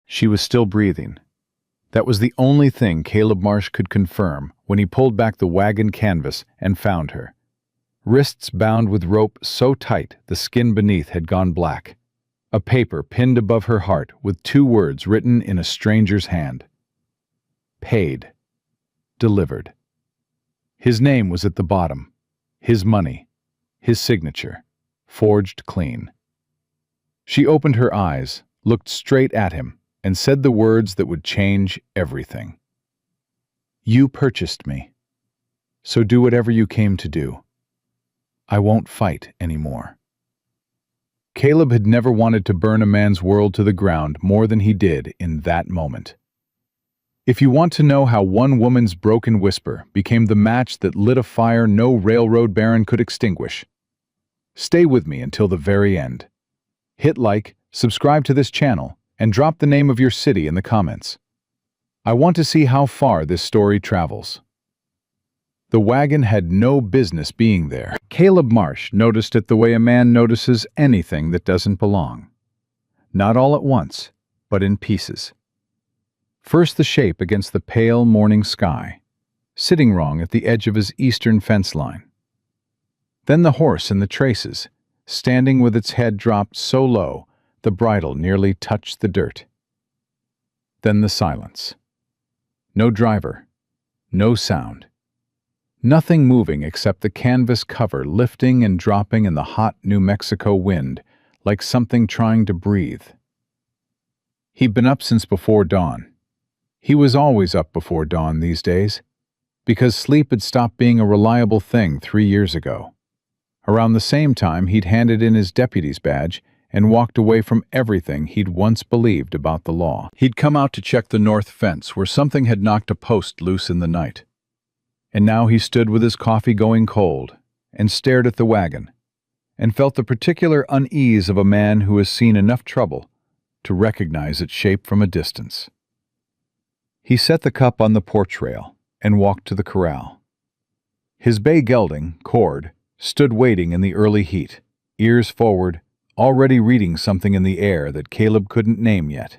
She was still breathing. That was the only thing Caleb Marsh could confirm when he pulled back the wagon canvas and found her. Wrists bound with rope so tight the skin beneath had gone black. A paper pinned above her heart with 2 words written in a stranger's hand. Paid. Delivered. His name was at the bottom. His money. His signature. Forged clean. She opened her eyes, looked straight at him, and said the words that would change everything. You purchased me. So do whatever you came to do. I won't fight anymore. Caleb had never wanted to burn a man's world to the ground more than he did in that moment. If you want to know how one woman's broken whisper became the match that lit a fire no railroad baron could extinguish, stay with me until the very end. Hit like, subscribe to this channel, and drop the name of your city in the comments. I want to see how far this story travels. The wagon had no business being there. Caleb Marsh noticed it the way a man notices anything that doesn't belong. Not all at once, but in pieces. First the shape against the pale morning sky, sitting wrong at the edge of his eastern fence line. Then the horse in the traces, standing with its head dropped so low the bridle nearly touched the dirt. Then the silence. No driver, no sound. Nothing moving except the canvas cover lifting and dropping in the hot New Mexico wind like something trying to breathe. He'd been up since before dawn. He was always up before dawn these days, because sleep had stopped being a reliable thing 3 years ago. Around the same time, he'd handed in his deputy's badge and walked away from everything he'd once believed about the law. He'd come out to check the north fence where something had knocked a post loose in the night. And now he stood with his coffee going cold and stared at the wagon and felt the particular unease of a man who has seen enough trouble to recognize its shape from a distance. He set the cup on the porch rail and walked to the corral. His bay gelding, Cord, stood waiting in the early heat, ears forward, already reading something in the air that Caleb couldn't name yet.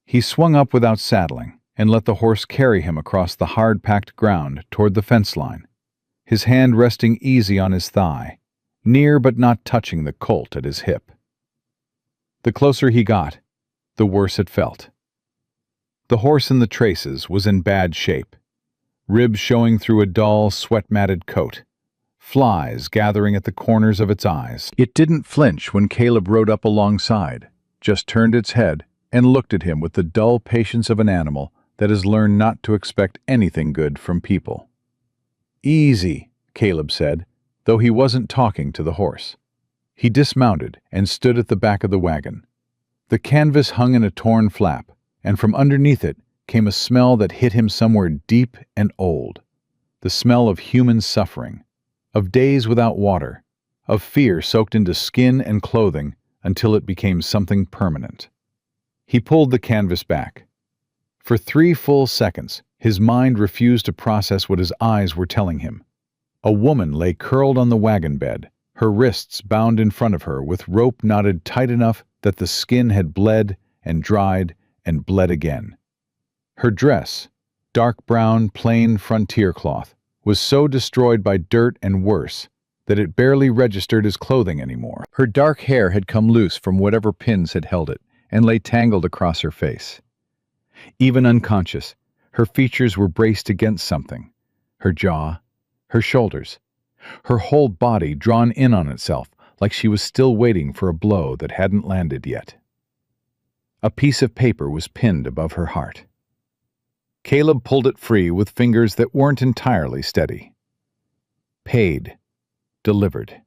He swung up without saddling and let the horse carry him across the hard-packed ground toward the fence line, his hand resting easy on his thigh, near but not touching the colt at his hip. The closer he got, the worse it felt. The horse in the traces was in bad shape, ribs showing through a dull, sweat-matted coat, flies gathering at the corners of its eyes. It didn't flinch when Caleb rode up alongside, just turned its head and looked at him with the dull patience of an animal that has learned not to expect anything good from people. Easy, Caleb said, though he wasn't talking to the horse. He dismounted and stood at the back of the wagon. The canvas hung in a torn flap, and from underneath it came a smell that hit him somewhere deep and old. The smell of human suffering, of days without water, of fear soaked into skin and clothing until it became something permanent. He pulled the canvas back. For 3 full seconds, his mind refused to process what his eyes were telling him. A woman lay curled on the wagon bed, her wrists bound in front of her with rope knotted tight enough that the skin had bled and dried and bled again. Her dress, dark brown, plain frontier cloth, was so destroyed by dirt and worse that it barely registered as clothing anymore. Her dark hair had come loose from whatever pins had held it and lay tangled across her face. Even unconscious, her features were braced against something, her jaw, her shoulders, her whole body drawn in on itself like she was still waiting for a blow that hadn't landed yet. A piece of paper was pinned above her heart. Caleb pulled it free with fingers that weren't entirely steady. Paid. Delivered.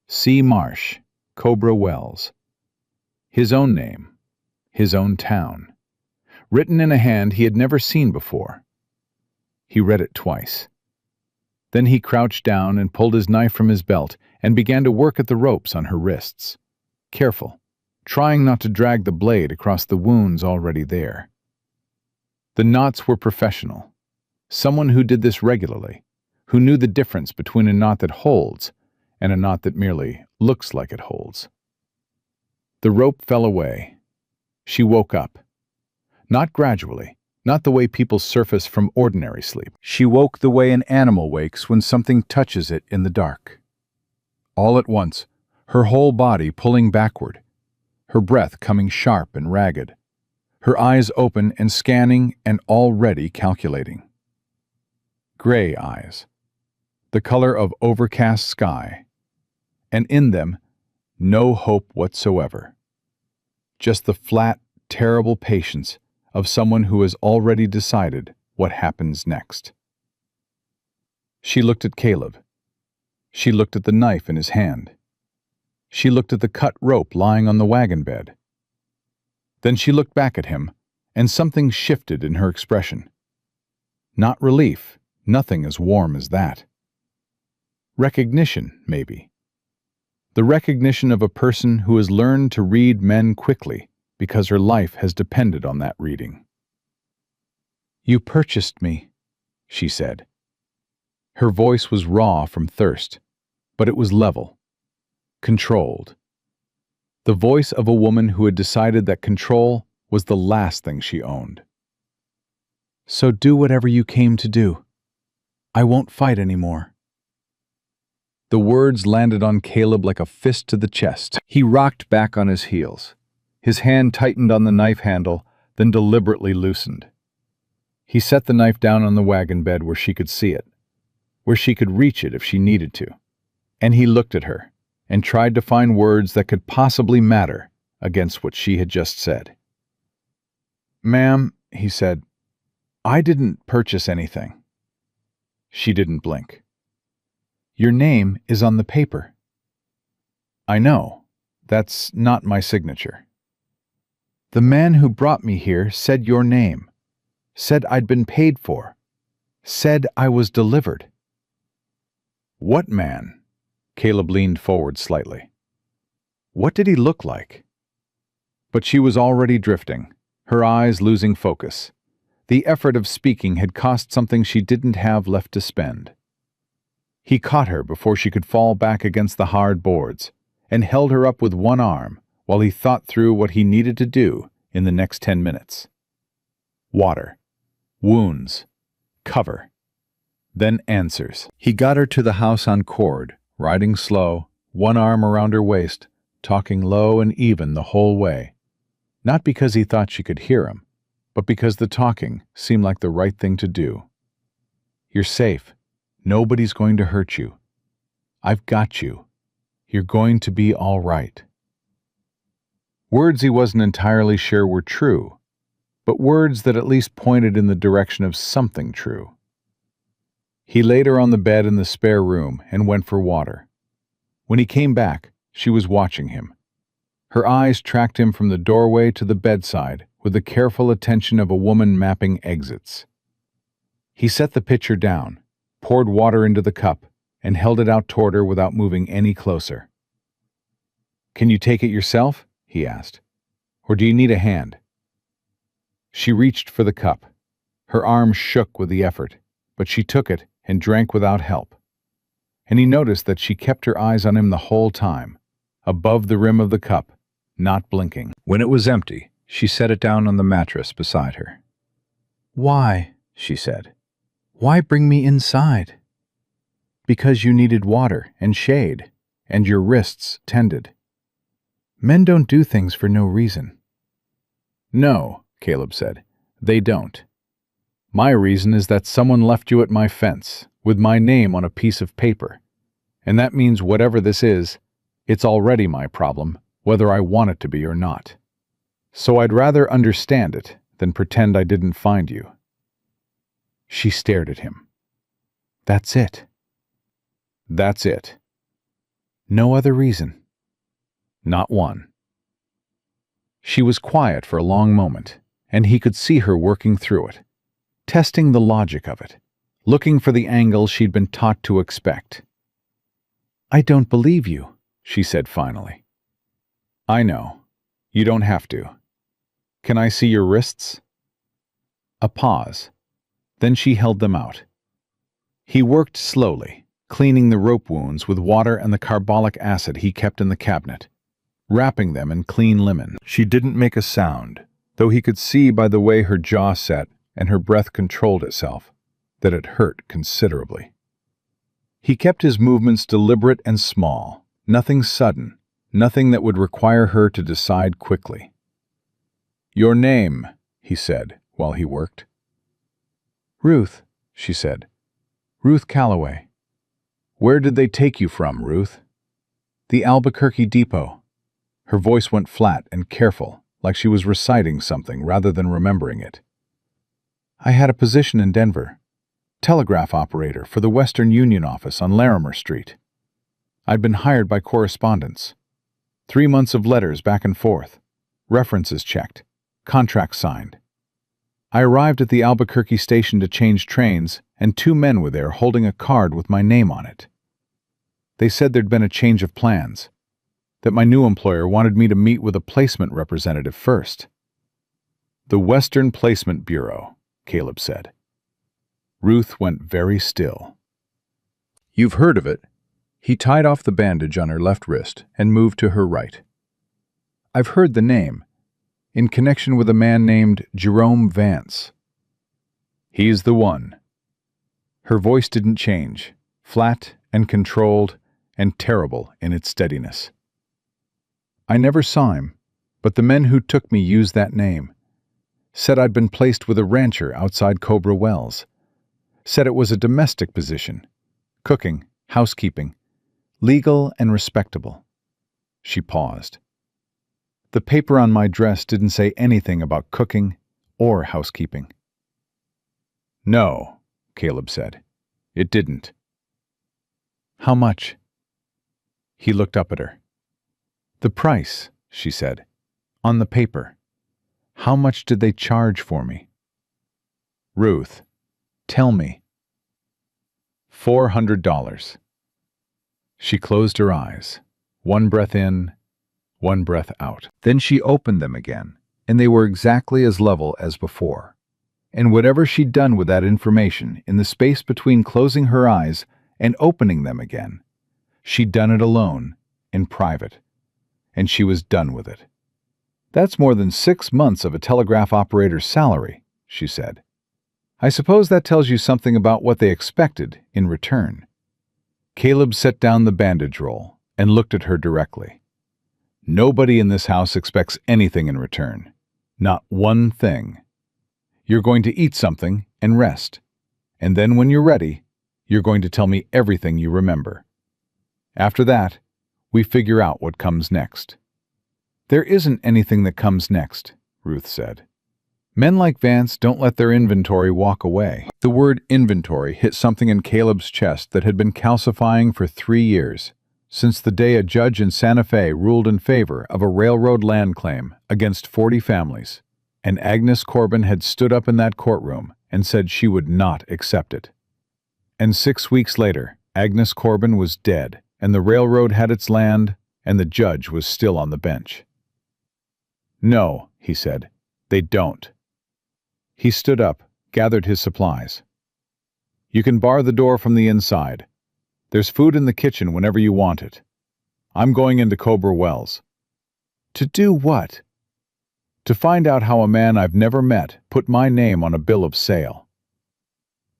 C. Marsh, Cobra Wells. His own name. His own town. Written in a hand he had never seen before. He read it twice. Then he crouched down and pulled his knife from his belt and began to work at the ropes on her wrists. Careful, trying not to drag the blade across the wounds already there. The knots were professional. Someone who did this regularly, who knew the difference between a knot that holds and a knot that merely looks like it holds. The rope fell away. She woke up. Not gradually, not the way people surface from ordinary sleep. She woke the way an animal wakes when something touches it in the dark. All at once, her whole body pulling backward, her breath coming sharp and ragged, her eyes open and scanning and already calculating. Gray eyes, the color of overcast sky, and in them, no hope whatsoever. Just the flat, terrible patience of someone who has already decided what happens next. She looked at Caleb. She looked at the knife in his hand. She looked at the cut rope lying on the wagon bed. Then she looked back at him, and something shifted in her expression. Not relief, nothing as warm as that. Recognition, maybe. The recognition of a person who has learned to read men quickly because her life has depended on that reading. "You purchased me," she said. Her voice was raw from thirst, but it was level, controlled. The voice of a woman who had decided that control was the last thing she owned. "So do whatever you came to do. I won't fight anymore." The words landed on Caleb like a fist to the chest. He rocked back on his heels. His hand tightened on the knife handle, then deliberately loosened. He set the knife down on the wagon bed where she could see it, where she could reach it if she needed to. And he looked at her and tried to find words that could possibly matter against what she had just said. "Ma'am," he said, "I didn't purchase anything." She didn't blink. "Your name is on the paper." "I know. That's not my signature." "The man who brought me here said your name, said I'd been paid for, said I was delivered." "What man?" Caleb leaned forward slightly. What did he look like? But she was already drifting, her eyes losing focus. The effort of speaking had cost something she didn't have left to spend. He caught her before she could fall back against the hard boards, and held her up with one arm while he thought through what he needed to do in the next 10 minutes. Water, wounds, cover, then answers. He got her to the house on cord, riding slow, one arm around her waist, talking low and even the whole way. Not because he thought she could hear him, but because the talking seemed like the right thing to do. "You're safe. Nobody's going to hurt you. I've got you. You're going to be all right." Words he wasn't entirely sure were true, but words that at least pointed in the direction of something true. He laid her on the bed in the spare room and went for water. When he came back, she was watching him. Her eyes tracked him from the doorway to the bedside with the careful attention of a woman mapping exits. He set the pitcher down, poured water into the cup, and held it out toward her without moving any closer. "Can you take it yourself?" he asked. "Or do you need a hand?" She reached for the cup. Her arm shook with the effort, but she took it and drank without help. And he noticed that she kept her eyes on him the whole time, above the rim of the cup, not blinking. When it was empty, she set it down on the mattress beside her. "Why?" she said. "Why bring me inside?" "Because you needed water and shade, and your wrists tended. Men don't do things for no reason." "No," Caleb said, "they don't. My reason is that someone left you at my fence, with my name on a piece of paper. And that means whatever this is, it's already my problem, whether I want it to be or not. So I'd rather understand it than pretend I didn't find you." She stared at him. "That's it." "That's it." "No other reason?" "Not one." She was quiet for a long moment, and he could see her working through it, testing the logic of it, looking for the angle she'd been taught to expect. "I don't believe you," she said finally. "I know. You don't have to. Can I see your wrists?" A pause. Then she held them out. He worked slowly, cleaning the rope wounds with water and the carbolic acid he kept in the cabinet. wrapping them in clean linen. She didn't make a sound, though he could see by the way her jaw set and her breath controlled itself that it hurt considerably. He kept his movements deliberate and small, nothing sudden, nothing that would require her to decide quickly. "Your name," he said while he worked. "Ruth," she said. "Ruth Calloway." "Where did they take you from, Ruth?" "The Albuquerque depot." Her voice went flat and careful, like she was reciting something rather than remembering it. "I had a position in Denver. Telegraph operator for the Western Union office on Larimer Street. I'd been hired by correspondence. 3 months of letters back and forth. References checked. Contract signed. I arrived at the Albuquerque station to change trains, and 2 men were there holding a card with my name on it. They said there'd been a change of plans, that my new employer wanted me to meet with a placement representative first." "The Western Placement Bureau," Caleb said. Ruth went very still. "You've heard of it." He tied off the bandage on her left wrist and moved to her right. "I've heard the name, in connection with a man named Jerome Vance." "He's the one." Her voice didn't change, flat and controlled and terrible in its steadiness. "I never saw him, but the men who took me used that name. Said I'd been placed with a rancher outside Cobra Wells. Said it was a domestic position. Cooking, housekeeping. Legal and respectable." She paused. "The paper on my dress didn't say anything about cooking or housekeeping." "No," Caleb said. "It didn't." "How much?" He looked up at her. "The price," she said. "On the paper. How much did they charge for me?" "Ruth, tell me." $400. She closed her eyes, one breath in, one breath out. Then she opened them again, and they were exactly as level as before. And whatever she'd done with that information in the space between closing her eyes and opening them again, she'd done it alone, in private, and she was done with it. "That's more than 6 months of a telegraph operator's salary," she said. "I suppose that tells you something about what they expected in return." Caleb set down the bandage roll and looked at her directly. "Nobody in this house expects anything in return. Not one thing. You're going to eat something and rest. And then when you're ready, you're going to tell me everything you remember. After that, we figure out what comes next." "There isn't anything that comes next," Ruth said. "Men like Vance don't let their inventory walk away." The word inventory hit something in Caleb's chest that had been calcifying for 3 years, since the day a judge in Santa Fe ruled in favor of a railroad land claim against 40 families, and Agnes Corbin had stood up in that courtroom and said she would not accept it. And 6 weeks later, Agnes Corbin was dead, and the railroad had its land, and the judge was still on the bench. "No," he said, "they don't." He stood up, gathered his supplies. "You can bar the door from the inside. There's food in the kitchen whenever you want it. I'm going into Cobra Wells." "To do what?" "To find out how a man I've never met put my name on a bill of sale."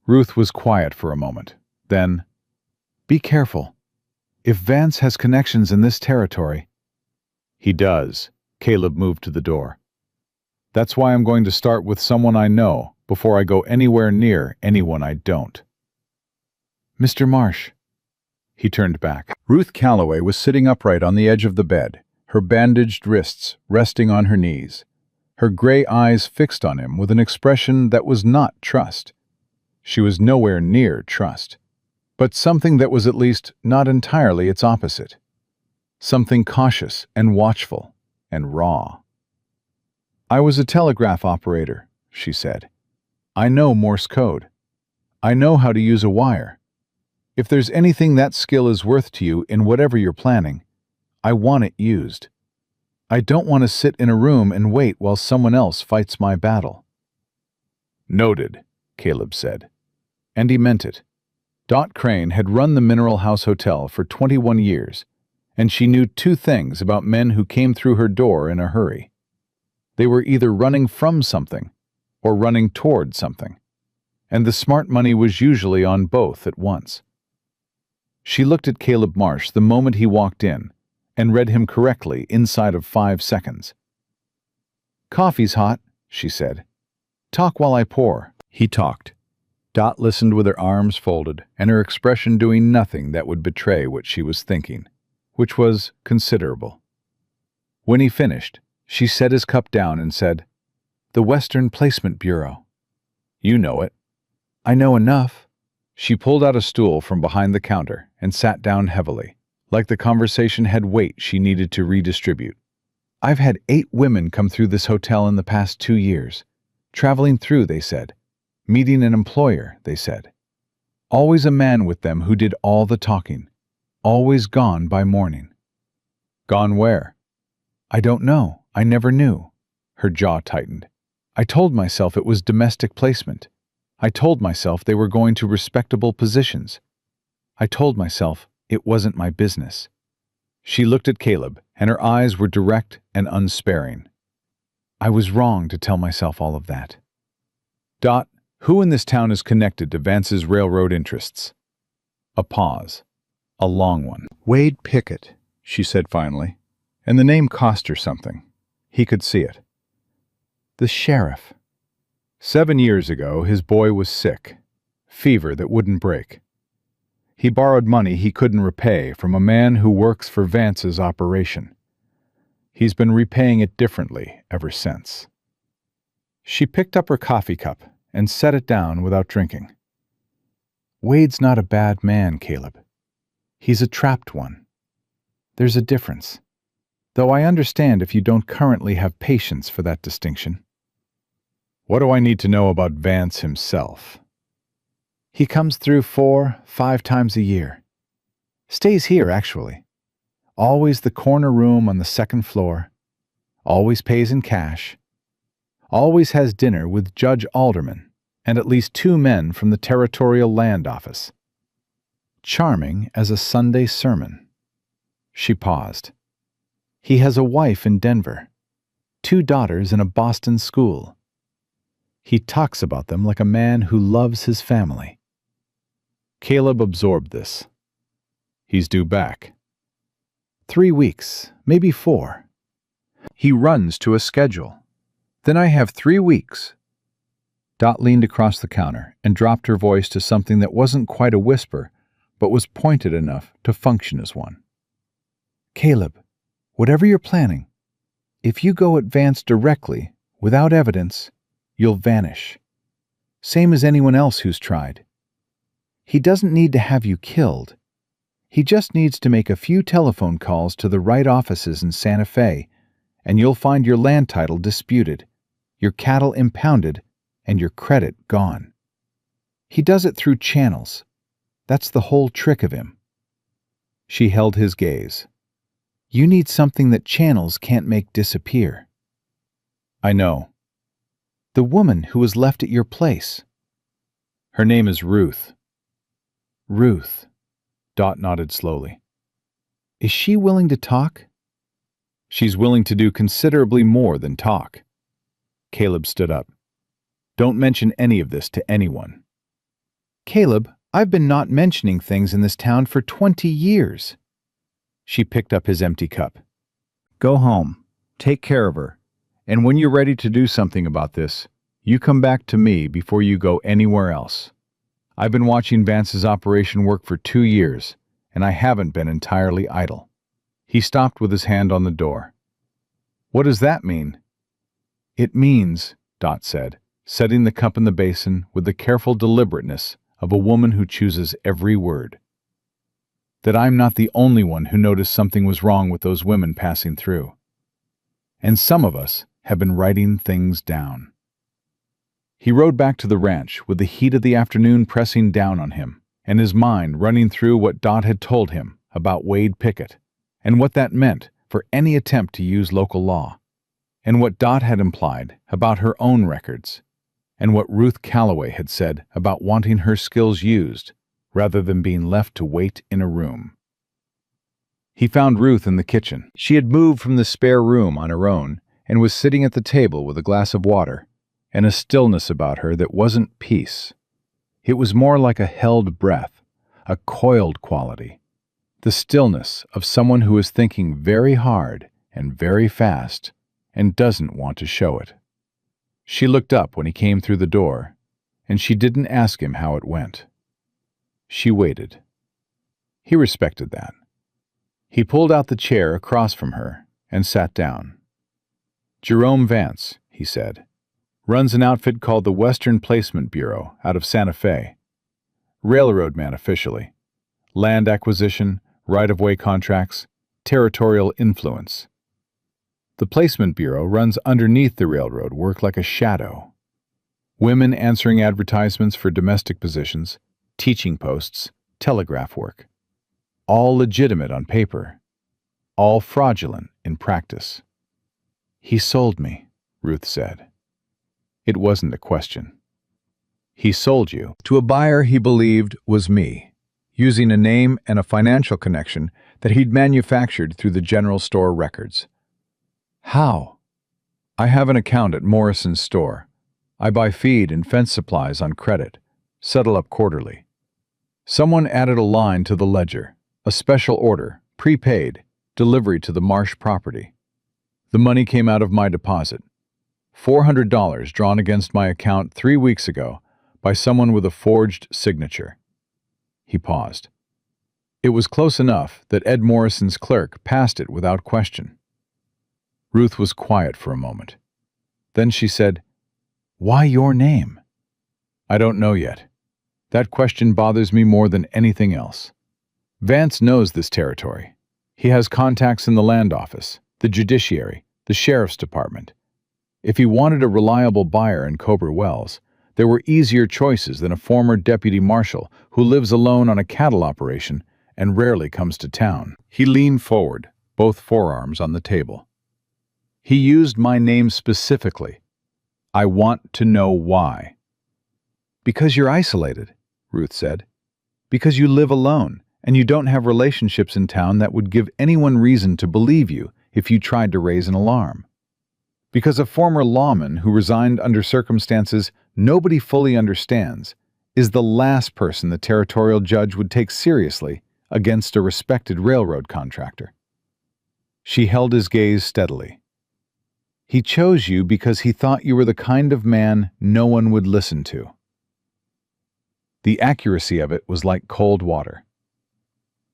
Ruth was quiet for a moment. Then, "Be careful. If Vance has connections in this territory—" "He does." Caleb moved to the door. "That's why I'm going to start with someone I know before I go anywhere near anyone I don't." "Mr. Marsh." He turned back. Ruth Calloway was sitting upright on the edge of the bed, her bandaged wrists resting on her knees, her gray eyes fixed on him with an expression that was not trust. She was nowhere near trust, but something that was at least not entirely its opposite. Something cautious and watchful and raw. "I was a telegraph operator," she said. "I know Morse code. I know how to use a wire. If there's anything that skill is worth to you in whatever you're planning, I want it used. I don't want to sit in a room and wait while someone else fights my battle." "Noted," Caleb said. And he meant it. Dot Crane had run the Mineral House Hotel for 21 years, And she knew two things about men who came through her door in a hurry. They were either running from something or running toward something, and the smart money was usually on both at once. She looked at Caleb Marsh the moment he walked in and read him correctly inside of 5 seconds. "Coffee's hot," she said. "Talk while I pour." He talked. Dot listened with her arms folded and her expression doing nothing that would betray what she was thinking, which was considerable. When he finished, she set his cup down and said, "The Western Placement Bureau." "You know it." "I know enough." She pulled out a stool from behind the counter and sat down heavily, like the conversation had weight she needed to redistribute. "I've had 8 women come through this hotel in the past 2 years. Traveling through, they said. Meeting an employer, they said. Always a man with them who did all the talking. Always gone by morning." "Gone where?" "I don't know. I never knew." Her jaw tightened. "I told myself it was domestic placement. I told myself they were going to respectable positions. I told myself it wasn't my business." She looked at Caleb, and her eyes were direct and unsparing. "I was wrong to tell myself all of that." "Dot, who in this town is connected to Vance's railroad interests?" A pause. A long one. "Wade Pickett," she said finally, and the name cost her something. He could see it. "The sheriff." 7 years ago, his boy was sick. Fever that wouldn't break. He borrowed money he couldn't repay from a man who works for Vance's operation. He's been repaying it differently ever since. She picked up her coffee cup and set it down without drinking. "Wade's not a bad man, Caleb. He's a trapped one. There's a difference, though I understand if you don't currently have patience for that distinction." "What do I need to know about Vance himself?" "He comes through 4-5 times a year. Stays here, actually. Always the corner room on the 2nd floor. Always pays in cash. Always has dinner with Judge Alderman and at least 2 men from the Territorial Land Office. Charming as a Sunday sermon." She paused. "He has a wife in Denver. 2 daughters in a Boston school. He talks about them like a man who loves his family." Caleb absorbed this. "He's due back." 3 weeks, maybe 4. He runs to a schedule. Then I have 3 weeks. Dot leaned across the counter and dropped her voice to something that wasn't quite a whisper, but was pointed enough to function as one. "Caleb, whatever you're planning, if you go at Vance directly, without evidence, you'll vanish. Same as anyone else who's tried. He doesn't need to have you killed. He just needs to make a few telephone calls to the right offices in Santa Fe, and you'll find your land title disputed, your cattle impounded, and your credit gone. He does it through channels. That's the whole trick of him." She held his gaze. "You need something that channels can't make disappear." "I know." "The woman who was left at your place." "Her name is Ruth." "Ruth." Dot nodded slowly. "Is she willing to talk?" "She's willing to do considerably more than talk." Caleb stood up. "Don't mention any of this to anyone." "Caleb, I've been not mentioning things in this town for 20 years. She picked up his empty cup. "Go home. Take care of her. And when you're ready to do something about this, you come back to me before you go anywhere else. I've been watching Vance's operation work for 2 years, and I haven't been entirely idle." He stopped with his hand on the door. "What does that mean?" "It means," Dot said, setting the cup in the basin with the careful deliberateness of a woman who chooses every word, "that I'm not the only one who noticed something was wrong with those women passing through. And some of us have been writing things down." He rode back to the ranch with the heat of the afternoon pressing down on him, and his mind running through what Dot had told him about Wade Pickett, and what that meant for any attempt to use local law, and what Dot had implied about her own records, and what Ruth Calloway had said about wanting her skills used rather than being left to wait in a room. He found Ruth in the kitchen. She had moved from the spare room on her own and was sitting at the table with a glass of water, and a stillness about her that wasn't peace. It was more like a held breath, a coiled quality. The stillness of someone who is thinking very hard and very fast and doesn't want to show it. She looked up when he came through the door, and she didn't ask him how it went. She waited. He respected that. He pulled out the chair across from her and sat down. "Jerome Vance," he said, "runs an outfit called the Western Placement Bureau out of Santa Fe. Railroad man officially. Land acquisition, right-of-way contracts, territorial influence. The Placement Bureau runs underneath the railroad work like a shadow. Women answering advertisements for domestic positions, teaching posts, telegraph work. All legitimate on paper. All fraudulent in practice." "He sold me," Ruth said. It wasn't a question. "He sold you to a buyer he believed was me, using a name and a financial connection that he'd manufactured through the general store records." "How?" "I have an account at Morrison's store. I buy feed and fence supplies on credit, settle up quarterly. Someone added a line to the ledger, a special order, prepaid, delivery to the Marsh property. The money came out of my deposit. $400 drawn against my account 3 weeks ago by someone with a forged signature." He paused. It was close enough that Ed Morrison's clerk passed it without question. Ruth was quiet for a moment. Then she said, "Why your name?" "I don't know yet. That question bothers me more than anything else. Vance knows this territory. He has contacts in the land office, the judiciary, the sheriff's department. If he wanted a reliable buyer in Cobra Wells, there were easier choices than a former deputy marshal who lives alone on a cattle operation and rarely comes to town." He leaned forward, both forearms on the table. "He used my name specifically. I want to know why." "Because you're isolated," Ruth said. "Because you live alone, and you don't have relationships in town that would give anyone reason to believe you if you tried to raise an alarm. Because a former lawman who resigned under circumstances nobody fully understands is the last person the territorial judge would take seriously against a respected railroad contractor." She held his gaze steadily. "He chose you because he thought you were the kind of man no one would listen to." The accuracy of it was like cold water.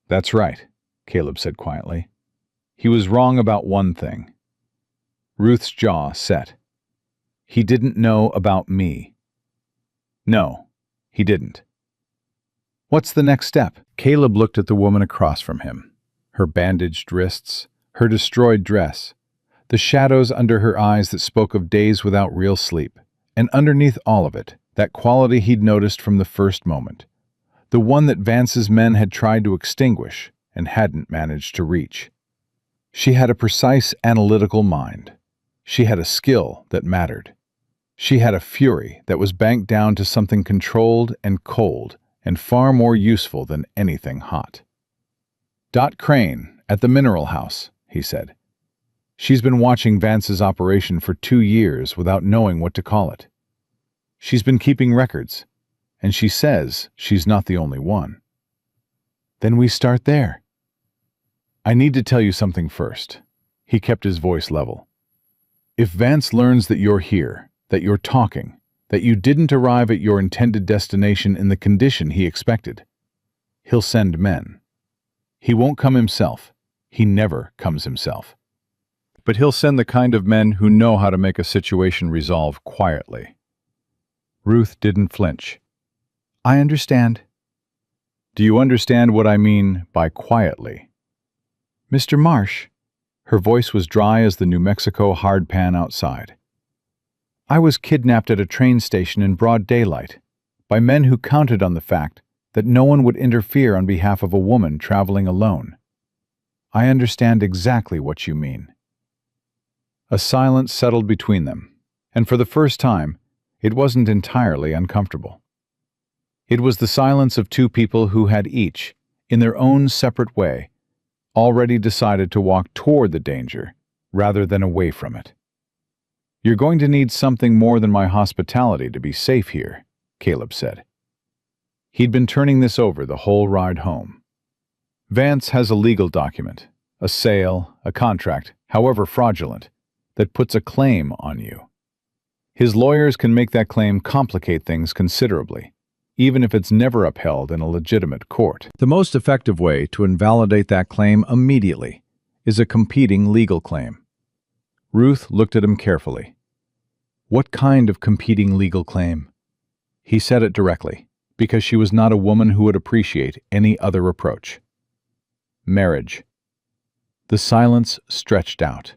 "That's right," Caleb said quietly. "He was wrong about one thing." Ruth's jaw set. "He didn't know about me." "No, he didn't." "What's the next step?" Caleb looked at the woman across from him. Her bandaged wrists, her destroyed dress, the shadows under her eyes that spoke of days without real sleep, and underneath all of it, that quality he'd noticed from the first moment, the one that Vance's men had tried to extinguish and hadn't managed to reach. She had a precise analytical mind. She had a skill that mattered. She had a fury that was banked down to something controlled and cold and far more useful than anything hot. "Dot Crane, at the Mineral House," he said. "She's been watching Vance's operation for 2 years without knowing what to call it. She's been keeping records, and she says she's not the only one." "Then we start there." "I need to tell you something first." He kept his voice level. "If Vance learns that you're here, that you're talking, that you didn't arrive at your intended destination in the condition he expected, he'll send men. He won't come himself. He never comes himself. But he'll send the kind of men who know how to make a situation resolve quietly." Ruth didn't flinch. "I understand." "Do you understand what I mean by quietly?" "Mr. Marsh," her voice was dry as the New Mexico hardpan outside, "I was kidnapped at a train station in broad daylight by men who counted on the fact that no one would interfere on behalf of a woman traveling alone. I understand exactly what you mean." A silence settled between them, and for the first time, it wasn't entirely uncomfortable. It was the silence of two people who had each, in their own separate way, already decided to walk toward the danger rather than away from it. "You're going to need something more than my hospitality to be safe here," Caleb said. He'd been turning this over the whole ride home. "Vance has a legal document, a sale, a contract, however fraudulent, that puts a claim on you. His lawyers can make that claim complicate things considerably, even if it's never upheld in a legitimate court. The most effective way to invalidate that claim immediately is a competing legal claim." Ruth looked at him carefully. "What kind of competing legal claim?" He said it directly, because she was not a woman who would appreciate any other approach. "Marriage." The silence stretched out.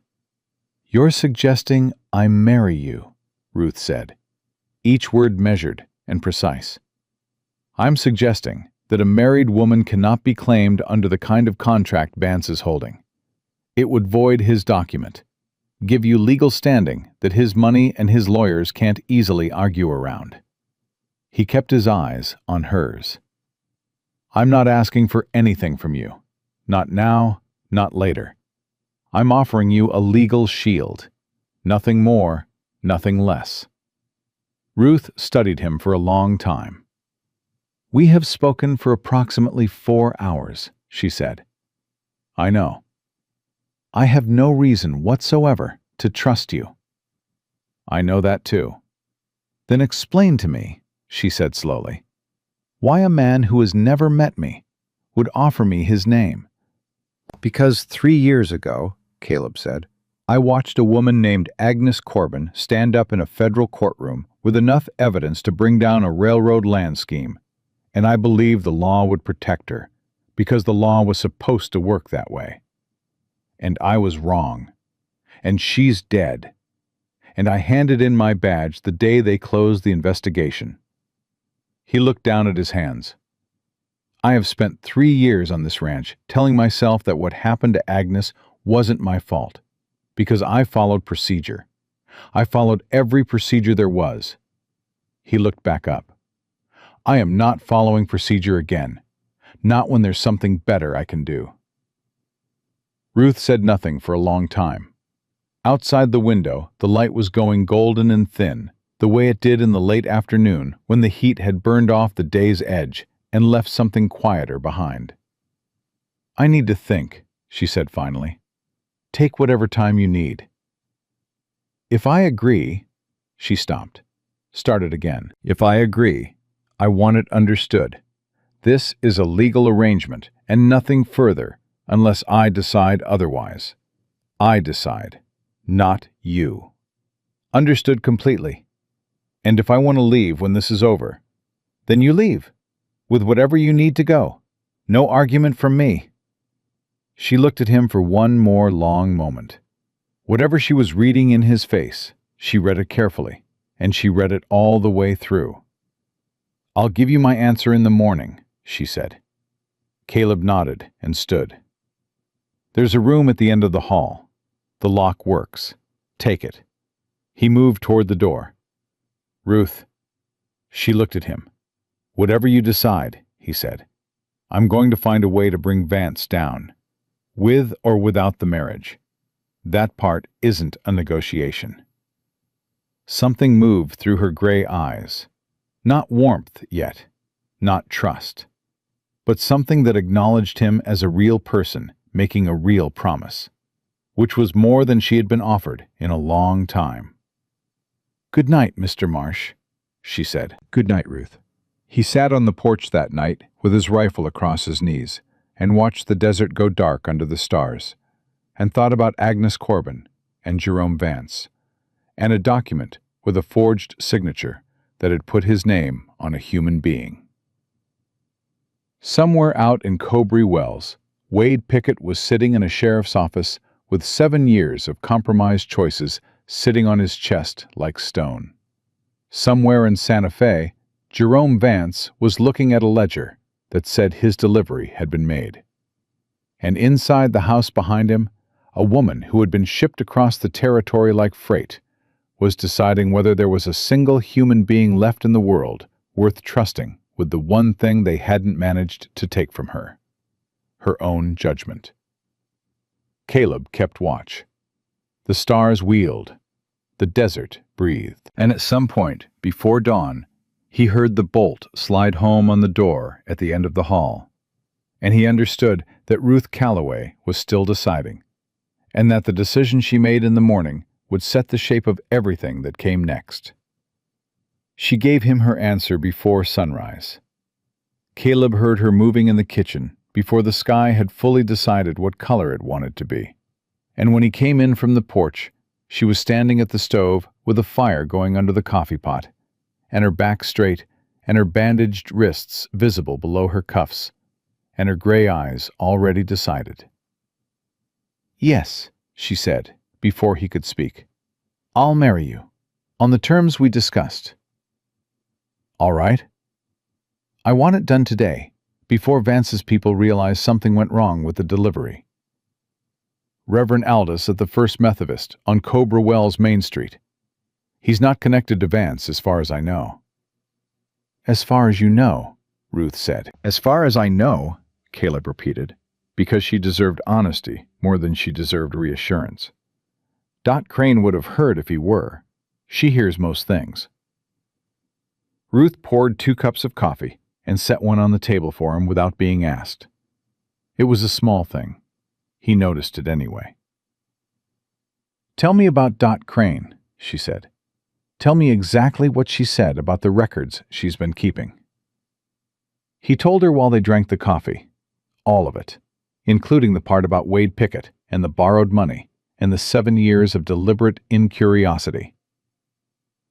"You're suggesting I marry you," Ruth said, each word measured and precise. "I'm suggesting that a married woman cannot be claimed under the kind of contract Vance is holding. It would void his document, give you legal standing that his money and his lawyers can't easily argue around." He kept his eyes on hers. "I'm not asking for anything from you. Not now, not later. I'm offering you a legal shield. Nothing more, nothing less." Ruth studied him for a long time. "We have spoken for approximately 4 hours," she said. "I know. I have no reason whatsoever to trust you." "I know that too." "Then explain to me," she said slowly, "why a man who has never met me would offer me his name." "Because 3 years ago," Caleb said, "I watched a woman named Agnes Corbin stand up in a federal courtroom with enough evidence to bring down a railroad land scheme, and I believed the law would protect her, because the law was supposed to work that way. And I was wrong. And she's dead. And I handed in my badge the day they closed the investigation." He looked down at his hands. "I have spent 3 years on this ranch telling myself that what happened to Agnes wasn't my fault, because I followed procedure. I followed every procedure there was." He looked back up. "I am not following procedure again, not when there's something better I can do." Ruth said nothing for a long time. Outside the window, the light was going golden and thin, the way it did in the late afternoon when the heat had burned off the day's edge and left something quieter behind. "I need to think," she said finally. "Take whatever time you need." "If I agree," she stopped, started again. "If I agree, I want it understood. This is a legal arrangement and nothing further unless I decide otherwise. I decide, not you. Understood completely. And if I want to leave when this is over, then you leave, with whatever you need to go. No argument from me." She looked at him for one more long moment. Whatever she was reading in his face, she read it carefully, and she read it all the way through. "I'll give you my answer in the morning," she said. Caleb nodded and stood. "There's a room at the end of the hall. The lock works. Take it." He moved toward the door. "Ruth." She looked at him. "Whatever you decide," he said, "I'm going to find a way to bring Vance down, with or without the marriage. That part isn't a negotiation." Something moved through her gray eyes. Not warmth yet, not trust, but something that acknowledged him as a real person making a real promise, which was more than she had been offered in a long time. "Good night, Mr. Marsh," she said. "Good night, Ruth." He sat on the porch that night with his rifle across his knees and watched the desert go dark under the stars, and thought about Agnes Corbin and Jerome Vance, and a document with a forged signature that had put his name on a human being. Somewhere out in Cowboy Wells, Wade Pickett was sitting in a sheriff's office with 7 years of compromised choices sitting on his chest like stone. Somewhere in Santa Fe, Jerome Vance was looking at a ledger that said his delivery had been made. And inside the house behind him, a woman who had been shipped across the territory like freight was deciding whether there was a single human being left in the world worth trusting with the one thing they hadn't managed to take from her: her own judgment. Caleb kept watch. The stars wheeled. The desert breathed. And at some point, before dawn, he heard the bolt slide home on the door at the end of the hall. And he understood that Ruth Calloway was still deciding, and that the decision she made in the morning would set the shape of everything that came next. She gave him her answer before sunrise. Caleb heard her moving in the kitchen before the sky had fully decided what color it wanted to be. And when he came in from the porch, she was standing at the stove with a fire going under the coffee pot, and her back straight, and her bandaged wrists visible below her cuffs, and her gray eyes already decided. "Yes," she said, before he could speak. "I'll marry you, on the terms we discussed." "All right. I want it done today, before Vance's people realize something went wrong with the delivery." "Reverend Aldous at the First Methodist on Cobra Wells Main Street. He's not connected to Vance as far as I know." "As far as you know," Ruth said. "As far as I know," Caleb repeated, because she deserved honesty more than she deserved reassurance. "Dot Crane would have heard if he were. She hears most things." Ruth poured 2 cups of coffee and set one on the table for him without being asked. It was a small thing. He noticed it anyway. "Tell me about Dot Crane," she said. "Tell me exactly what she said about the records she's been keeping." He told her while they drank the coffee. All of it, including the part about Wade Pickett and the borrowed money and the 7 years of deliberate incuriosity.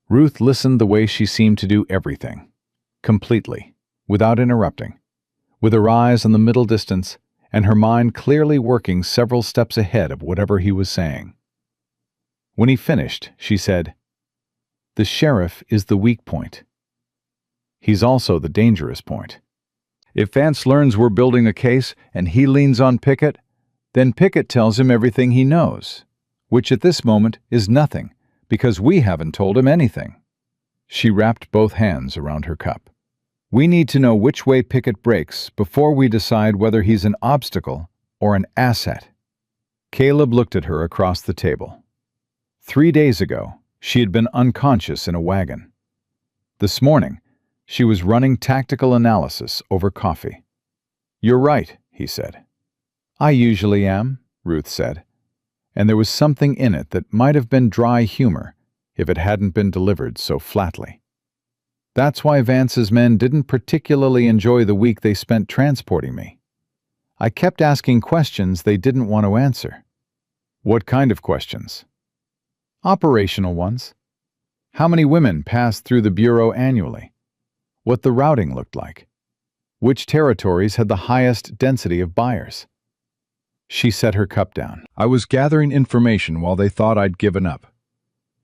Ruth listened the way she seemed to do everything, completely, without interrupting, with her eyes on the middle distance and her mind clearly working several steps ahead of whatever he was saying. When he finished, she said, "The sheriff is the weak point. He's also the dangerous point. If Vance learns we're building a case and he leans on Pickett, then Pickett tells him everything he knows, which at this moment is nothing, because we haven't told him anything." She wrapped both hands around her cup. "We need to know which way Pickett breaks before we decide whether he's an obstacle or an asset." Caleb looked at her across the table. 3 days ago, she had been unconscious in a wagon. This morning, she was running tactical analysis over coffee. "You're right," he said. "I usually am," Ruth said, and there was something in it that might have been dry humor if it hadn't been delivered so flatly. "That's why Vance's men didn't particularly enjoy the week they spent transporting me. I kept asking questions they didn't want to answer." "What kind of questions?" "Operational ones. How many women passed through the Bureau annually? What the routing looked like? Which territories had the highest density of buyers?" She set her cup down. "I was gathering information while they thought I'd given up.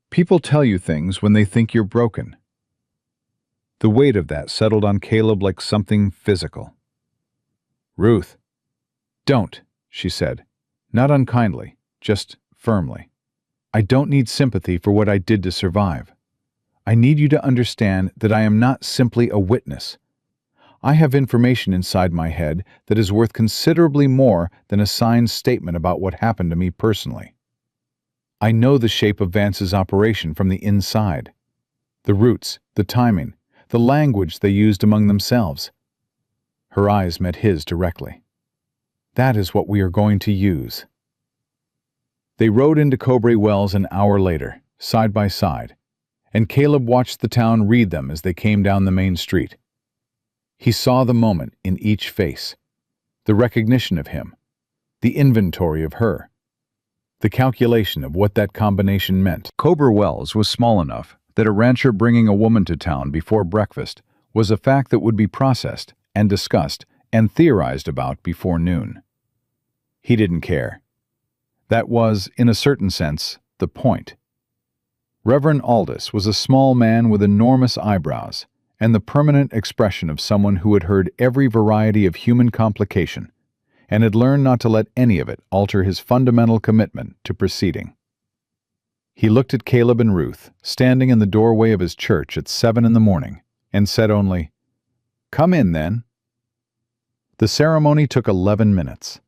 People tell you things when they think you're broken." The weight of that settled on Caleb like something physical. "Ruth." "Don't," she said, not unkindly, just firmly. "I don't need sympathy for what I did to survive. I need you to understand that I am not simply a witness. I have information inside my head that is worth considerably more than a signed statement about what happened to me personally. I know the shape of Vance's operation from the inside. The routes, the timing, the language they used among themselves." Her eyes met his directly. "That is what we are going to use." They rode into Cowboy Wells an hour later, side by side, and Caleb watched the town read them as they came down the main street. He saw the moment in each face, the recognition of him, the inventory of her, the calculation of what that combination meant. Cowboy Wells was small enough that a rancher bringing a woman to town before breakfast was a fact that would be processed and discussed and theorized about before noon. He didn't care. That was, in a certain sense, the point. Reverend Aldous was a small man with enormous eyebrows and the permanent expression of someone who had heard every variety of human complication and had learned not to let any of it alter his fundamental commitment to proceeding. He looked at Caleb and Ruth, standing in the doorway of his church at 7 in the morning, and said only, "Come in, then." The ceremony took 11 minutes.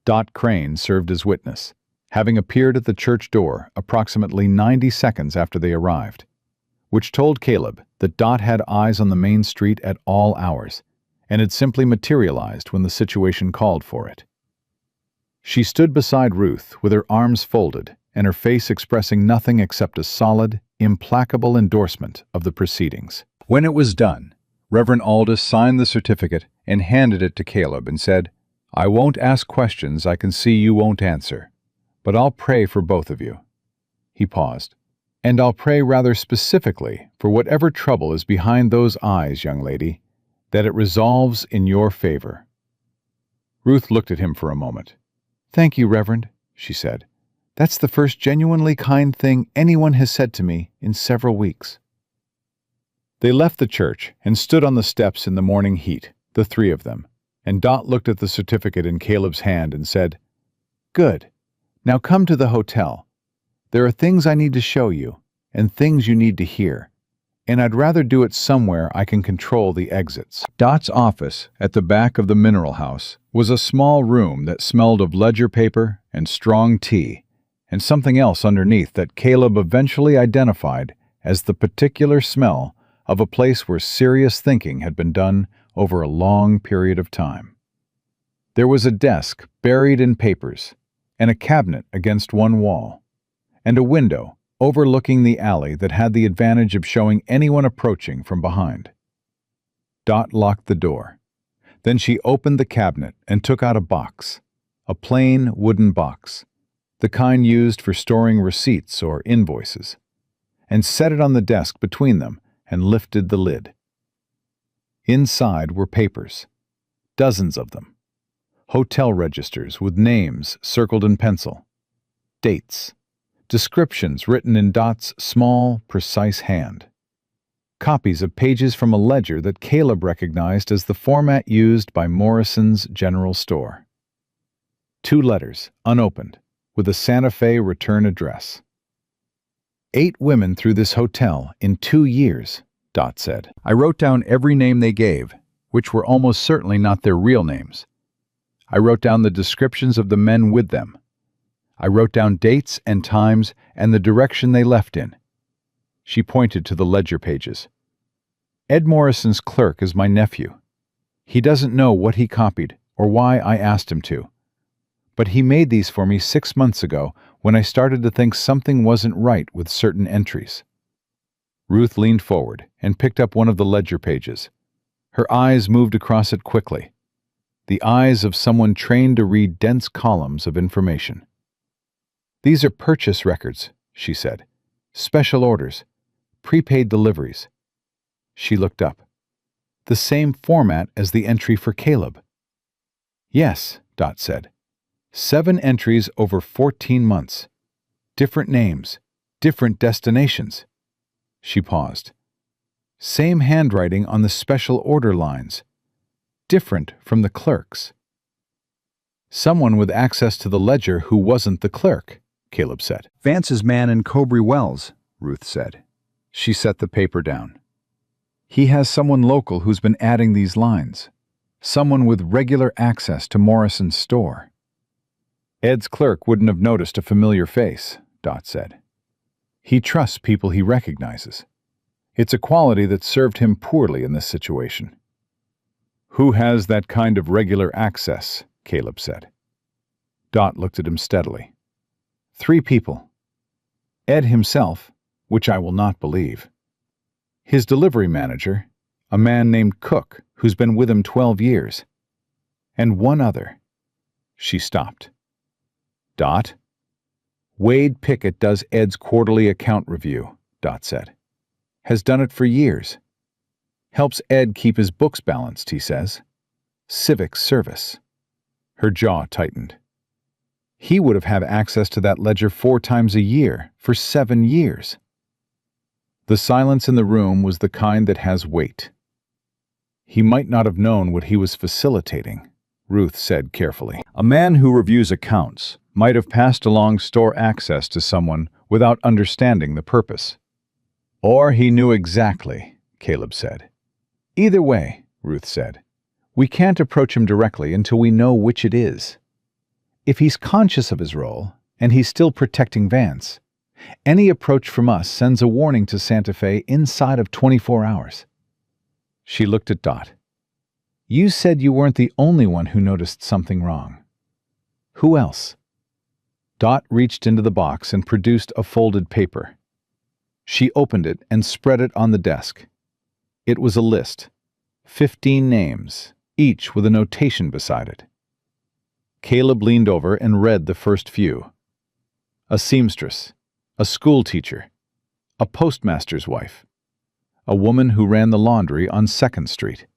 Dot Crane served as witness, having appeared at the church door approximately 90 seconds after they arrived, which told Caleb that Dot had eyes on the main street at all hours and had simply materialized when the situation called for it. She stood beside Ruth with her arms folded and her face expressing nothing except a solid, implacable endorsement of the proceedings. When it was done, Reverend Aldous signed the certificate and handed it to Caleb and said, "I won't ask questions I can see you won't answer, but I'll pray for both of you." He paused. "And I'll pray rather specifically for whatever trouble is behind those eyes, young lady, that it resolves in your favor." Ruth looked at him for a moment. "Thank you, Reverend," she said. "That's the first genuinely kind thing anyone has said to me in several weeks." They left the church and stood on the steps in the morning heat, the three of them, and Dot looked at the certificate in Caleb's hand and said, "Good. Now come to the hotel. There are things I need to show you, and things you need to hear, and I'd rather do it somewhere I can control the exits." Dot's office, at the back of the mineral house, was a small room that smelled of ledger paper and strong tea, and something else underneath that Caleb eventually identified as the particular smell of a place where serious thinking had been done over a long period of time. There was a desk buried in papers, and a cabinet against one wall, and a window overlooking the alley that had the advantage of showing anyone approaching from behind. Dot locked the door. Then she opened the cabinet and took out a box, a plain wooden box, the kind used for storing receipts or invoices, and set it on the desk between them and lifted the lid. Inside were papers, dozens of them, hotel registers with names circled in pencil, dates, descriptions written in Dot's small, precise hand, copies of pages from a ledger that Caleb recognized as the format used by Morrison's General Store. 2 letters, unopened, with a Santa Fe return address. 8 women through this hotel in 2 years, Dot said. I wrote down every name they gave, which were almost certainly not their real names. I wrote down the descriptions of the men with them. I wrote down dates and times and the direction they left in. She pointed to the ledger pages. Ed Morrison's clerk is my nephew. He doesn't know what he copied or why I asked him to. But he made these for me 6 months ago when I started to think something wasn't right with certain entries. Ruth leaned forward and picked up one of the ledger pages. Her eyes moved across it quickly, the eyes of someone trained to read dense columns of information. "These are purchase records," she said. "Special orders, prepaid deliveries." She looked up. "The same format as the entry for Caleb." "Yes," Dot said. 7 entries over 14 months. Different names, different destinations." She paused. "Same handwriting on the special order lines. Different from the clerk's." "Someone with access to the ledger who wasn't the clerk," Caleb said. "Vance's man in Cowboy Wells," Ruth said. She set the paper down. "He has someone local who's been adding these lines. Someone with regular access to Morrison's store." "Ed's clerk wouldn't have noticed a familiar face," Dot said. "He trusts people he recognizes. It's a quality that served him poorly in this situation." "Who has that kind of regular access?" Caleb said. Dot looked at him steadily. 3 people. Ed himself, which I will not believe. His delivery manager, a man named Cook, who's been with him 12 years. And one other." She stopped. "Dot?" "Wade Pickett does Ed's quarterly account review," Dot said. "Has done it for years. Helps Ed keep his books balanced, he says. Civic service." Her jaw tightened. "He would have had access to that ledger 4 times a year for 7 years." The silence in the room was the kind that has weight. "He might not have known what he was facilitating," Ruth said carefully. "A man who reviews accounts might have passed along store access to someone without understanding the purpose. Or he knew exactly," Caleb said. "Either way," Ruth said, "we can't approach him directly until we know which it is. If he's conscious of his role, and he's still protecting Vance, any approach from us sends a warning to Santa Fe inside of 24 hours. She looked at Dot. You said you weren't the only one who noticed something wrong. Who else? Dot reached into the box and produced a folded paper. She opened it and spread it on the desk. It was a list, 15 names, each with a notation beside it. Caleb leaned over and read the first few. A seamstress, a school teacher, a postmaster's wife, a woman who ran the laundry on 2nd Street.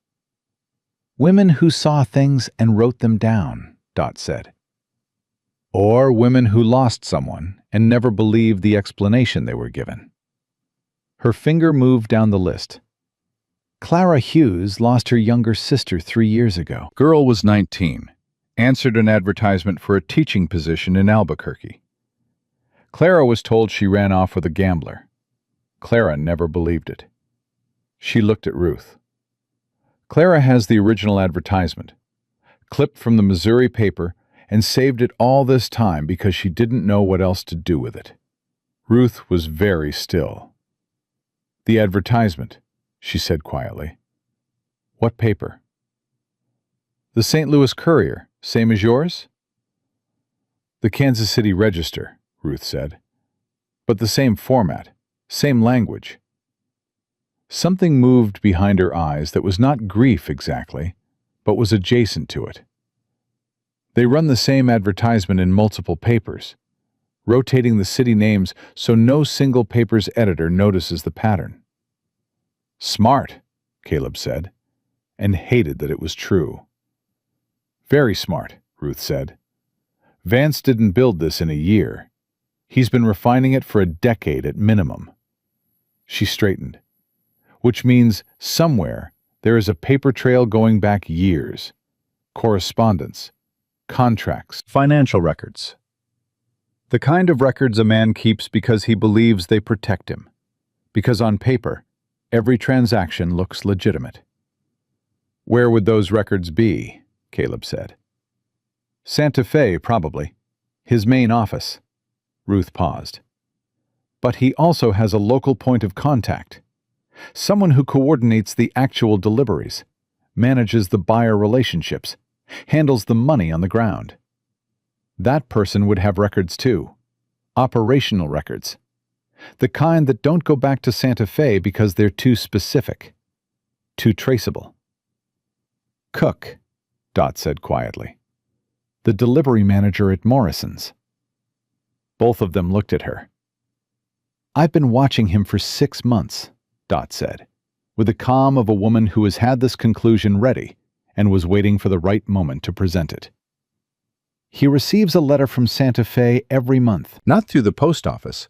Women who saw things and wrote them down, Dot said. Or women who lost someone and never believed the explanation they were given. Her finger moved down the list. Clara Hughes lost her younger sister 3 years ago. Girl was 19, answered an advertisement for a teaching position in Albuquerque. Clara was told she ran off with a gambler. Clara never believed it. She looked at Ruth. Clara has the original advertisement, clipped from the Missouri paper, and saved it all this time because she didn't know what else to do with it. Ruth was very still. The advertisement, she said quietly. What paper? The St. Louis Courier, same as yours? The Kansas City Register, Ruth said. But the same format, same language. Something moved behind her eyes that was not grief exactly, but was adjacent to it. They run the same advertisement in multiple papers, rotating the city names so no single paper's editor notices the pattern. Smart, Caleb said, and hated that it was true. Very smart, Ruth said. Vance didn't build this in a year. He's been refining it for a decade at minimum. She straightened. Which means somewhere there is a paper trail going back years. Correspondence, contracts, financial records. The kind of records a man keeps because he believes they protect him. Because on paper, every transaction looks legitimate. Where would those records be? Caleb said. Santa Fe, probably. His main office. Ruth paused. But he also has a local point of contact. Someone who coordinates the actual deliveries, manages the buyer relationships, handles the money on the ground. That person would have records too. Operational records. The kind that don't go back to Santa Fe because they're too specific. Too traceable. Cook, Dot said quietly. The delivery manager at Morrison's. Both of them looked at her. I've been watching him for 6 months, Dot said, with the calm of a woman who has had this conclusion ready and was waiting for the right moment to present it. He receives a letter from Santa Fe every month, not through the post office,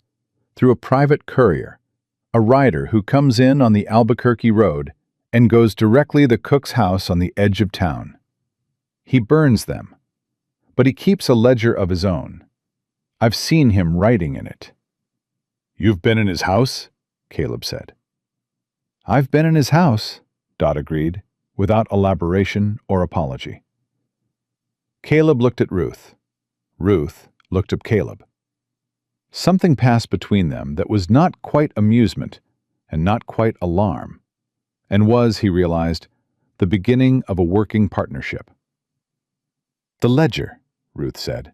through a private courier, a rider who comes in on the Albuquerque road and goes directly to the cook's house on the edge of town. He burns them, but he keeps a ledger of his own. I've seen him writing in it. You've been in his house? Caleb said. I've been in his house, Dot agreed, without elaboration or apology. Caleb looked at Ruth. Ruth looked at Caleb. Something passed between them that was not quite amusement and not quite alarm, and was, he realized, the beginning of a working partnership. The ledger, Ruth said.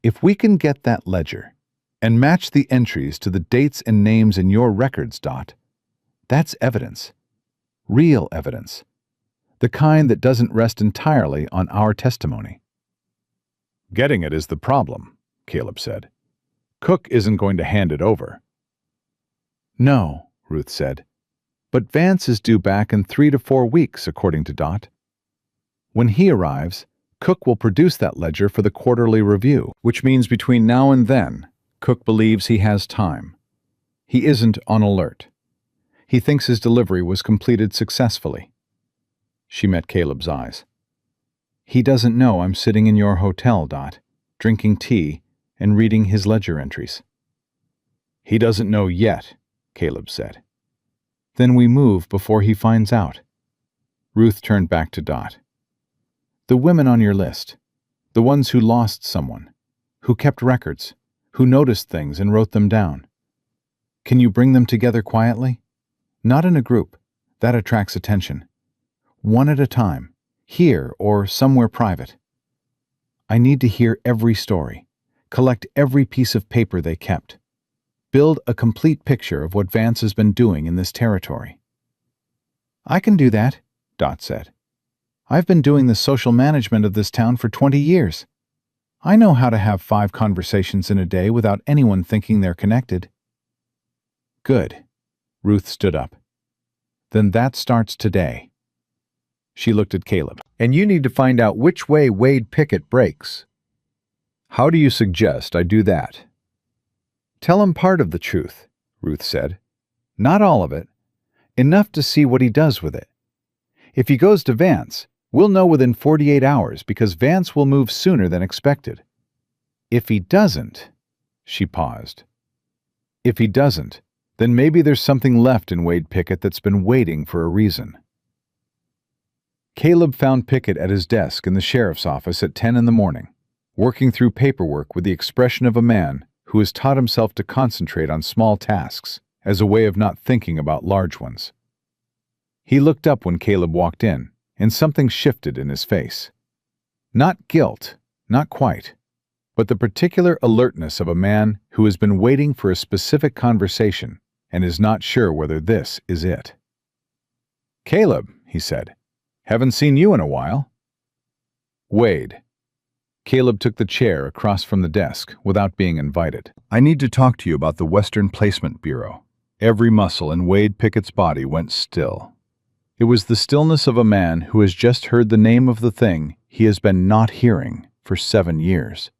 If we can get that ledger and match the entries to the dates and names in your records, Dot, that's evidence. Real evidence. The kind that doesn't rest entirely on our testimony. Getting it is the problem, Caleb said. Cook isn't going to hand it over. No, Ruth said. But Vance is due back in 3 to 4 weeks, according to Dot. When he arrives, Cook will produce that ledger for the quarterly review, which means between now and then, Cook believes he has time. He isn't on alert. He thinks his delivery was completed successfully. She met Caleb's eyes. He doesn't know I'm sitting in your hotel, Dot, drinking tea and reading his ledger entries. He doesn't know yet, Caleb said. Then we move before he finds out. Ruth turned back to Dot. The women on your list, The ones who lost someone, who kept records, who noticed things and wrote them down. Can you bring them together quietly? Not in a group. That attracts attention. One at a time, here or somewhere private. I need to hear every story, collect every piece of paper they kept. Build a complete picture of what Vance has been doing in this territory. I can do that, Dot said. I've been doing the social management of this town for 20 years. I know how to have 5 conversations in a day without anyone thinking they're connected. Good. Ruth stood up. Then that starts today. She looked at Caleb. And you need to find out which way Wade Pickett breaks. How do you suggest I do that? Tell him part of the truth, Ruth said. Not all of it. Enough to see what he does with it. If he goes to Vance, we'll know within 48 hours because Vance will move sooner than expected. If he doesn't, she paused. If he doesn't, then maybe there's something left in Wade Pickett that's been waiting for a reason. Caleb found Pickett at his desk in the sheriff's office at 10 in the morning, working through paperwork with the expression of a man who has taught himself to concentrate on small tasks as a way of not thinking about large ones. He looked up when Caleb walked in, and something shifted in his face. Not guilt, not quite, but the particular alertness of a man who has been waiting for a specific conversation and is not sure whether this is it. Caleb, he said, haven't seen you in a while. Wade. Caleb took the chair across from the desk without being invited. I need to talk to you about the Western Placement Bureau. Every muscle in Wade Pickett's body went still. It was the stillness of a man who has just heard the name of the thing he has been not hearing for 7 years.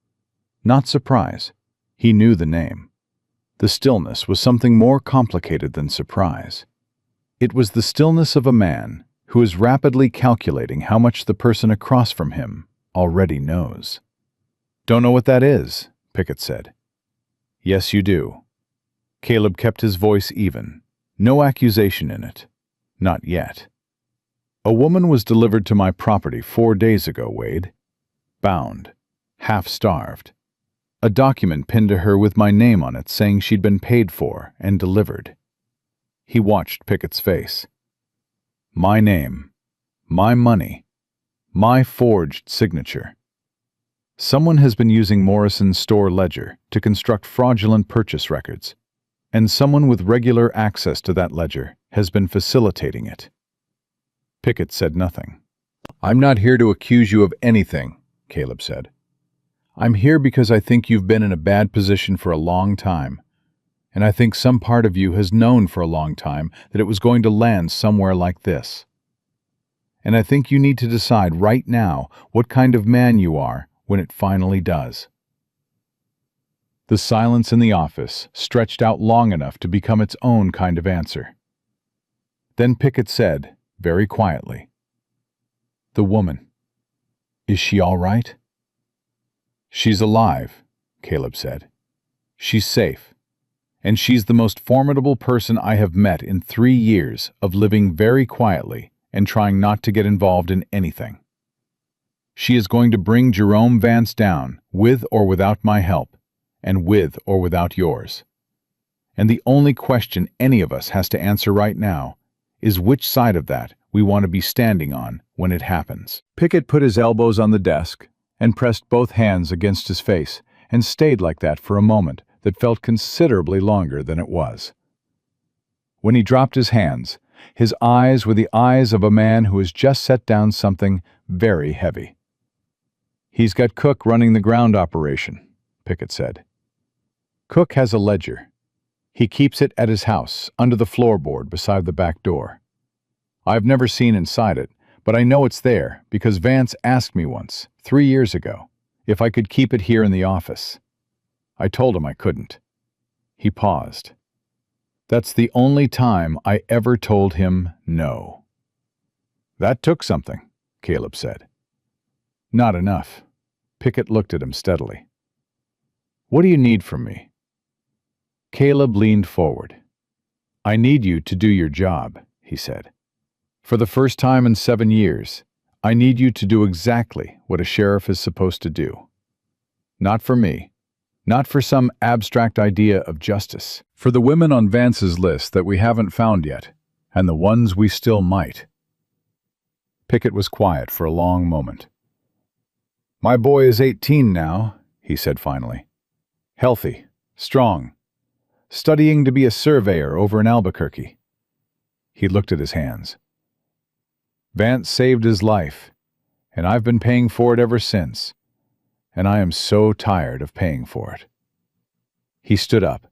Not surprise. He knew the name. The stillness was something more complicated than surprise. It was the stillness of a man who is rapidly calculating how much the person across from him already knows. Don't know what that is, Pickett said. Yes, you do. Caleb kept his voice even. No accusation in it. Not yet. A woman was delivered to my property 4 days ago, Wade. Bound. Half-starved. A document pinned to her with my name on it saying she'd been paid for and delivered. He watched Pickett's face. My name. My money. My forged signature. Someone has been using Morrison's store ledger to construct fraudulent purchase records, and someone with regular access to that ledger has been facilitating it. Pickett said nothing. I'm not here to accuse you of anything, Caleb said. I'm here because I think you've been in a bad position for a long time, and I think some part of you has known for a long time that it was going to land somewhere like this. And I think you need to decide right now what kind of man you are when it finally does. The silence in the office stretched out long enough to become its own kind of answer. Then Pickett said, very quietly, The woman. Is she all right? She's alive, Caleb said. She's safe. And she's the most formidable person I have met in 3 years of living very quietly and trying not to get involved in anything. She is going to bring Jerome Vance down, with or without my help, and with or without yours. And the only question any of us has to answer right now is which side of that we want to be standing on when it happens. Pickett put his elbows on the desk and pressed both hands against his face and stayed like that for a moment that felt considerably longer than it was. When he dropped his hands, his eyes were the eyes of a man who has just set down something very heavy. He's got Cook running the ground operation, Pickett said. Cook has a ledger. He keeps it at his house, under the floorboard beside the back door. I've never seen inside it, but I know it's there because Vance asked me once, 3 years ago, if I could keep it here in the office. I told him I couldn't. He paused. That's the only time I ever told him no. That took something, Caleb said. Not enough. Pickett looked at him steadily. What do you need from me? Caleb leaned forward. I need you to do your job, he said. For the first time in 7 years, I need you to do exactly what a sheriff is supposed to do. Not for me. Not for some abstract idea of justice. For the women on Vance's list that we haven't found yet, and the ones we still might. Pickett was quiet for a long moment. My boy is 18 now, he said finally. Healthy, strong, studying to be a surveyor over in Albuquerque. He looked at his hands. Vance saved his life, and I've been paying for it ever since, and I am so tired of paying for it. He stood up,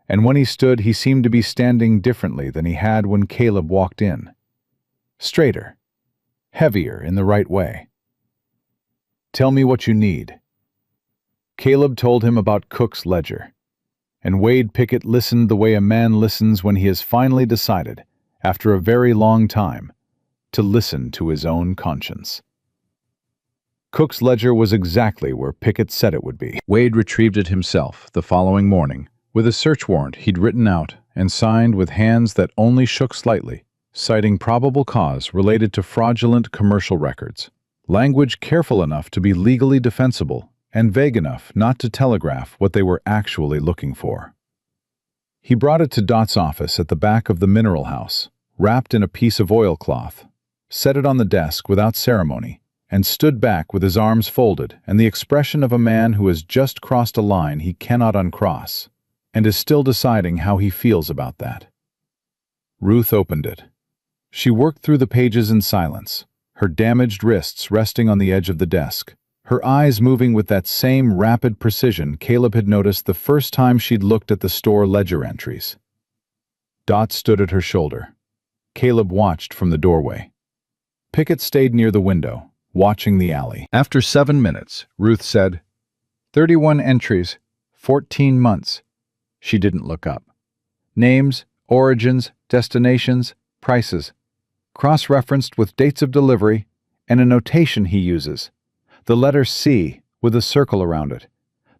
and when he stood, he seemed to be standing differently than he had when Caleb walked in. Straighter, heavier in the right way. Tell me what you need. Caleb told him about Cook's ledger, and Wade Pickett listened the way a man listens when he has finally decided, after a very long time, to listen to his own conscience. Cook's ledger was exactly where Pickett said it would be. Wade retrieved it himself the following morning, with a search warrant he'd written out and signed with hands that only shook slightly, citing probable cause related to fraudulent commercial records. Language careful enough to be legally defensible and vague enough not to telegraph what they were actually looking for. He brought it to Dot's office at the back of the mineral house, wrapped in a piece of oilcloth, set it on the desk without ceremony, and stood back with his arms folded and the expression of a man who has just crossed a line he cannot uncross, and is still deciding how he feels about that. Ruth opened it. She worked through the pages in silence, her damaged wrists resting on the edge of the desk, her eyes moving with that same rapid precision Caleb had noticed the first time she'd looked at the store ledger entries. Dot stood at her shoulder. Caleb watched from the doorway. Pickett stayed near the window, watching the alley. After 7 minutes, Ruth said, 31 entries, 14 months. She didn't look up. Names, origins, destinations, prices. Cross-referenced with dates of delivery and a notation he uses, the letter C with a circle around it,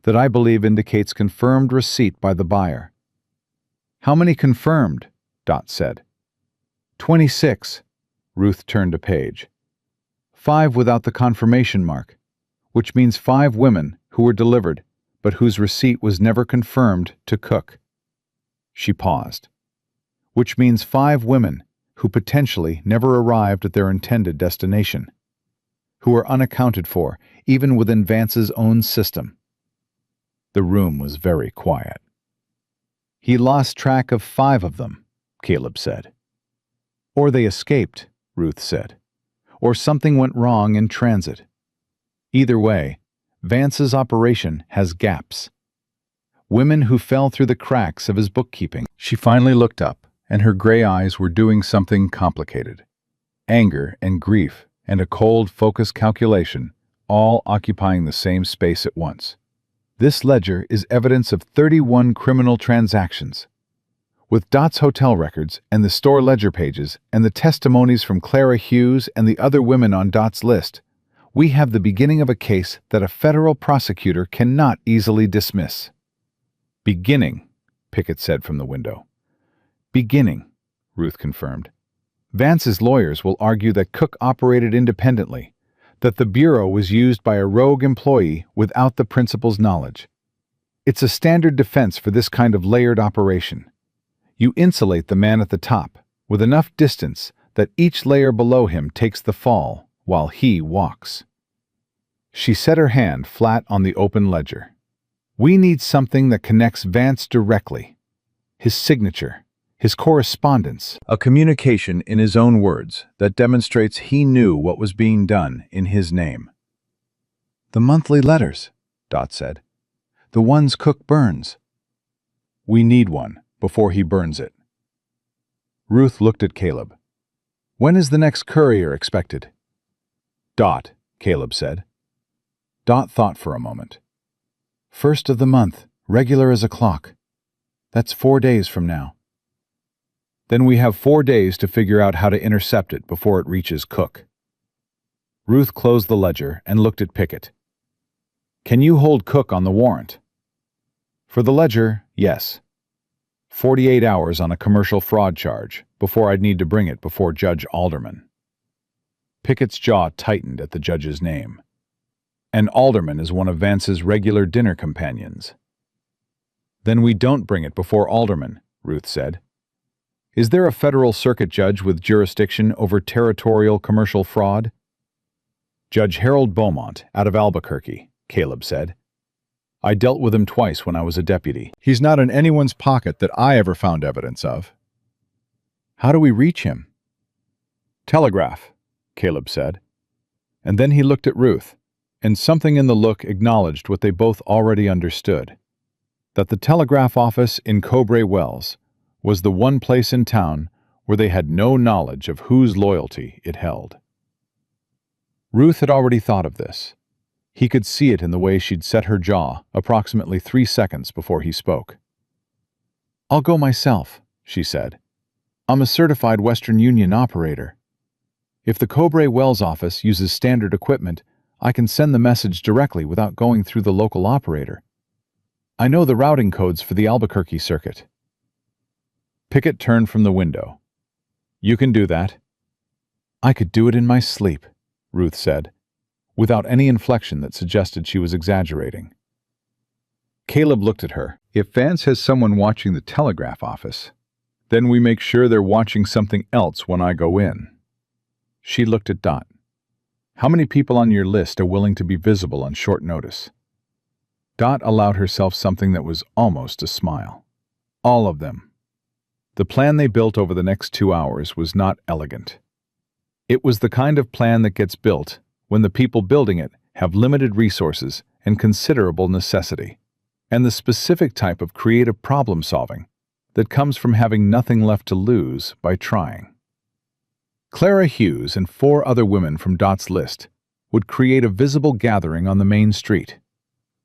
that I believe indicates confirmed receipt by the buyer. How many confirmed? Dot said. 26. Ruth turned a page. 5 without the confirmation mark, which means 5 women who were delivered, but whose receipt was never confirmed to Cook. She paused. Which means 5 women who potentially never arrived at their intended destination, who were unaccounted for, even within Vance's own system. The room was very quiet. He lost track of 5 of them, Caleb said. Or they escaped, Ruth said. Or something went wrong in transit. Either way, Vance's operation has gaps. Women who fell through the cracks of his bookkeeping. She finally looked up, and her gray eyes were doing something complicated. Anger and grief and a cold, focused calculation, all occupying the same space at once. This ledger is evidence of 31 criminal transactions. With Dot's hotel records and the store ledger pages and the testimonies from Clara Hughes and the other women on Dot's list, we have the beginning of a case that a federal prosecutor cannot easily dismiss. Beginning, Pickett said from the window. Beginning, Ruth confirmed. Vance's lawyers will argue that Cook operated independently, that the Bureau was used by a rogue employee without the principal's knowledge. It's a standard defense for this kind of layered operation. You insulate the man at the top with enough distance that each layer below him takes the fall while he walks. She set her hand flat on the open ledger. We need something that connects Vance directly. His signature, his correspondence, a communication in his own words that demonstrates he knew what was being done in his name. The monthly letters, Dot said. The ones Cook burns. We need one before he burns it. Ruth looked at Caleb. When is the next courier expected? Dot, Caleb said. Dot thought for a moment. 1st of the month, regular as a clock. That's 4 days from now. Then we have 4 days to figure out how to intercept it before it reaches Cook. Ruth closed the ledger and looked at Pickett. Can you hold Cook on the warrant? For the ledger, yes. 48 hours on a commercial fraud charge before I'd need to bring it before Judge Alderman. Pickett's jaw tightened at the judge's name. And Alderman is one of Vance's regular dinner companions. Then we don't bring it before Alderman, Ruth said. Is there a federal circuit judge with jurisdiction over territorial commercial fraud? Judge Harold Beaumont, out of Albuquerque, Caleb said. I dealt with him twice when I was a deputy. He's not in anyone's pocket that I ever found evidence of. How do we reach him? Telegraph, Caleb said. And then he looked at Ruth, and something in the look acknowledged what they both already understood, that the telegraph office in Cowboy Wells was the one place in town where they had no knowledge of whose loyalty it held. Ruth had already thought of this. He could see it in the way she'd set her jaw approximately 3 seconds before he spoke. I'll go myself, she said. I'm a certified Western Union operator. If the Cowboy Wells office uses standard equipment, I can send the message directly without going through the local operator. I know the routing codes for the Albuquerque circuit. Pickett turned from the window. You can do that. I could do it in my sleep, Ruth said, without any inflection that suggested she was exaggerating. Caleb looked at her. If Vance has someone watching the telegraph office, then we make sure they're watching something else when I go in. She looked at Dot. How many people on your list are willing to be visible on short notice? Dot allowed herself something that was almost a smile. All of them. The plan they built over the next 2 hours was not elegant. It was the kind of plan that gets built when the people building it have limited resources and considerable necessity, and the specific type of creative problem-solving that comes from having nothing left to lose by trying. Clara Hughes and 4 other women from Dot's list would create a visible gathering on the main street,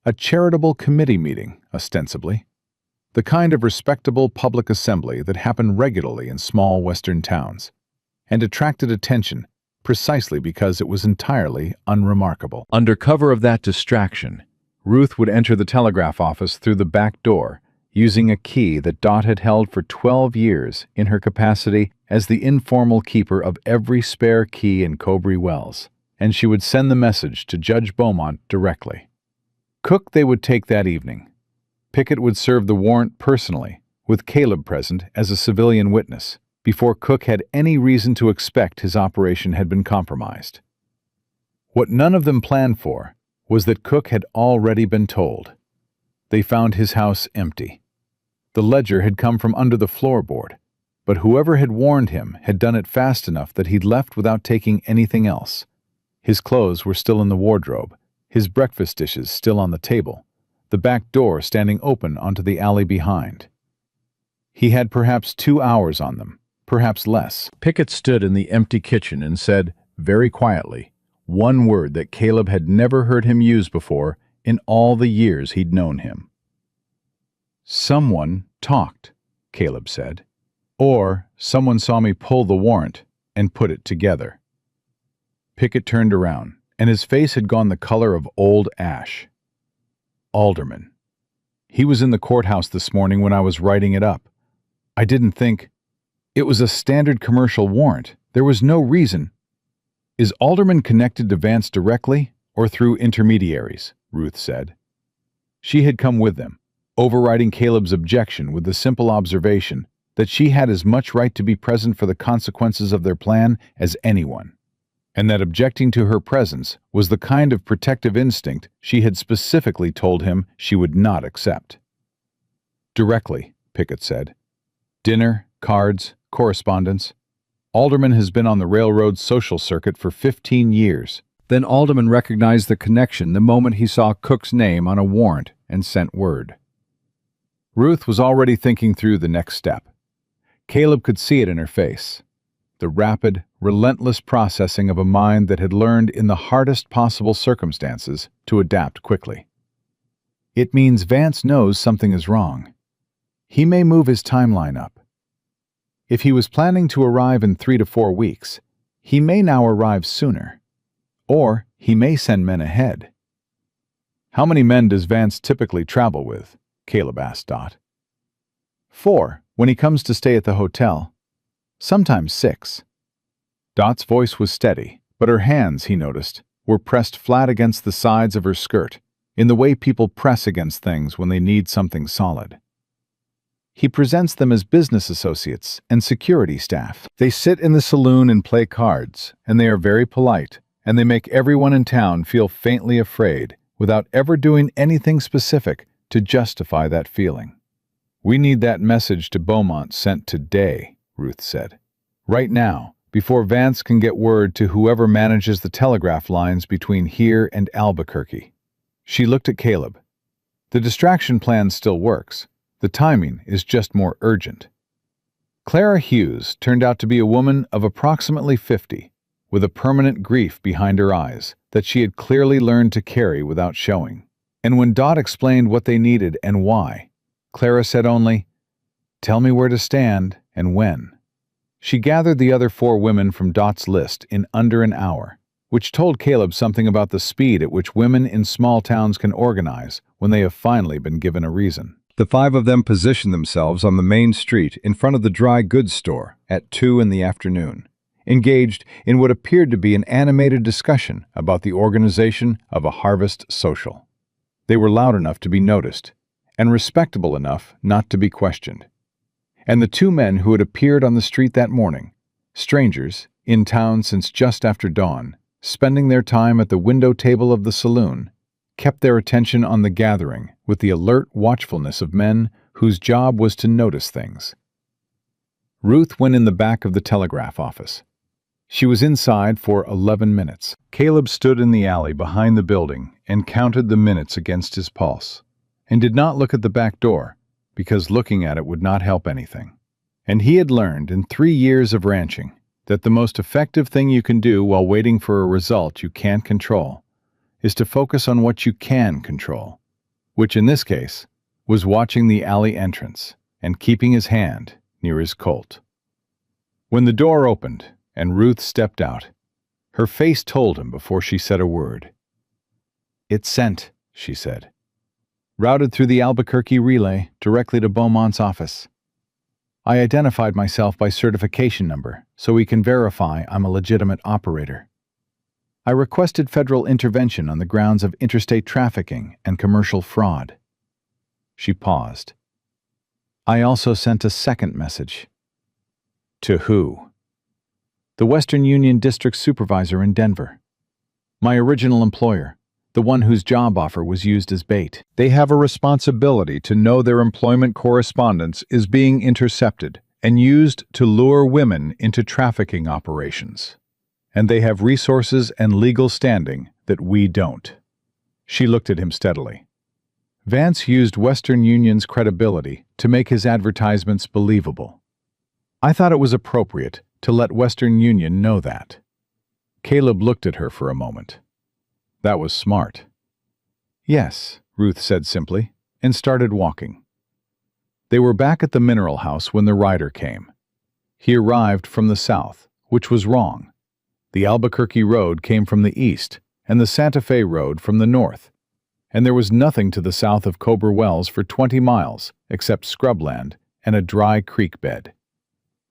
a charitable committee meeting, ostensibly, the kind of respectable public assembly that happened regularly in small Western towns, and attracted attention precisely because it was entirely unremarkable. Under cover of that distraction, Ruth would enter the telegraph office through the back door, using a key that Dot had held for 12 years in her capacity as the informal keeper of every spare key in Cowboy Wells, and she would send the message to Judge Beaumont directly. Cook they would take that evening. Pickett would serve the warrant personally, with Caleb present as a civilian witness, before Cook had any reason to expect his operation had been compromised. What none of them planned for was that Cook had already been told. They found his house empty. The ledger had come from under the floorboard, but whoever had warned him had done it fast enough that he'd left without taking anything else. His clothes were still in the wardrobe, his breakfast dishes still on the table, the back door standing open onto the alley behind. He had perhaps 2 hours on them, perhaps less. Pickett stood in the empty kitchen and said, very quietly, one word that Caleb had never heard him use before in all the years he'd known him. Someone talked, Caleb said. Or someone saw me pull the warrant and put it together. Pickett turned around, and his face had gone the color of old ash. Alderman. He was in the courthouse this morning when I was writing it up. I didn't think. It was a standard commercial warrant. There was no reason. Is Alderman connected to Vance directly or through intermediaries? Ruth said. She had come with them, overriding Caleb's objection with the simple observation that she had as much right to be present for the consequences of their plan as anyone, and that objecting to her presence was the kind of protective instinct she had specifically told him she would not accept. Directly, Pickett said. Dinner, cards, correspondence. Alderman has been on the railroad social circuit for 15 years. Then Alderman recognized the connection the moment he saw Cook's name on a warrant and sent word. Ruth was already thinking through the next step. Caleb could see it in her face. The rapid, relentless processing of a mind that had learned in the hardest possible circumstances to adapt quickly. It means Vance knows something is wrong. He may move his timeline up. If he was planning to arrive in 3 to 4 weeks, he may now arrive sooner. Or he may send men ahead. How many men does Vance typically travel with? Caleb asked Dot. 4, when he comes to stay at the hotel. Sometimes 6. Dot's voice was steady, But her hands, he noticed, were pressed flat against the sides of her skirt, in the way people press against things when they need something solid. He presents them as business associates and security staff. They sit in the saloon and play cards, and they are very polite, and they make everyone in town feel faintly afraid without ever doing anything specific to justify that feeling. "We need that message to Beaumont sent today," Ruth said. "Right now, before Vance can get word to whoever manages the telegraph lines between here and Albuquerque." She looked at Caleb. "The distraction plan still works. The timing is just more urgent." Clara Hughes turned out to be a woman of approximately 50, with a permanent grief behind her eyes that she had clearly learned to carry without showing. And when Dot explained what they needed and why, Clara said only, "Tell me where to stand and when." She gathered the other 4 women from Dot's list in under an hour, which told Caleb something about the speed at which women in small towns can organize when they have finally been given a reason. The 5 of them positioned themselves on the main street in front of the dry goods store at 2 in the afternoon, engaged in what appeared to be an animated discussion about the organization of a harvest social. They were loud enough to be noticed, and respectable enough not to be questioned. And the 2 men who had appeared on the street that morning, strangers, in town since just after dawn, spending their time at the window table of the saloon, kept their attention on the gathering with the alert watchfulness of men whose job was to notice things. Ruth went in the back of the telegraph office. She was inside for 11 minutes. Caleb stood in the alley behind the building and counted the minutes against his pulse, and did not look at the back door, because looking at it would not help anything. And he had learned in 3 years of ranching that the most effective thing you can do while waiting for a result you can't control is to focus on what you can control, which in this case was watching the alley entrance and keeping his hand near his Colt. When the door opened and Ruth stepped out, her face told him before she said a word. "It's sent," she said. "Routed through the Albuquerque relay directly to Beaumont's office. I identified myself by certification number so we can verify I'm a legitimate operator. I requested federal intervention on the grounds of interstate trafficking and commercial fraud." She paused. "I also sent a second message." "To who?" "The Western Union District Supervisor in Denver. My original employer, the one whose job offer was used as bait. They have a responsibility to know their employment correspondence is being intercepted and used to lure women into trafficking operations. And they have resources and legal standing that we don't." She looked at him steadily. Vance used Western Union's credibility to make his advertisements believable. I thought it was appropriate to let Western Union know that. Caleb looked at her for a moment. That was smart. "Yes," Ruth said simply, and started walking. They were back at the mineral house when the rider came. He arrived from the south, which was wrong. The Albuquerque road came from the east, and the Santa Fe road from the north, and there was nothing to the south of Cobra Wells for 20 miles except scrubland and a dry creek bed.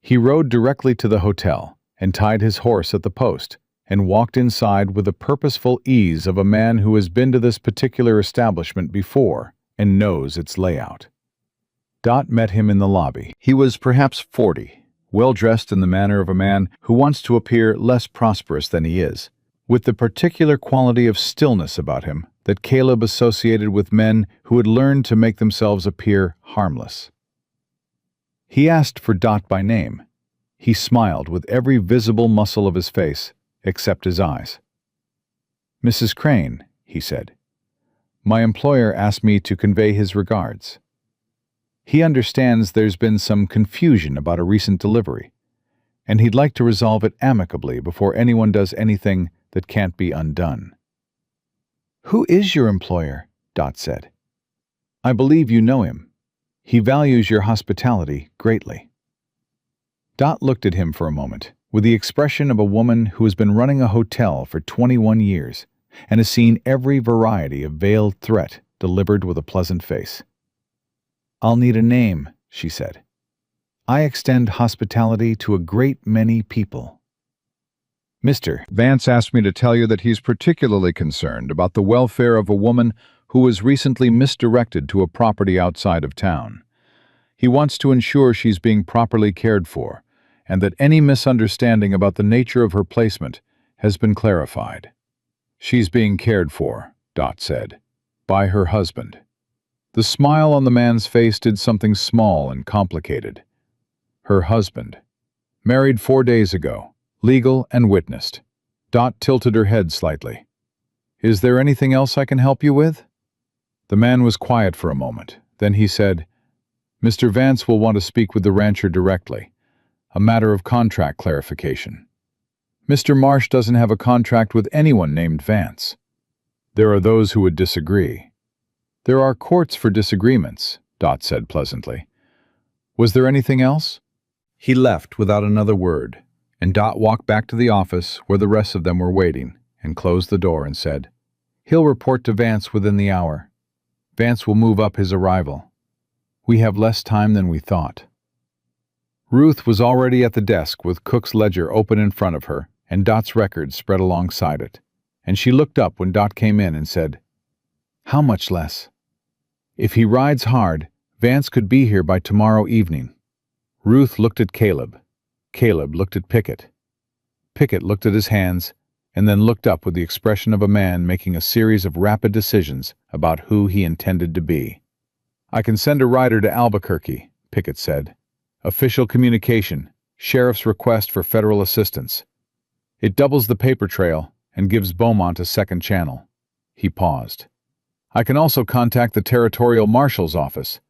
He rode directly to the hotel and tied his horse at the post and walked inside with the purposeful ease of a man who has been to this particular establishment before and knows its layout. Dot met him in the lobby. He was perhaps 40, well-dressed in the manner of a man who wants to appear less prosperous than he is, with the particular quality of stillness about him that Caleb associated with men who had learned to make themselves appear harmless. He asked for Dot by name. He smiled with every visible muscle of his face, except his eyes. "Mrs. Crane," he said. "My employer asked me to convey his regards. He understands there's been some confusion about a recent delivery, and he'd like to resolve it amicably before anyone does anything that can't be undone." "Who is your employer?" Dot said. "I believe you know him. He values your hospitality greatly." Dot looked at him for a moment, with the expression of a woman who has been running a hotel for 21 years and has seen every variety of veiled threat delivered with a pleasant face. "I'll need a name," she said. "I extend hospitality to a great many people." Mr. Vance asked me to tell you that he's particularly concerned about the welfare of a woman who was recently misdirected to a property outside of town. He wants to ensure she's being properly cared for, and that any misunderstanding about the nature of her placement has been clarified. She's being cared for, Dot said, by her husband. The smile on the man's face did something small and complicated. Her husband. Married 4 days ago. Legal and witnessed. Dot tilted her head slightly. Is there anything else I can help you with? The man was quiet for a moment. Then he said, Mr. Vance will want to speak with the rancher directly. A matter of contract clarification. Mr. Marsh doesn't have a contract with anyone named Vance. There are those who would disagree. There are courts for disagreements, Dot said pleasantly. Was there anything else? He left without another word, and Dot walked back to the office where the rest of them were waiting and closed the door and said, He'll report to Vance within the hour. Vance will move up his arrival. We have less time than we thought. Ruth was already at the desk with Cook's ledger open in front of her and Dot's records spread alongside it, and she looked up when Dot came in and said, How much less? If he rides hard, Vance could be here by tomorrow evening. Ruth looked at Caleb. Caleb looked at Pickett. Pickett looked at his hands and then looked up with the expression of a man making a series of rapid decisions about who he intended to be. I can send a rider to Albuquerque, Pickett said. Official communication, sheriff's request for federal assistance. It doubles the paper trail and gives Beaumont a second channel. He paused. I can also contact the territorial marshal's office.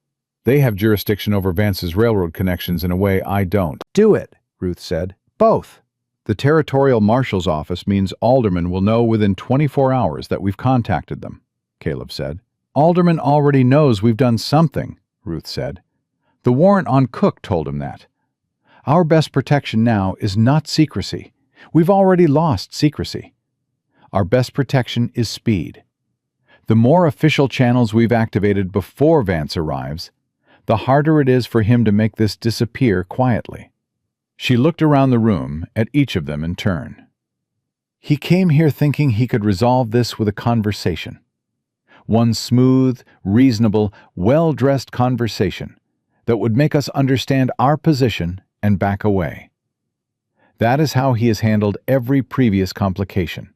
They have jurisdiction over Vance's railroad connections in a way I don't. Do it, Ruth said. Both. The territorial marshal's office means Alderman will know within 24 hours that we've contacted them, Caleb said. Alderman already knows we've done something, Ruth said. The warrant on Cook told him that. Our best protection now is not secrecy. We've already lost secrecy. Our best protection is speed. The more official channels we've activated before Vance arrives, the harder it is for him to make this disappear quietly. She looked around the room at each of them in turn. He came here thinking he could resolve this with a conversation. One smooth, reasonable, well-dressed conversation that would make us understand our position and back away. That is how he has handled every previous complication.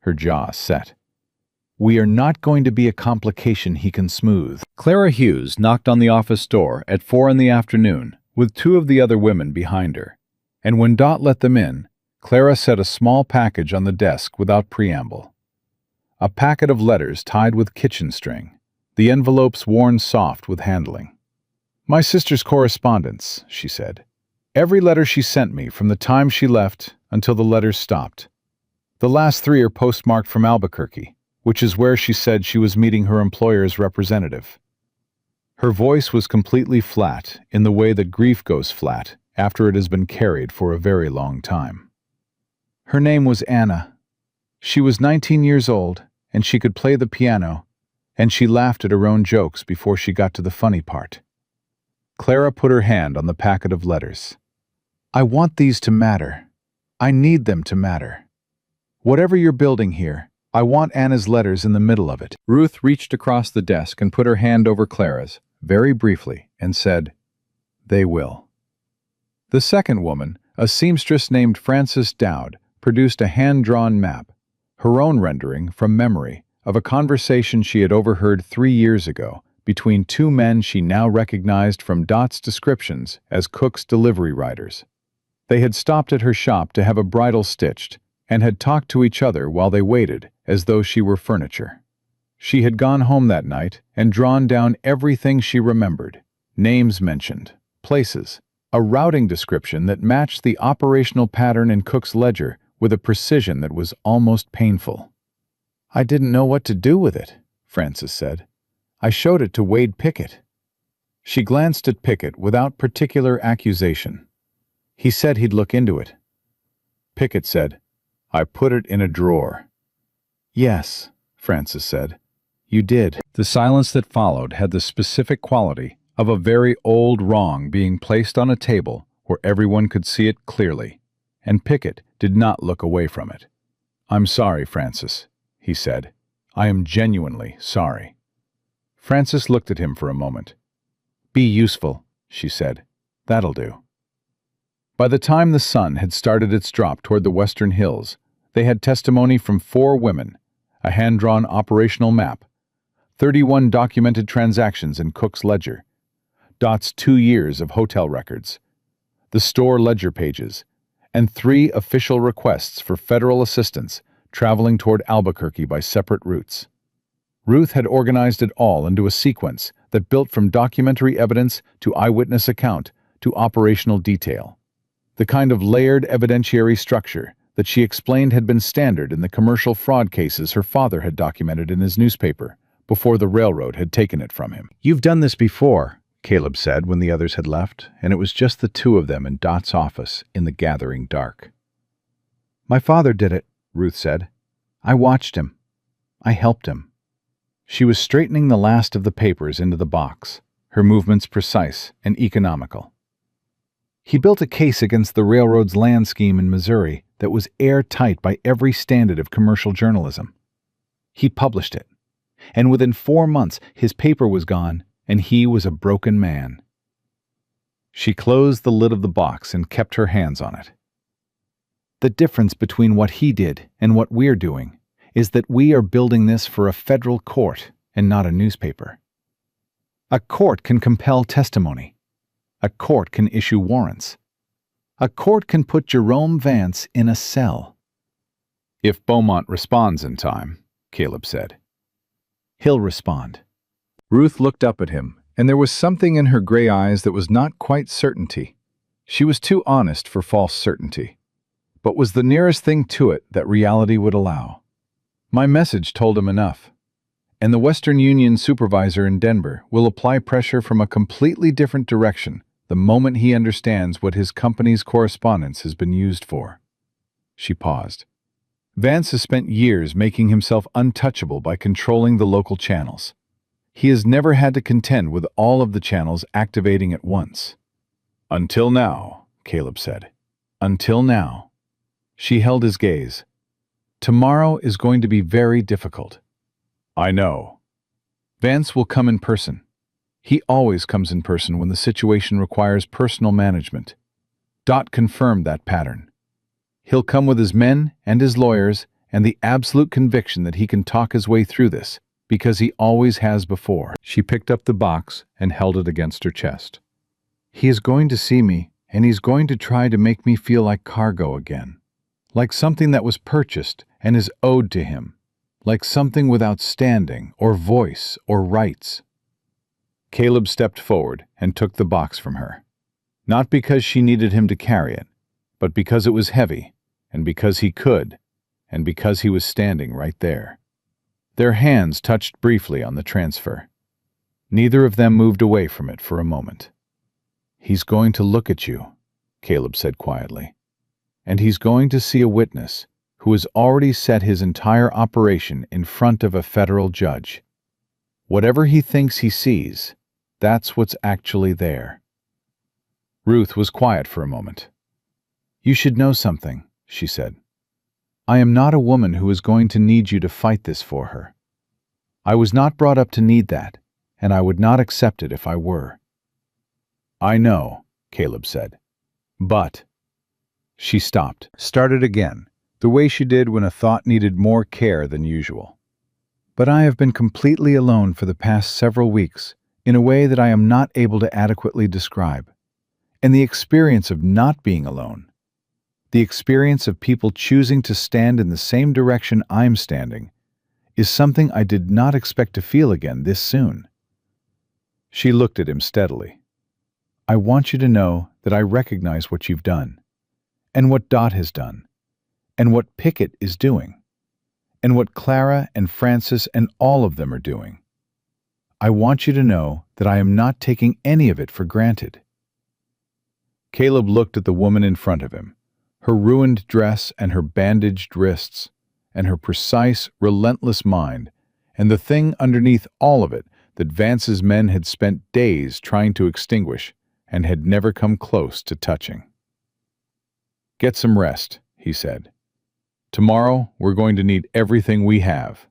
Her jaw set. We are not going to be a complication he can smooth. Clara Hughes knocked on the office door at 4 p.m, with 2 of the other women behind her, and when Dot let them in, Clara set a small package on the desk without preamble. A packet of letters tied with kitchen string, the envelopes worn soft with handling. My sister's correspondence, she said. Every letter she sent me from the time she left until the letters stopped. The last 3 are postmarked from Albuquerque, which is where she said she was meeting her employer's representative. Her voice was completely flat in the way that grief goes flat after it has been carried for a very long time. Her name was Anna. She was 19 years old, and she could play the piano, and she laughed at her own jokes before she got to the funny part. Clara put her hand on the packet of letters. I want these to matter. I need them to matter. Whatever you're building here, I want Anna's letters in the middle of it. Ruth reached across the desk and put her hand over Clara's, very briefly, and said, They will. The second woman, a seamstress named Frances Dowd, produced a hand-drawn map, her own rendering from memory, of a conversation she had overheard 3 years ago between 2 men she now recognized from Dot's descriptions as Cook's delivery riders. They had stopped at her shop to have a bridle stitched and had talked to each other while they waited as though she were furniture. She had gone home that night and drawn down everything she remembered, names mentioned, places, a routing description that matched the operational pattern in Cook's ledger with a precision that was almost painful. I didn't know what to do with it, Frances said. I showed it to Wade Pickett. She glanced at Pickett without particular accusation. He said he'd look into it. Pickett said, I put it in a drawer. Yes, Frances said. You did. The silence that followed had the specific quality of a very old wrong being placed on a table where everyone could see it clearly, and Pickett did not look away from it. "I'm sorry, Francis," he said. "I am genuinely sorry." Francis looked at him for a moment. "Be useful," she said. "That'll do." By the time the sun had started its drop toward the western hills, they had testimony from 4 women, a hand-drawn operational map, 31 documented transactions in Cook's ledger, Dot's 2 years of hotel records, the store ledger pages, and 3 official requests for federal assistance traveling toward Albuquerque by separate routes. Ruth had organized it all into a sequence that built from documentary evidence to eyewitness account to operational detail. The kind of layered evidentiary structure that she explained had been standard in the commercial fraud cases her father had documented in his newspaper before the railroad had taken it from him. "You've done this before," Caleb said when the others had left, and it was just the 2 of them in Dot's office in the gathering dark. "My father did it," Ruth said. "I watched him. I helped him." She was straightening the last of the papers into the box, her movements precise and economical. "He built a case against the railroad's land scheme in Missouri that was airtight by every standard of commercial journalism. He published it, and within 4 months his paper was gone and he was a broken man." She closed the lid of the box and kept her hands on it. "The difference between what he did and what we're doing is that we are building this for a federal court and not a newspaper. A court can compel testimony. A court can issue warrants. A court can put Jerome Vance in a cell." "If Beaumont responds in time," Caleb said. "He'll respond." Ruth looked up at him, and there was something in her gray eyes that was not quite certainty. She was too honest for false certainty, but was the nearest thing to it that reality would allow. "My message told him enough, and the Western Union supervisor in Denver will apply pressure from a completely different direction the moment he understands what his company's correspondence has been used for." She paused. "Vance has spent years making himself untouchable by controlling the local channels. He has never had to contend with all of the channels activating at once." "Until now," Caleb said. "Until now." She held his gaze. "Tomorrow is going to be very difficult." "I know." "Vance will come in person. He always comes in person when the situation requires personal management. Dot confirmed that pattern. He'll come with his men and his lawyers and the absolute conviction that he can talk his way through this, because he always has before." She picked up the box and held it against her chest. "He is going to see me, and he's going to try to make me feel like cargo again. Like something that was purchased and is owed to him. Like something without standing or voice or rights." Caleb stepped forward and took the box from her. Not because she needed him to carry it, but because it was heavy, and because he could, and because he was standing right there. Their hands touched briefly on the transfer. Neither of them moved away from it for a moment. "He's going to look at you," Caleb said quietly. "And he's going to see a witness who has already set his entire operation in front of a federal judge. Whatever he thinks he sees, that's what's actually there." Ruth was quiet for a moment. "You should know something," she said. "I am not a woman who is going to need you to fight this for her. I was not brought up to need that, and I would not accept it if I were." "I know," Caleb said. "But—" She stopped, started again, the way she did when a thought needed more care than usual. "But I have been completely alone for the past several weeks, in a way that I am not able to adequately describe. And the experience of not being alone, the experience of people choosing to stand in the same direction I'm standing, is something I did not expect to feel again this soon." She looked at him steadily. "I want you to know that I recognize what you've done, and what Dot has done, and what Pickett is doing, and what Clara and Francis and all of them are doing. I want you to know that I am not taking any of it for granted." Caleb looked at the woman in front of him, her ruined dress and her bandaged wrists, and her precise, relentless mind, and the thing underneath all of it that Vance's men had spent days trying to extinguish and had never come close to touching. "Get some rest," he said. "Tomorrow, we're going to need everything we have."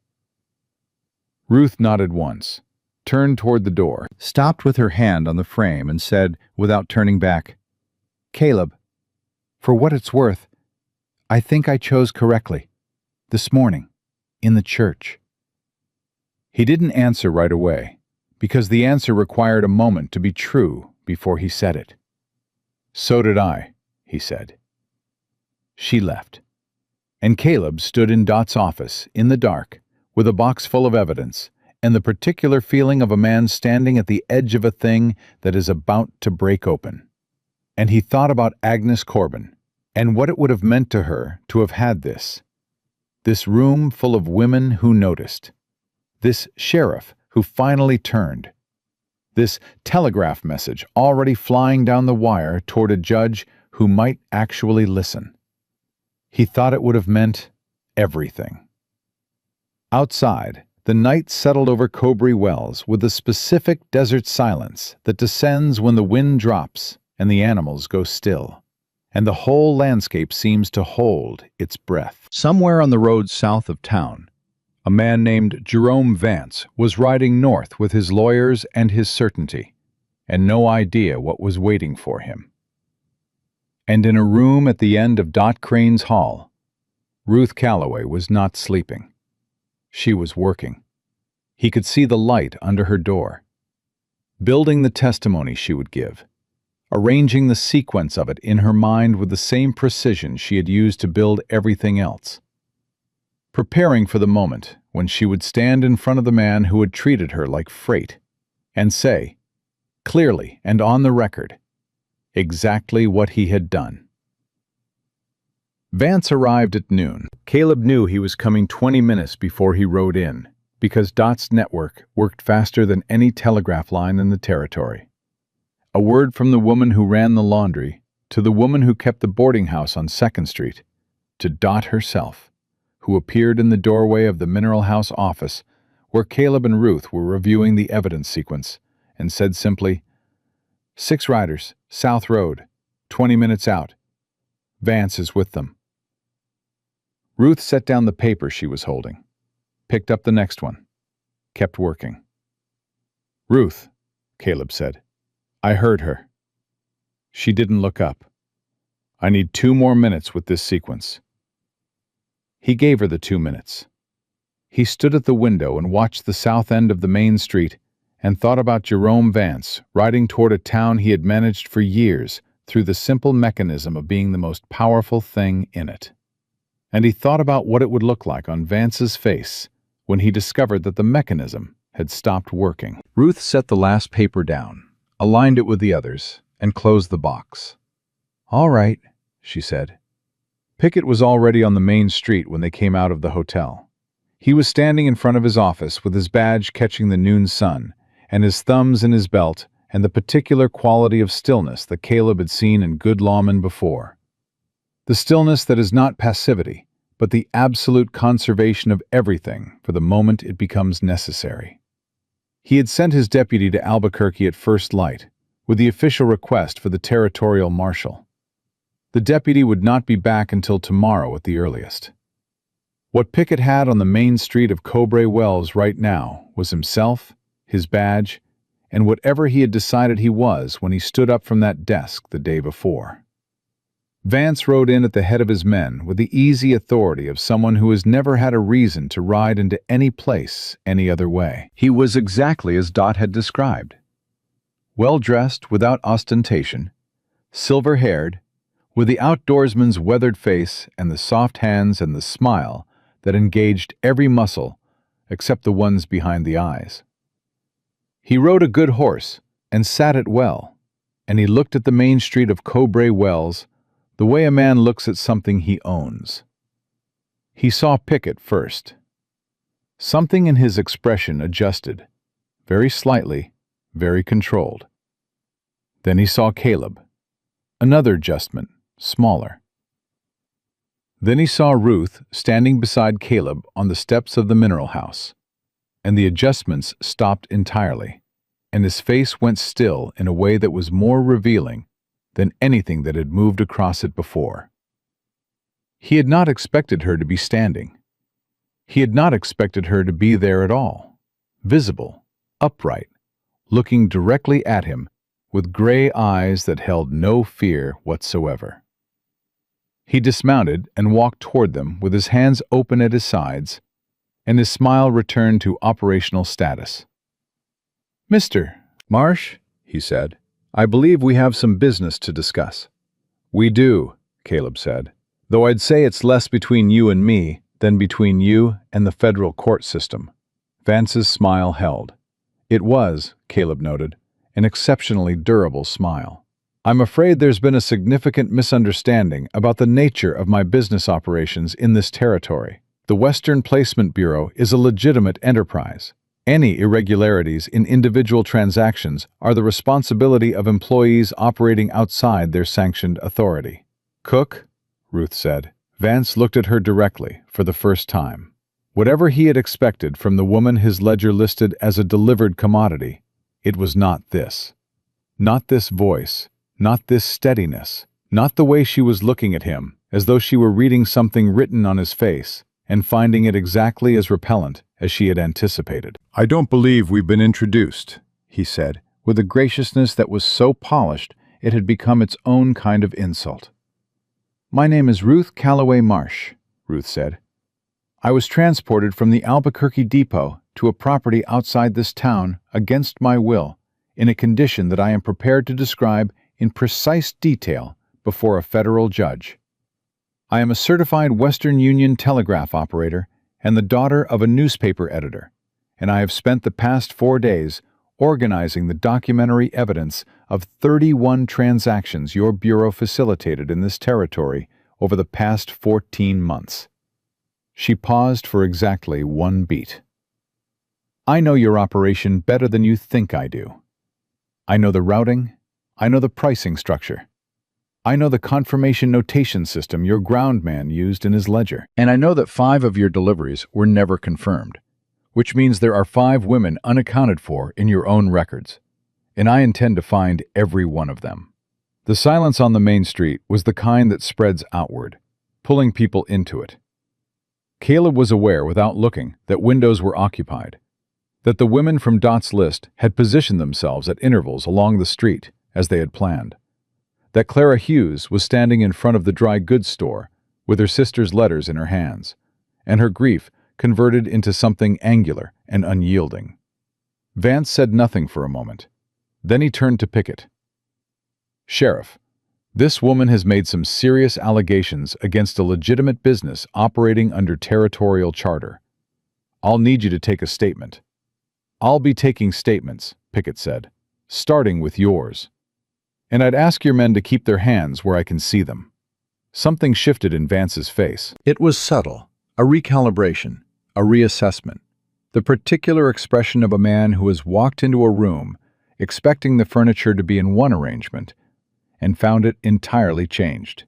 Ruth nodded once, turned toward the door, stopped with her hand on the frame, and said, without turning back, "Caleb, for what it's worth, I think I chose correctly. This morning, in the church." He didn't answer right away, because the answer required a moment to be true before he said it. "So did I," he said. She left, and Caleb stood in Dot's office, in the dark, with a box full of evidence, and the particular feeling of a man standing at the edge of a thing that is about to break open. And he thought about Agnes Corbin, and what it would have meant to her to have had this. This room full of women who noticed. This sheriff who finally turned. This telegraph message already flying down the wire toward a judge who might actually listen. He thought it would have meant everything. Outside, the night settled over Cowboy Wells with a specific desert silence that descends when the wind drops and the animals go still, and the whole landscape seems to hold its breath. Somewhere on the road south of town, a man named Jerome Vance was riding north with his lawyers and his certainty, and no idea what was waiting for him. And in a room at the end of Dot Crane's hall, Ruth Calloway was not sleeping. She was working. He could see the light under her door. Building the testimony she would give, arranging the sequence of it in her mind with the same precision she had used to build everything else. Preparing for the moment when she would stand in front of the man who had treated her like freight and say, clearly and on the record, exactly what he had done. Vance arrived at noon. Caleb knew he was coming 20 minutes before he rode in, because Dot's network worked faster than any telegraph line in the territory. A word from the woman who ran the laundry, to the woman who kept the boarding house on 2nd Street, to Dot herself, who appeared in the doorway of the Mineral House office where Caleb and Ruth were reviewing the evidence sequence, and said simply, "6 riders, South Road, 20 minutes out. Vance is with them." Ruth set down the paper she was holding, picked up the next one, kept working. "Ruth," Caleb said, "I heard her." She didn't look up. "I need 2 more minutes with this sequence." He gave her the 2 minutes. He stood at the window and watched the south end of the main street and thought about Jerome Vance riding toward a town he had managed for years through the simple mechanism of being the most powerful thing in it. And he thought about what it would look like on Vance's face when he discovered that the mechanism had stopped working. Ruth set the last paper down, aligned it with the others, and closed the box. "All right," she said. Pickett was already on the main street when they came out of the hotel. He was standing in front of his office with his badge catching the noon sun, and his thumbs in his belt, and the particular quality of stillness that Caleb had seen in good lawmen before. The stillness that is not passivity, but the absolute conservation of everything for the moment it becomes necessary. He had sent his deputy to Albuquerque at first light, with the official request for the territorial marshal. The deputy would not be back until tomorrow at the earliest. What Pickett had on the main street of Cowboy Wells right now was himself, his badge, and whatever he had decided he was when he stood up from that desk the day before. Vance rode in at the head of his men with the easy authority of someone who has never had a reason to ride into any place any other way. He was exactly as Dot had described. Well-dressed without ostentation, silver-haired, with the outdoorsman's weathered face and the soft hands and the smile that engaged every muscle except the ones behind the eyes. He rode a good horse and sat it well, and he looked at the main street of Cowboy Wells the way a man looks at something he owns. He saw Pickett first. Something in his expression adjusted, very slightly, very controlled. Then he saw Caleb. Another adjustment, smaller. Then he saw Ruth standing beside Caleb on the steps of the Mineral House, and the adjustments stopped entirely, and his face went still in a way that was more revealing than anything that had moved across it before. He had not expected her to be standing. He had not expected her to be there at all, visible, upright, looking directly at him with gray eyes that held no fear whatsoever. He dismounted and walked toward them with his hands open at his sides, and his smile returned to operational status. "Mr. Marsh," he said, "I believe we have some business to discuss." "We do," Caleb said, "though I'd say it's less between you and me than between you and the federal court system." Vance's smile held. It was, Caleb noted, an exceptionally durable smile. "I'm afraid there's been a significant misunderstanding about the nature of my business operations in this territory. The Western Placement Bureau is a legitimate enterprise. Any irregularities in individual transactions are the responsibility of employees operating outside their sanctioned authority." "Cook," Ruth said. Vance looked at her directly for the first time. Whatever he had expected from the woman his ledger listed as a delivered commodity, it was not this. Not this voice, not this steadiness, not the way she was looking at him, as though she were reading something written on his face and finding it exactly as repellent as she had anticipated. "I don't believe we've been introduced," he said, with a graciousness that was so polished it had become its own kind of insult. "My name is Ruth Calloway Marsh," Ruth said. "I was transported from the Albuquerque depot to a property outside this town against my will, in a condition that I am prepared to describe in precise detail before a federal judge. I am a certified Western Union telegraph operator and the daughter of a newspaper editor, and I have spent the past 4 days organizing the documentary evidence of 31 transactions your bureau facilitated in this territory over the past 14 months. She paused for exactly 1 beat. "I know your operation better than you think I do. I know the routing. I know the pricing structure. I know the confirmation notation system your groundman used in his ledger. And I know that 5 of your deliveries were never confirmed, which means there are 5 women unaccounted for in your own records, and I intend to find every one of them." The silence on the main street was the kind that spreads outward, pulling people into it. Caleb was aware without looking that windows were occupied, that the women from Dot's list had positioned themselves at intervals along the street as they had planned, that Clara Hughes was standing in front of the dry goods store with her sister's letters in her hands, and her grief converted into something angular and unyielding. Vance said nothing for a moment. Then he turned to Pickett. "Sheriff, this woman has made some serious allegations against a legitimate business operating under territorial charter. I'll need you to take a statement." "I'll be taking statements," Pickett said, "starting with yours. And I'd ask your men to keep their hands where I can see them." Something shifted in Vance's face. It was subtle, a recalibration, a reassessment, the particular expression of a man who has walked into a room expecting the furniture to be in one arrangement and found it entirely changed.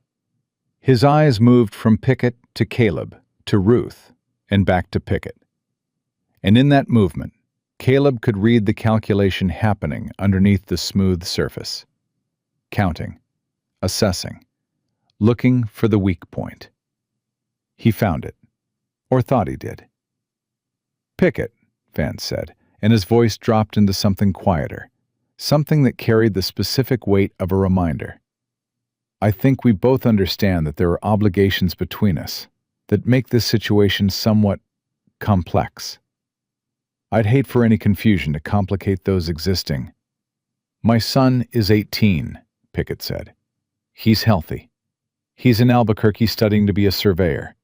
His eyes moved from Pickett to Caleb, to Ruth, and back to Pickett. And in that movement, Caleb could read the calculation happening underneath the smooth surface. Counting, assessing, looking for the weak point. He found it, or thought he did. "Pickett," Vance said, and his voice dropped into something quieter, something that carried the specific weight of a reminder. "I think we both understand that there are obligations between us that make this situation somewhat complex. I'd hate for any confusion to complicate those existing." "My son is 18, Pickett said. "He's healthy. He's in Albuquerque studying to be a surveyor,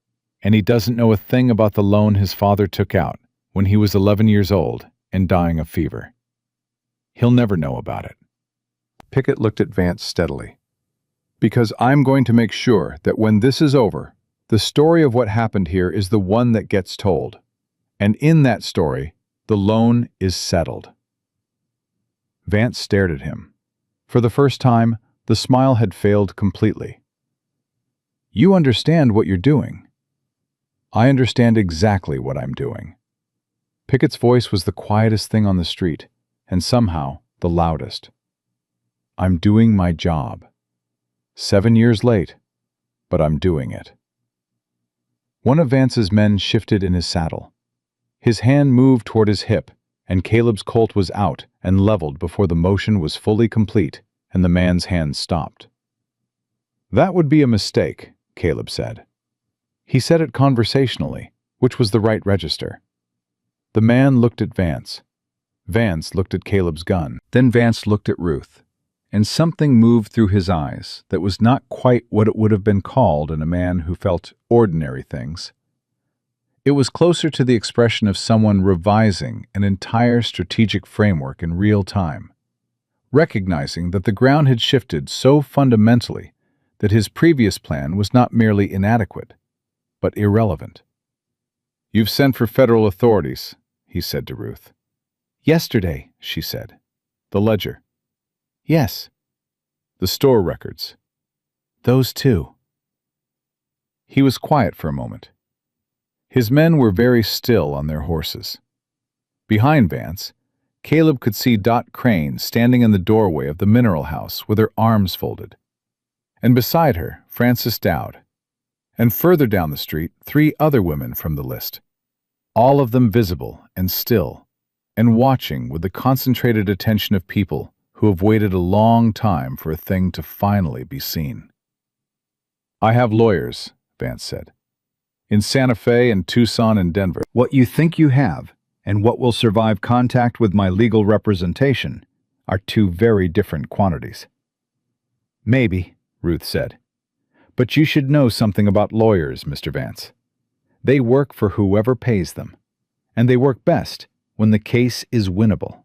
and he doesn't know a thing about the loan his father took out when he was 11 years old and dying of fever. He'll never know about it." Pickett looked at Vance steadily. "Because I'm going to make sure that when this is over, the story of what happened here is the one that gets told. And in that story, the loan is settled." Vance stared at him. For the first time, the smile had failed completely. "You understand what you're doing." "I understand exactly what I'm doing." Pickett's voice was the quietest thing on the street, and somehow the loudest. "I'm doing my job. 7 years late, but I'm doing it." One of Vance's men shifted in his saddle. His hand moved toward his hip, and Caleb's Colt was out and leveled before the motion was fully complete, and the man's hand stopped. "That would be a mistake," Caleb said. He said it conversationally, which was the right register. The man looked at Vance. Vance looked at Caleb's gun. Then Vance looked at Ruth, and something moved through his eyes that was not quite what it would have been called in a man who felt ordinary things. It was closer to the expression of someone revising an entire strategic framework in real time, recognizing that the ground had shifted so fundamentally that his previous plan was not merely inadequate, but irrelevant. "You've sent for federal authorities," he said to Ruth. "Yesterday," she said. "The ledger?" "Yes." "The store records?" "Those too." He was quiet for a moment. His men were very still on their horses. Behind Vance, Caleb could see Dot Crane standing in the doorway of the mineral house with her arms folded. And beside her, Frances Dowd. And further down the street, 3 other women from the list. All of them visible and still, and watching with the concentrated attention of people who have waited a long time for a thing to finally be seen. "I have lawyers," Vance said. "In Santa Fe and Tucson and Denver. What you think you have, and what will survive contact with my legal representation, are 2 very different quantities." "Maybe," Ruth said. "But you should know something about lawyers, Mr. Vance. They work for whoever pays them, and they work best when the case is winnable.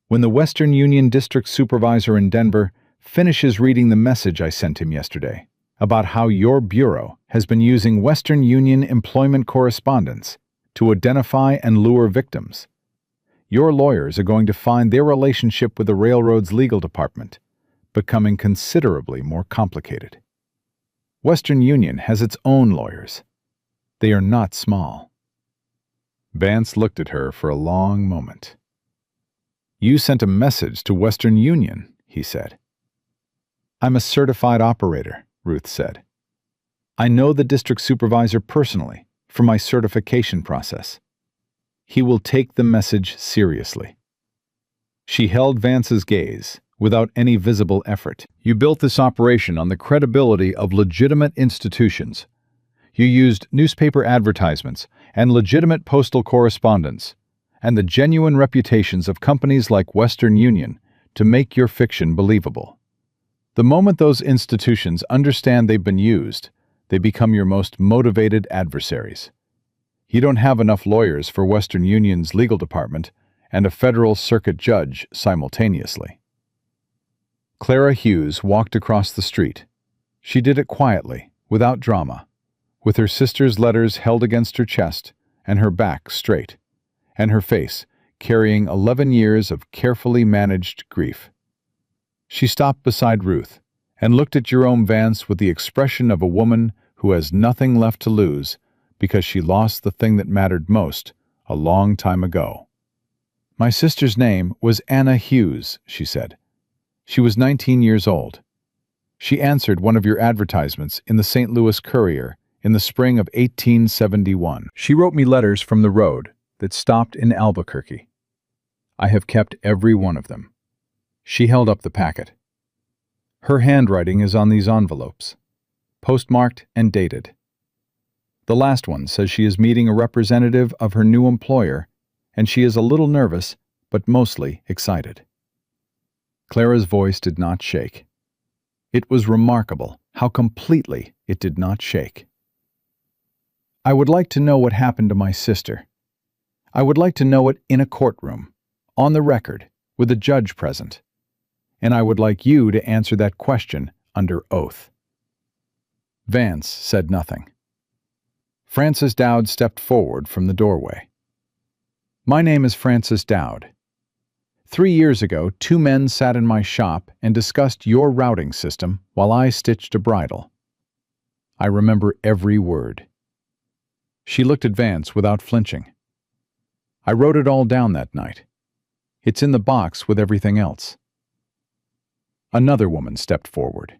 When the Western Union District Supervisor in Denver finishes reading the message I sent him yesterday about how your bureau has been using Western Union employment correspondence to identify and lure victims, your lawyers are going to find their relationship with the railroad's legal department becoming considerably more complicated. Western Union has its own lawyers. They are not small." Vance looked at her for a long moment. "You sent a message to Western Union," he said. "I'm a certified operator," Ruth said. "I know the district supervisor personally from my certification process. He will take the message seriously." She held Vance's gaze without any visible effort. "You built this operation on the credibility of legitimate institutions. You used newspaper advertisements and legitimate postal correspondence and the genuine reputations of companies like Western Union to make your fiction believable. The moment those institutions understand they've been used, they become your most motivated adversaries. You don't have enough lawyers for Western Union's legal department and a federal circuit judge simultaneously." Clara Hughes walked across the street. She did it quietly, without drama, with her sister's letters held against her chest and her back straight, and her face carrying 11 years of carefully managed grief. She stopped beside Ruth and looked at Jerome Vance with the expression of a woman who has nothing left to lose because she lost the thing that mattered most a long time ago. "My sister's name was Anna Hughes," she said. "She was 19 years old. She answered one of your advertisements in the St. Louis Courier in the spring of 1871. She wrote me letters from the road that stopped in Albuquerque. I have kept every one of them." She held up the packet. "Her handwriting is on these envelopes, postmarked and dated. The last one says she is meeting a representative of her new employer, and she is a little nervous, but mostly excited." Clara's voice did not shake. It was remarkable how completely it did not shake. "I would like to know what happened to my sister. I would like to know it in a courtroom, on the record, with a judge present. And I would like you to answer that question under oath." Vance said nothing. Frances Dowd stepped forward from the doorway. "My name is Frances Dowd. 3 years ago, 2 men sat in my shop and discussed your routing system while I stitched a bridle. I remember every word." She looked at Vance without flinching. "I wrote it all down that night. It's in the box with everything else." Another woman stepped forward.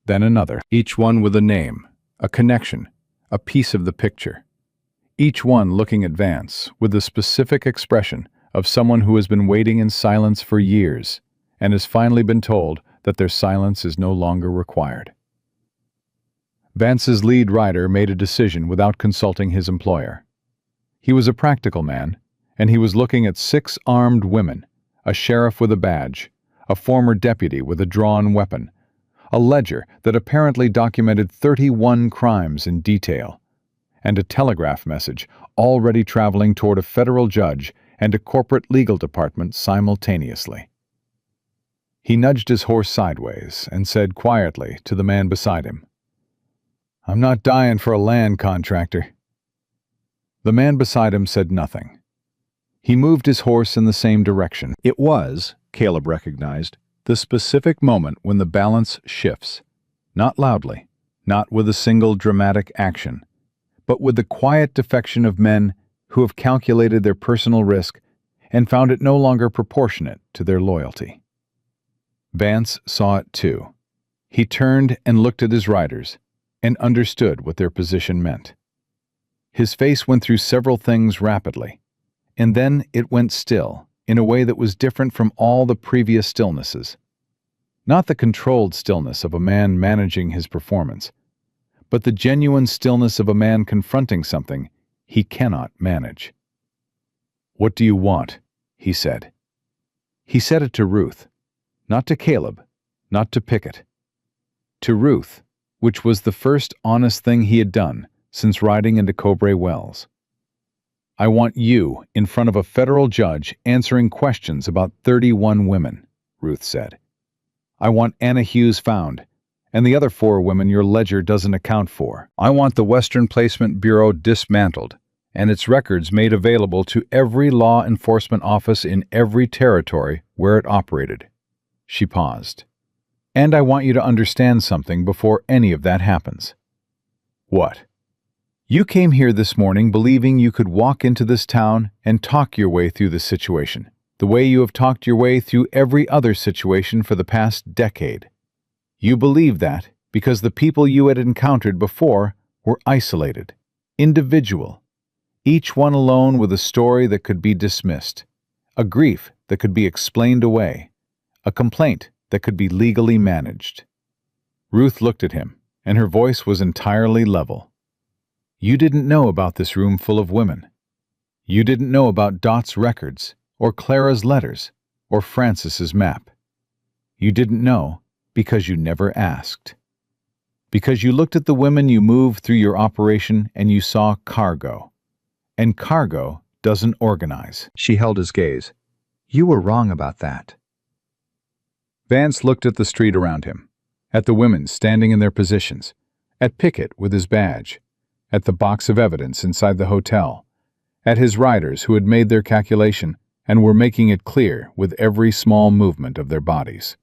Then another, each one with a name, a connection, a piece of the picture, each one looking at Vance with the specific expression of someone who has been waiting in silence for years and has finally been told that their silence is no longer required. Vance's lead rider made a decision without consulting his employer. He was a practical man, and he was looking at 6 armed women, a sheriff with a badge, a former deputy with a drawn weapon, a ledger that apparently documented 31 crimes in detail, and a telegraph message already traveling toward a federal judge and a corporate legal department simultaneously. He nudged his horse sideways and said quietly to the man beside him, "I'm not dying for a land contractor." The man beside him said nothing. He moved his horse in the same direction. It was, Caleb recognized, the specific moment when the balance shifts, not loudly, not with a single dramatic action, but with the quiet defection of men who have calculated their personal risk and found it no longer proportionate to their loyalty. Vance saw it too. He turned and looked at his riders and understood what their position meant. His face went through several things rapidly, and then it went still in a way that was different from all the previous stillnesses. Not the controlled stillness of a man managing his performance, but the genuine stillness of a man confronting something he cannot manage. "What do you want?" he said. He said it to Ruth, not to Caleb, not to Pickett. To Ruth, which was the first honest thing he had done since riding into Cowboy Wells. "I want you in front of a federal judge answering questions about 31 women," Ruth said. "I want Anna Hughes found, and the other 4 women your ledger doesn't account for. I want the Western Placement Bureau dismantled, and its records made available to every law enforcement office in every territory where it operated." She paused. "And I want you to understand something before any of that happens." "What?" "You came here this morning believing you could walk into this town and talk your way through the situation, the way you have talked your way through every other situation for the past decade. You believed that because the people you had encountered before were isolated, individual, each one alone with a story that could be dismissed, a grief that could be explained away, a complaint that could be legally managed." Ruth looked at him, and her voice was entirely level. "You didn't know about this room full of women. You didn't know about Dot's records, or Clara's letters, or Francis's map. You didn't know because you never asked. Because you looked at the women you moved through your operation and you saw cargo. And cargo doesn't organize." She held his gaze. "You were wrong about that." Vance looked at the street around him, at the women standing in their positions, at Pickett with his badge, at the box of evidence inside the hotel, at his riders who had made their calculation and were making it clear with every small movement of their bodies.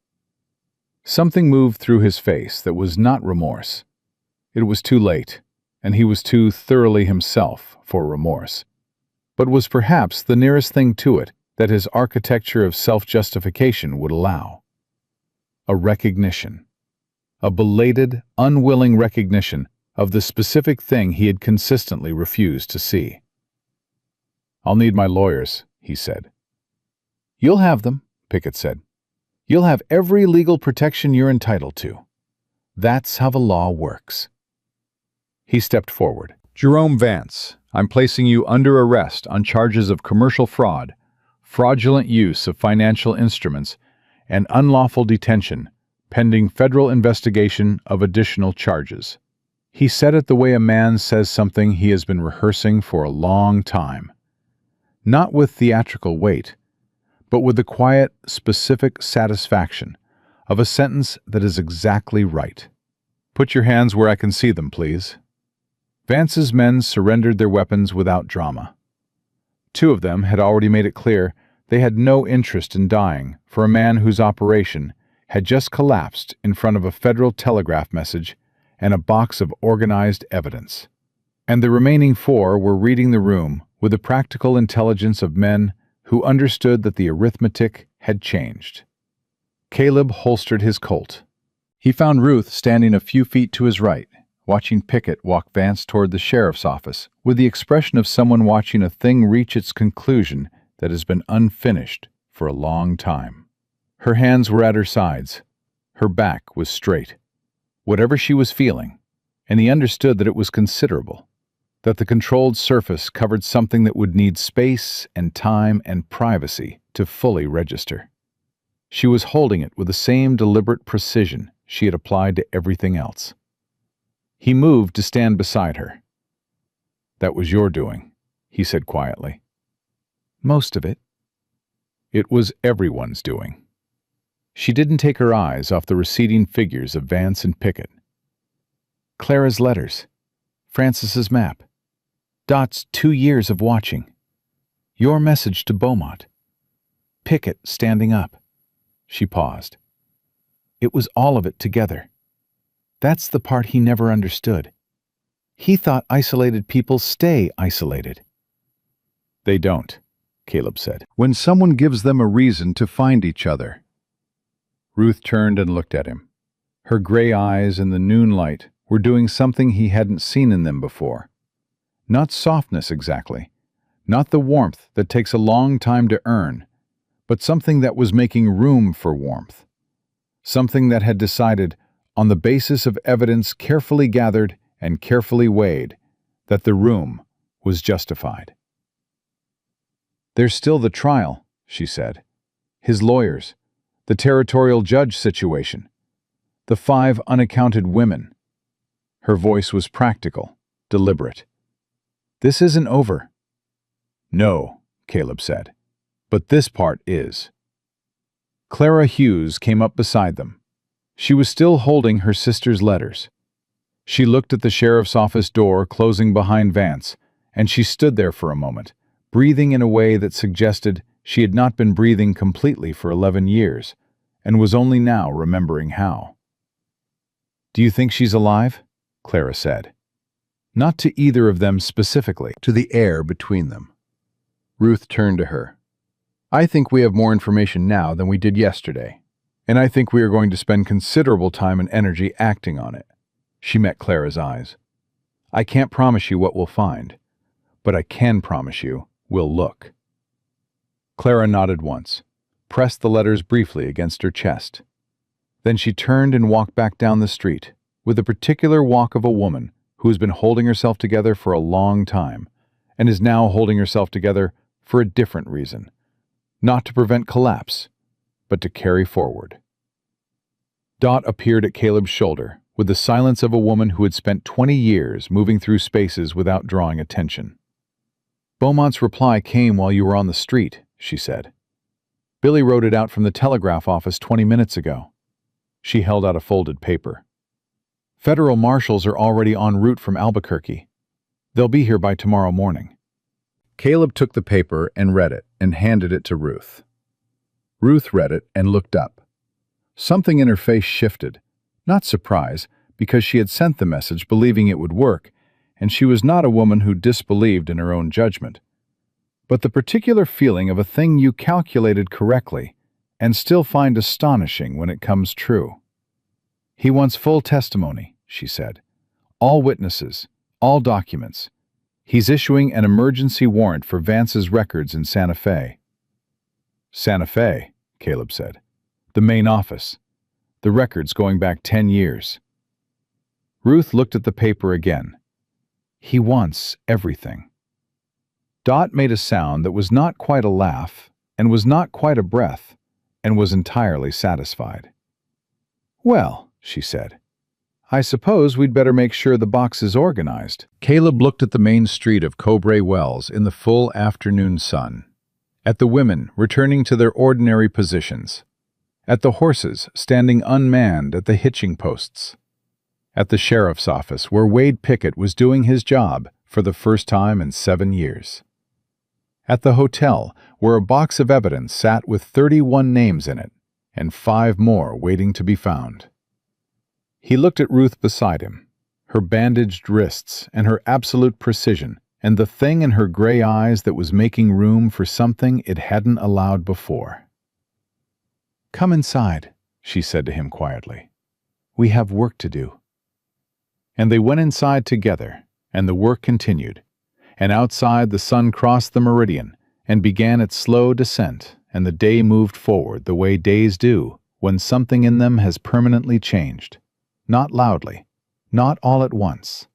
Something moved through his face that was not remorse. It was too late, and he was too thoroughly himself for remorse, but was perhaps the nearest thing to it that his architecture of self-justification would allow. A recognition. A belated, unwilling recognition of the specific thing he had consistently refused to see. "I'll need my lawyers," he said. "You'll have them," Pickett said. "You'll have every legal protection you're entitled to. That's how the law works." He stepped forward. "Jerome Vance, I'm placing you under arrest on charges of commercial fraud, fraudulent use of financial instruments, and unlawful detention, pending federal investigation of additional charges." He said it the way a man says something he has been rehearsing for a long time. Not with theatrical weight, but with the quiet, specific satisfaction of a sentence that is exactly right. "Put your hands where I can see them, please." Vance's men surrendered their weapons without drama. 2 of them had already made it clear they had no interest in dying for a man whose operation had just collapsed in front of a federal telegraph message and a box of organized evidence. And the remaining 4 were reading the room with the practical intelligence of men who understood that the arithmetic had changed. Caleb holstered his Colt. He found Ruth standing a few feet to his right, watching Pickett walk Vance toward the sheriff's office with the expression of someone watching a thing reach its conclusion that has been unfinished for a long time. Her hands were at her sides. Her back was straight. Whatever she was feeling, and he understood that it was considerable, that the controlled surface covered something that would need space and time and privacy to fully register. She was holding it with the same deliberate precision she had applied to everything else. He moved to stand beside her. "That was your doing," he said quietly. "Most of it." It was everyone's doing. She didn't take her eyes off the receding figures of Vance and Pickett. Clara's letters, Francis's map, Dot's 2 years of watching, your message to Beaumont, Pickett standing up. She paused. It was all of it together. That's the part he never understood. He thought isolated people stay isolated. They don't, Caleb said. When someone gives them a reason to find each other. Ruth turned and looked at him. Her gray eyes in the noon light were doing something he hadn't seen in them before. Not softness exactly, not the warmth that takes a long time to earn, but something that was making room for warmth. Something that had decided, on the basis of evidence carefully gathered and carefully weighed, that the room was justified. There's still the trial, she said. His lawyers, the territorial judge situation, the 5 unaccounted women. Her voice was practical, deliberate. This isn't over. No, Caleb said, but this part is. Clara Hughes came up beside them. She was still holding her sister's letters. She looked at the sheriff's office door closing behind Vance, and she stood there for a moment, breathing in a way that suggested she had not been breathing completely for 11 years, and was only now remembering how. "Do you think she's alive?" Clara said. Not to either of them specifically, to the air between them. Ruth turned to her. "I think we have more information now than we did yesterday, and I think we are going to spend considerable time and energy acting on it." She met Clara's eyes. "I can't promise you what we'll find, but I can promise you we'll look." Clara nodded once, pressed the letters briefly against her chest. Then she turned and walked back down the street, with the particular walk of a woman who has been holding herself together for a long time, and is now holding herself together for a different reason. Not to prevent collapse, but to carry forward. Dot appeared at Caleb's shoulder, with the silence of a woman who had spent 20 years moving through spaces without drawing attention. "Beaumont's reply came while you were on the street," she said. "Billy wrote it out from the telegraph office 20 minutes ago." She held out a folded paper. "Federal marshals are already en route from Albuquerque. They'll be here by tomorrow morning." Caleb took the paper and read it and handed it to Ruth. Ruth read it and looked up. Something in her face shifted, not surprise, because she had sent the message believing it would work, and she was not a woman who disbelieved in her own judgment. But the particular feeling of a thing you calculated correctly and still find astonishing when it comes true. "He wants full testimony," she said. "All witnesses, all documents. He's issuing an emergency warrant for Vance's records in Santa Fe." "Santa Fe," Caleb said. "The main office. The records going back 10 years. Ruth looked at the paper again. "He wants everything." Dot made a sound that was not quite a laugh, and was not quite a breath, and was entirely satisfied. "Well," she said, "I suppose we'd better make sure the box is organized." Caleb looked at the main street of Cowboy Wells in the full afternoon sun, at the women returning to their ordinary positions, at the horses standing unmanned at the hitching posts, at the sheriff's office where Wade Pickett was doing his job for the first time in 7 years, at the hotel where a box of evidence sat with 31 names in it and 5 more waiting to be found. He looked at Ruth beside him, her bandaged wrists and her absolute precision, and the thing in her gray eyes that was making room for something it hadn't allowed before. "Come inside," she said to him quietly. "We have work to do." And they went inside together, and the work continued. And outside the sun crossed the meridian and began its slow descent, and the day moved forward the way days do when something in them has permanently changed. Not loudly, not all at once,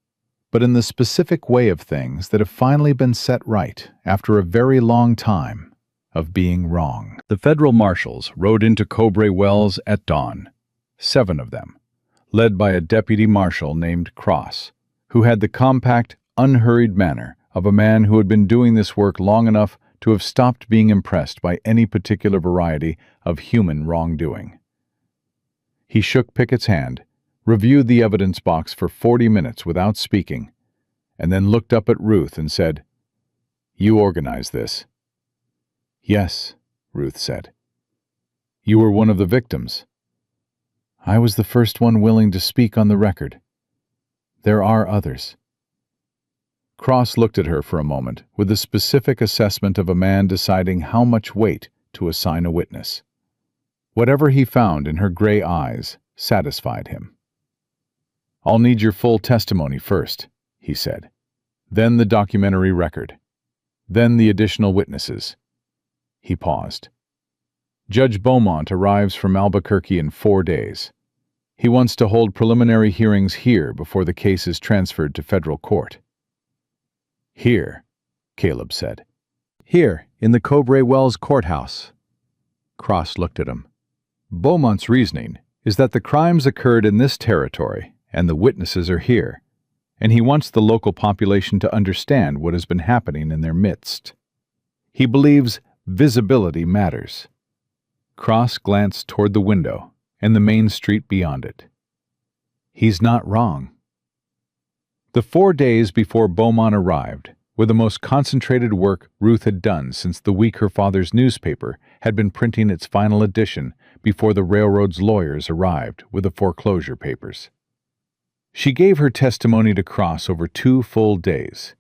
but in the specific way of things that have finally been set right after a very long time of being wrong. The federal marshals rode into Cowboy Wells at dawn, 7 of them, led by a deputy marshal named Cross, who had the compact, unhurried manner of a man who had been doing this work long enough to have stopped being impressed by any particular variety of human wrongdoing. He shook Pickett's hand, reviewed the evidence box for 40 minutes without speaking, and then looked up at Ruth and said, "You organized this." "Yes," Ruth said. "You were one of the victims." "I was the first one willing to speak on the record. There are others." Cross looked at her for a moment with the specific assessment of a man deciding how much weight to assign a witness. Whatever he found in her gray eyes satisfied him. "I'll need your full testimony first," he said. "Then the documentary record. Then the additional witnesses." He paused. "Judge Beaumont arrives from Albuquerque in 4 days. He wants to hold preliminary hearings here before the case is transferred to federal court." "Here," Caleb said. "Here, in the Cowboy Wells courthouse." Cross looked at him. "Beaumont's reasoning is that the crimes occurred in this territory and the witnesses are here, and he wants the local population to understand what has been happening in their midst. He believes visibility matters." Cross glanced toward the window and the main street beyond it. He's not wrong. The 4 days before Beaumont arrived were the most concentrated work Ruth had done since the week her father's newspaper had been printing its final edition before the railroad's lawyers arrived with the foreclosure papers. She gave her testimony to Cross over 2 full days.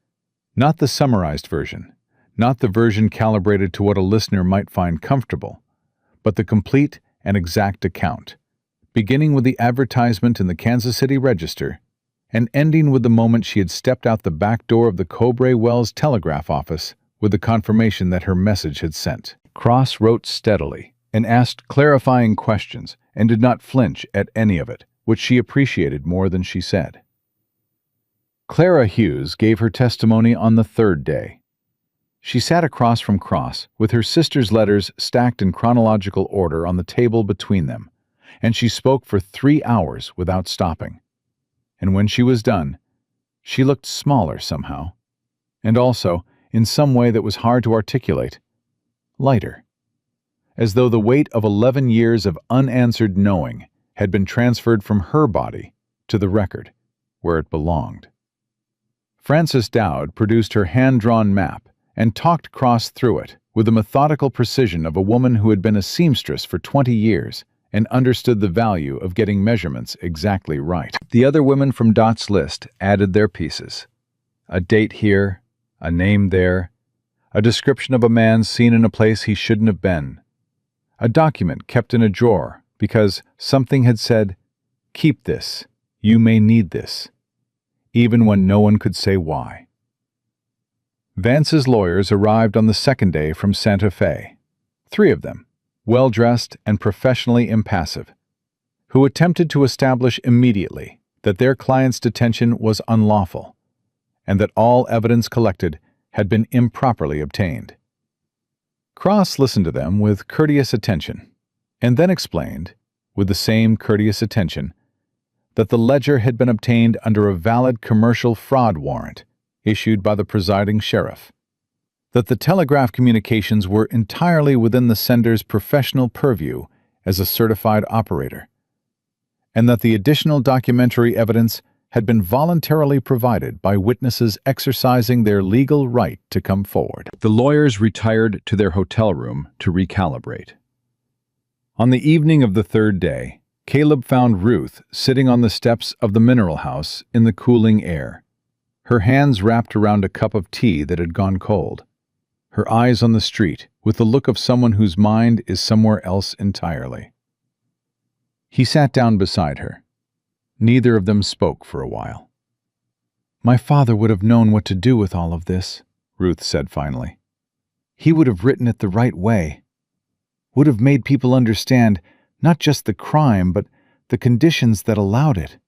Not the summarized version, not the version calibrated to what a listener might find comfortable, but the complete and exact account, beginning with the advertisement in the Kansas City Register and ending with the moment she had stepped out the back door of the Cowboy Wells telegraph office with the confirmation that her message had sent. Cross wrote steadily and asked clarifying questions and did not flinch at any of it, which she appreciated more than she said. Clara Hughes gave her testimony on the 3rd day. She sat across from Cross with her sister's letters stacked in chronological order on the table between them, and she spoke for 3 hours without stopping. And when she was done, she looked smaller somehow, and also, in some way that was hard to articulate, lighter, as though the weight of 11 years of unanswered knowing had been transferred from her body to the record, where it belonged. Frances Dowd produced her hand-drawn map and talked Cross through it with the methodical precision of a woman who had been a seamstress for 20 years and understood the value of getting measurements exactly right. The other women from Dot's list added their pieces. A date here, a name there, a description of a man seen in a place he shouldn't have been, a document kept in a drawer because something had said, "Keep this, you may need this," even when no one could say why. Vance's lawyers arrived on the 2nd day from Santa Fe, 3 of them, well-dressed and professionally impassive, who attempted to establish immediately that their client's detention was unlawful and that all evidence collected had been improperly obtained. Cross listened to them with courteous attention and then explained, with the same courteous attention, that the ledger had been obtained under a valid commercial fraud warrant issued by the presiding sheriff, that the telegraph communications were entirely within the sender's professional purview as a certified operator, and that the additional documentary evidence had been voluntarily provided by witnesses exercising their legal right to come forward. The lawyers retired to their hotel room to recalibrate. On the evening of the 3rd day, Caleb found Ruth sitting on the steps of the mineral house in the cooling air, her hands wrapped around a cup of tea that had gone cold, her eyes on the street with the look of someone whose mind is somewhere else entirely. He sat down beside her. Neither of them spoke for a while. My father would have known what to do with all of this, Ruth said finally. He would have written it the right way. Would have made people understand not just the crime, but the conditions that allowed it.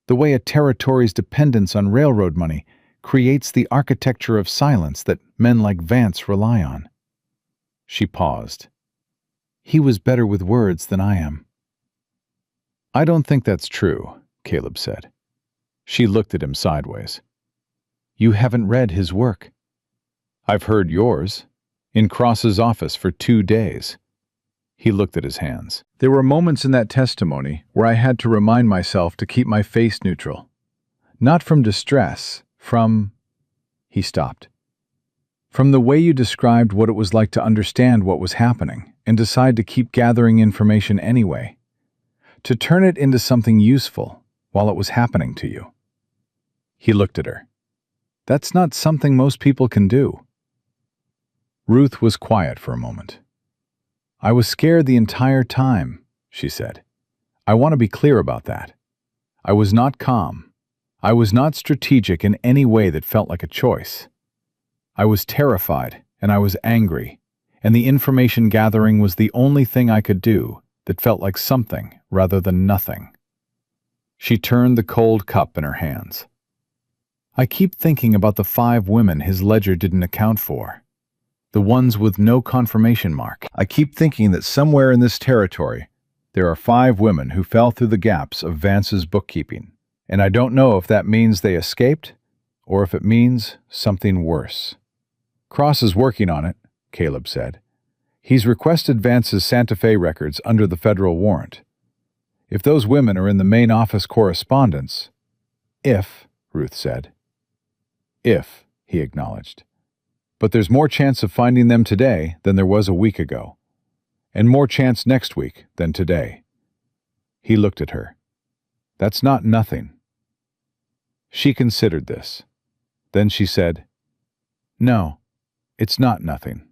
The way a territory's dependence on railroad money creates the architecture of silence that men like Vance rely on. She paused. He was better with words than I am. I don't think that's true, Caleb said. She looked at him sideways. You haven't read his work. I've heard yours. In Cross's office for 2 days. He looked at his hands. There were moments in that testimony where I had to remind myself to keep my face neutral. Not from distress, from... He stopped. From the way you described what it was like to understand what was happening and decide to keep gathering information anyway. To turn it into something useful while it was happening to you. He looked at her. That's not something most people can do. Ruth was quiet for a moment. I was scared the entire time, she said. I want to be clear about that. I was not calm. I was not strategic in any way that felt like a choice. I was terrified and I was angry, and the information gathering was the only thing I could do that felt like something rather than nothing. She turned the cold cup in her hands. I keep thinking about the 5 women his ledger didn't account for. The ones with no confirmation mark. I keep thinking that somewhere in this territory, there are 5 women who fell through the gaps of Vance's bookkeeping, and I don't know if that means they escaped, or if it means something worse. Cross is working on it, Caleb said. He's requested Vance's Santa Fe records under the federal warrant. If those women are in the main office correspondence... If, Ruth said. If, he acknowledged. But there's more chance of finding them today than there was a week ago, and more chance next week than today. He looked at her. That's not nothing. She considered this. Then she said, No, it's not nothing.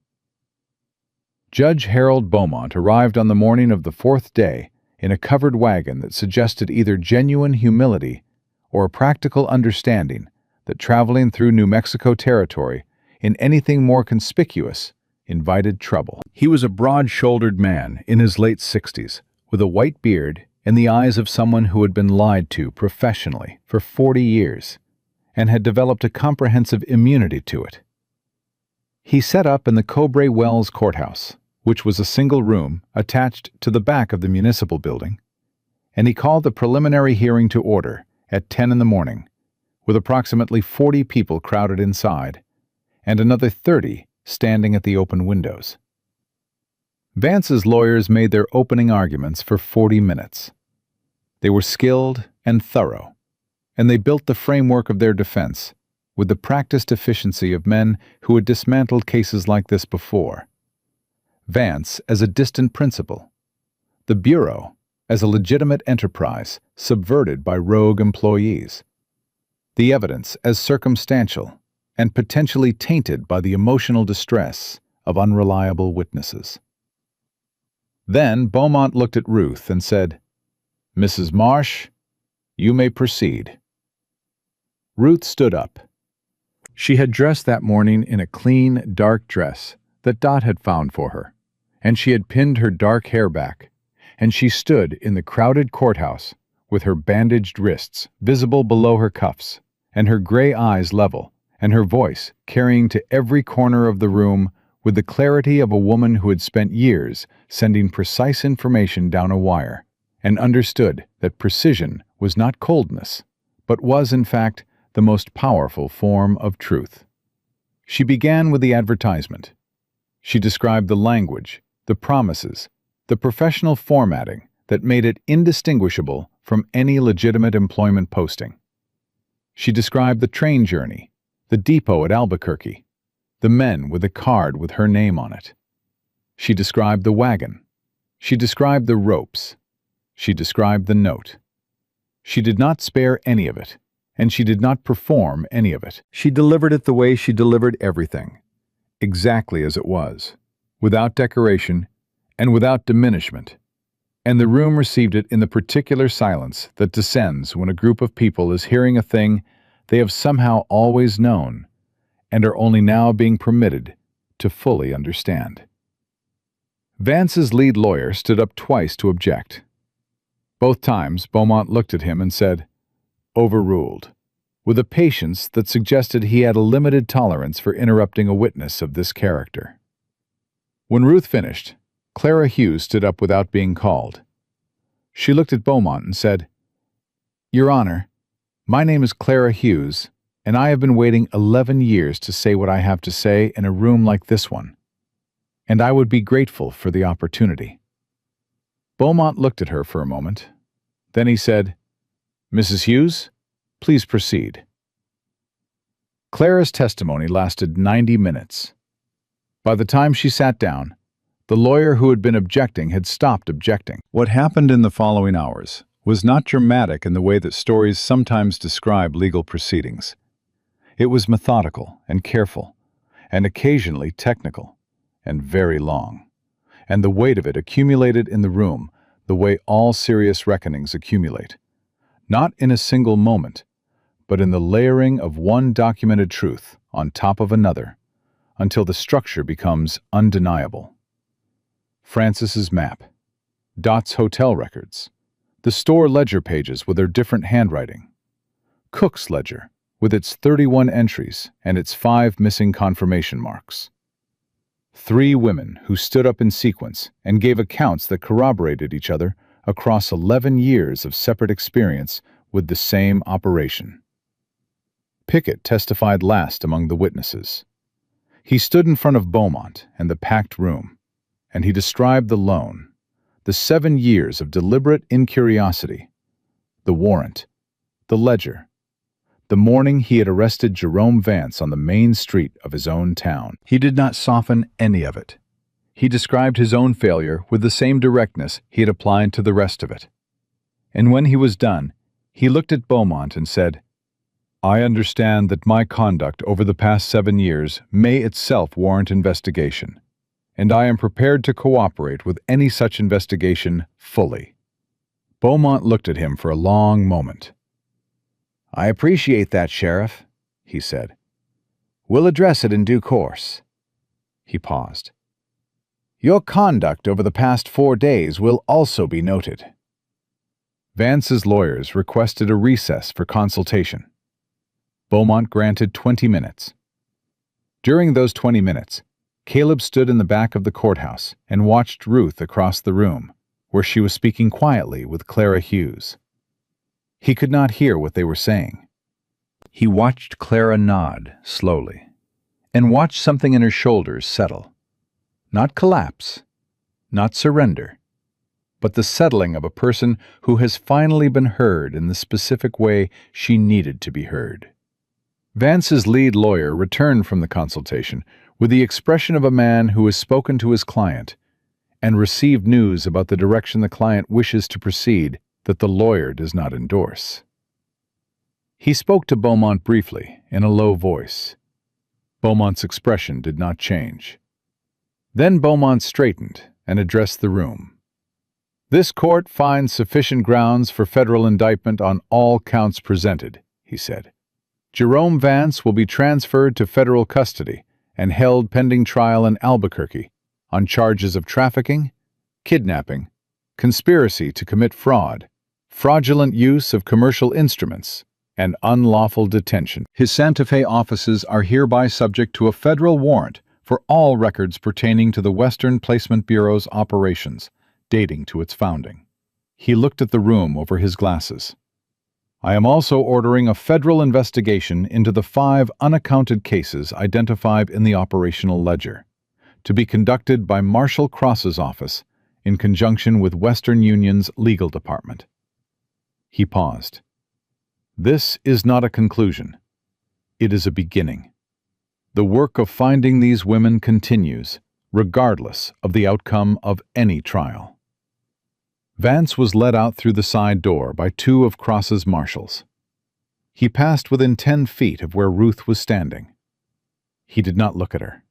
Judge Harold Beaumont arrived on the morning of the 4th day in a covered wagon that suggested either genuine humility or a practical understanding that traveling through New Mexico territory in anything more conspicuous invited trouble. He was a broad-shouldered man in his late 60s, with a white beard and the eyes of someone who had been lied to professionally for 40 years and had developed a comprehensive immunity to it. He set up in the Cowboy Wells Courthouse, which was a single room attached to the back of the municipal building, and he called the preliminary hearing to order at 10 in the morning, with approximately 40 people crowded inside, and another 30 standing at the open windows. Vance's lawyers made their opening arguments for 40 minutes. They were skilled and thorough, and they built the framework of their defense with the practiced efficiency of men who had dismantled cases like this before. Vance as a distant principal, the Bureau as a legitimate enterprise subverted by rogue employees, the evidence as circumstantial and potentially tainted by the emotional distress of unreliable witnesses. Then Beaumont looked at Ruth and said, Mrs. Marsh, you may proceed. Ruth stood up. She had dressed that morning in a clean, dark dress that Dot had found for her, and she had pinned her dark hair back, and she stood in the crowded courthouse with her bandaged wrists visible below her cuffs, and her gray eyes level, and her voice carrying to every corner of the room with the clarity of a woman who had spent years sending precise information down a wire, and understood that precision was not coldness, but was, in fact, the most powerful form of truth. She began with the advertisement. She described the language, the promises, the professional formatting that made it indistinguishable from any legitimate employment posting. She described the train journey, the depot at Albuquerque, the men with a card with her name on it. She described the wagon. She described the ropes. She described the note. She did not spare any of it, and she did not perform any of it. She delivered it the way she delivered everything, exactly as it was, without decoration and without diminishment, and the room received it in the particular silence that descends when a group of people is hearing a thing they have somehow always known and are only now being permitted to fully understand. Vance's lead lawyer stood up twice to object. Both times, Beaumont looked at him and said, "Overruled," with a patience that suggested he had a limited tolerance for interrupting a witness of this character. When Ruth finished, Clara Hughes stood up without being called. She looked at Beaumont and said, "Your Honor, my name is Clara Hughes, and I have been waiting 11 years to say what I have to say in a room like this one, and I would be grateful for the opportunity." Beaumont looked at her for a moment. Then he said, "Mrs. Hughes, please proceed." Clara's testimony lasted 90 minutes. By the time she sat down, the lawyer who had been objecting had stopped objecting. What happened in the following hours was not dramatic in the way that stories sometimes describe legal proceedings. It was methodical and careful, and occasionally technical, and very long. And the weight of it accumulated in the room the way all serious reckonings accumulate, not in a single moment, but in the layering of one documented truth on top of another, until the structure becomes undeniable. Francis's map, Dot's hotel records, the store ledger pages with their different handwriting, Cook's ledger with its 31 entries and its 5 missing confirmation marks. 3 women who stood up in sequence and gave accounts that corroborated each other across 11 years of separate experience with the same operation. Pickett testified last among the witnesses. He stood in front of Beaumont and the packed room, and he described the loan, the 7 years of deliberate incuriosity, the warrant, the ledger, the morning he had arrested Jerome Vance on the main street of his own town. He did not soften any of it. He described his own failure with the same directness he had applied to the rest of it. And when he was done, he looked at Beaumont and said, "I understand that my conduct over the past 7 years may itself warrant investigation, and I am prepared to cooperate with any such investigation fully." Beaumont looked at him for a long moment. "I appreciate that, Sheriff," he said. "We'll address it in due course." He paused. "Your conduct over the past 4 days will also be noted." Vance's lawyers requested a recess for consultation. Beaumont granted 20 minutes. During those 20 minutes, Caleb stood in the back of the courthouse and watched Ruth across the room, where she was speaking quietly with Clara Hughes. He could not hear what they were saying. He watched Clara nod slowly, and watched something in her shoulders settle. Not collapse, not surrender, but the settling of a person who has finally been heard in the specific way she needed to be heard. Vance's lead lawyer returned from the consultation with the expression of a man who has spoken to his client and received news about the direction the client wishes to proceed that the lawyer does not endorse. He spoke to Beaumont briefly, in a low voice. Beaumont's expression did not change. Then Beaumont straightened and addressed the room. "This court finds sufficient grounds for federal indictment on all counts presented," he said. "Jerome Vance will be transferred to federal custody and held pending trial in Albuquerque on charges of trafficking, kidnapping, conspiracy to commit fraud, fraudulent use of commercial instruments, and unlawful detention. His Santa Fe offices are hereby subject to a federal warrant for all records pertaining to the Western Placement Bureau's operations, dating to its founding." He looked at the room over his glasses. "I am also ordering a federal investigation into the 5 unaccounted cases identified in the operational ledger, to be conducted by Marshall Cross's office in conjunction with Western Union's legal department." He paused. "This is not a conclusion. It is a beginning. The work of finding these women continues, regardless of the outcome of any trial." Vance was led out through the side door by 2 of Cross's marshals. He passed within 10 feet of where Ruth was standing. He did not look at her.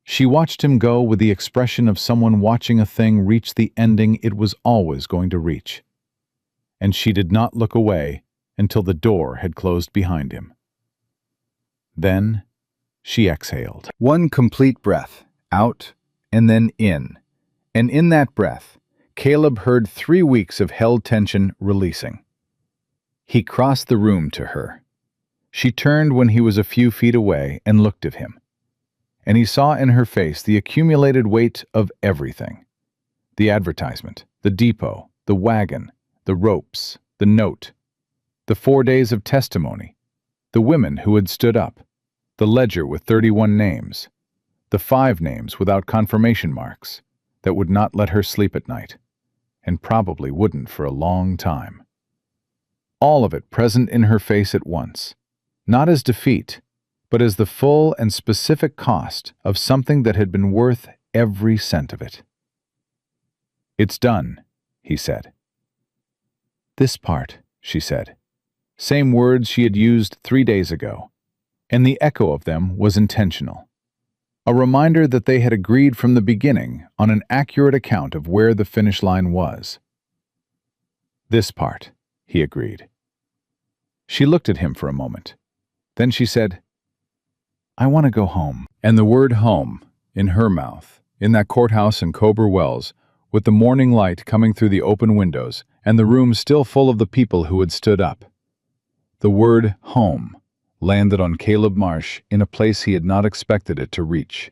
She watched him go with the expression of someone watching a thing reach the ending it was always going to reach. And she did not look away until the door had closed behind him. Then she exhaled. One complete breath, out and then in. And in that breath, Caleb heard 3 weeks of held tension releasing. He crossed the room to her. She turned when he was a few feet away and looked at him. And he saw in her face the accumulated weight of everything. The advertisement, the depot, the wagon, the ropes, the note, the 4 days of testimony, the women who had stood up, the ledger with 31 names, the 5 names without confirmation marks that would not let her sleep at night, and probably wouldn't for a long time. All of it present in her face at once, not as defeat, but as the full and specific cost of something that had been worth every cent of it. "It's done," he said. "This part," she said. Same words she had used 3 days ago, and the echo of them was intentional. A reminder that they had agreed from the beginning on an accurate account of where the finish line was. "This part," he agreed. She looked at him for a moment. Then she said, "I want to go home." And the word home, in her mouth, in that courthouse in Cowboy Wells, with the morning light coming through the open windows and the room still full of the people who had stood up. The word home landed on Caleb Marsh in a place he had not expected it to reach.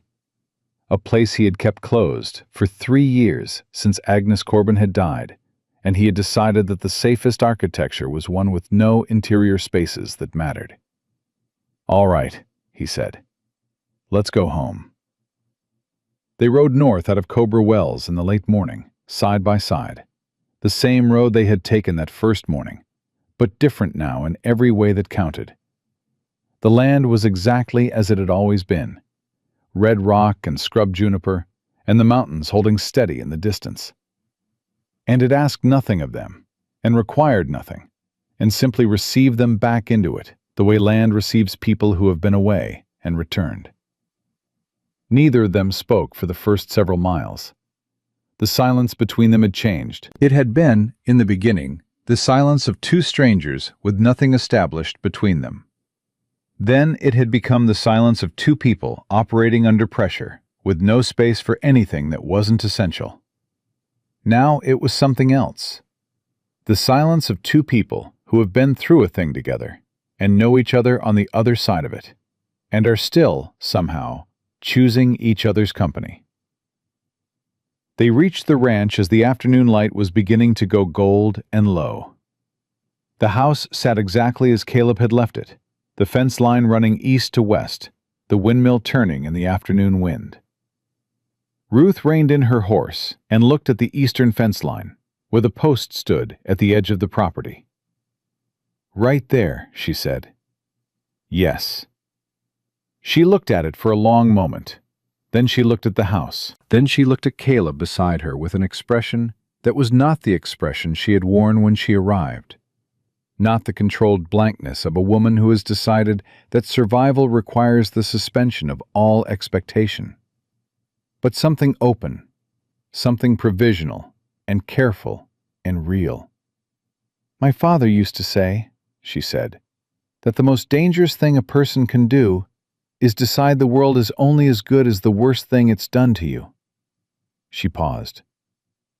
A place he had kept closed for 3 years since Agnes Corbin had died, and he had decided that the safest architecture was one with no interior spaces that mattered. "All right," he said. "Let's go home." They rode north out of Cowboy Wells in the late morning, side by side. The same road they had taken that first morning, but different now in every way that counted. The land was exactly as it had always been, red rock and scrub juniper, and the mountains holding steady in the distance. And it asked nothing of them, and required nothing, and simply received them back into it, the way land receives people who have been away and returned. Neither of them spoke for the first several miles. The silence between them had changed. It had been, in the beginning, the silence of 2 strangers with nothing established between them. Then it had become the silence of 2 people operating under pressure, with no space for anything that wasn't essential. Now it was something else. The silence of 2 people who have been through a thing together and know each other on the other side of it, and are still, somehow, choosing each other's company. They reached the ranch as the afternoon light was beginning to go gold and low. The house sat exactly as Caleb had left it, the fence line running east to west, the windmill turning in the afternoon wind. Ruth reined in her horse and looked at the eastern fence line, where the post stood at the edge of the property. "Right there," she said. "Yes." She looked at it for a long moment. Then she looked at the house. Then she looked at Caleb beside her with an expression that was not the expression she had worn when she arrived. Not the controlled blankness of a woman who has decided that survival requires the suspension of all expectation. But something open, something provisional and careful and real. "My father used to say," she said, "that the most dangerous thing a person can do is decide the world is only as good as the worst thing it's done to you." She paused.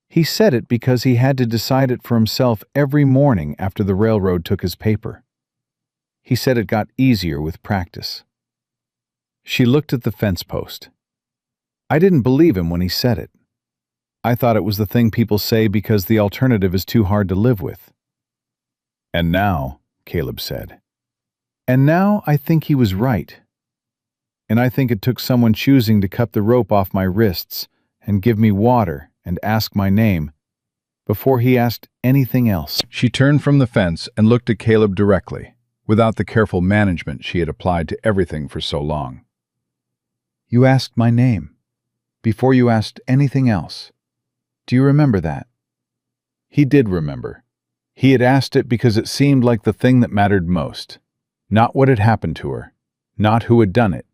He said it because he had to decide it for himself every morning after the railroad took his paper. He said it got easier with practice. She looked at the fence post. "I didn't believe him when he said it. I thought it was the thing people say because the alternative is too hard to live with." "And now," Caleb said, "and now I think he was right. And I think it took someone choosing to cut the rope off my wrists and give me water and ask my name before he asked anything else." She turned from the fence and looked at Caleb directly, without the careful management she had applied to everything for so long. "You asked my name, before you asked anything else. Do you remember that?" He did remember. He had asked it because it seemed like the thing that mattered most. Not what had happened to her, not who had done it,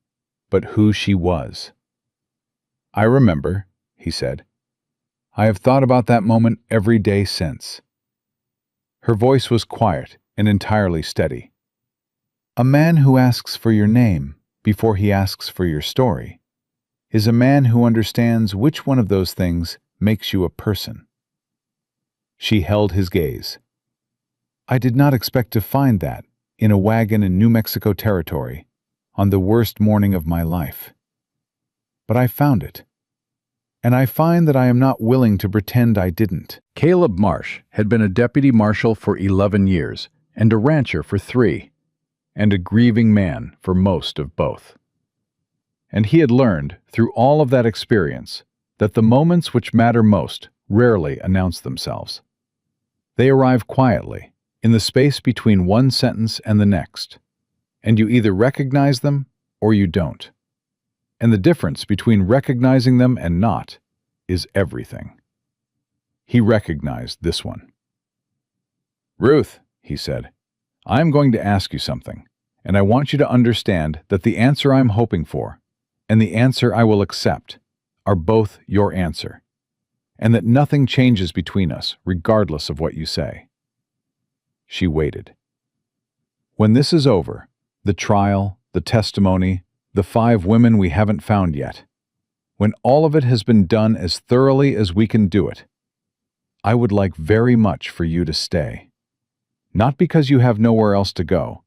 but who she was. "I remember," he said. "I have thought about that moment every day since." Her voice was quiet, and entirely steady. A man who asks for your name before he asks for your story is a man who understands which one of those things makes you a person. She held his gaze. I did not expect to find that in a wagon in New Mexico territory on the worst morning of my life. But I found it. And I find that I am not willing to pretend I didn't. Caleb Marsh had been a deputy marshal for 11 years and a rancher for 3, and a grieving man for most of both. And he had learned, through all of that experience, that the moments which matter most rarely announce themselves. They arrive quietly, in the space between one sentence and the next, and you either recognize them or you don't. And the difference between recognizing them and not is everything. He recognized this one. Ruth, he said, I am going to ask you something, and I want you to understand that the answer I'm hoping for and the answer I will accept are both your answer, and that nothing changes between us regardless of what you say. She waited. When this is over, the trial, the testimony, the 5 women we haven't found yet, when all of it has been done as thoroughly as we can do it, I would like very much for you to stay. Not because you have nowhere else to go,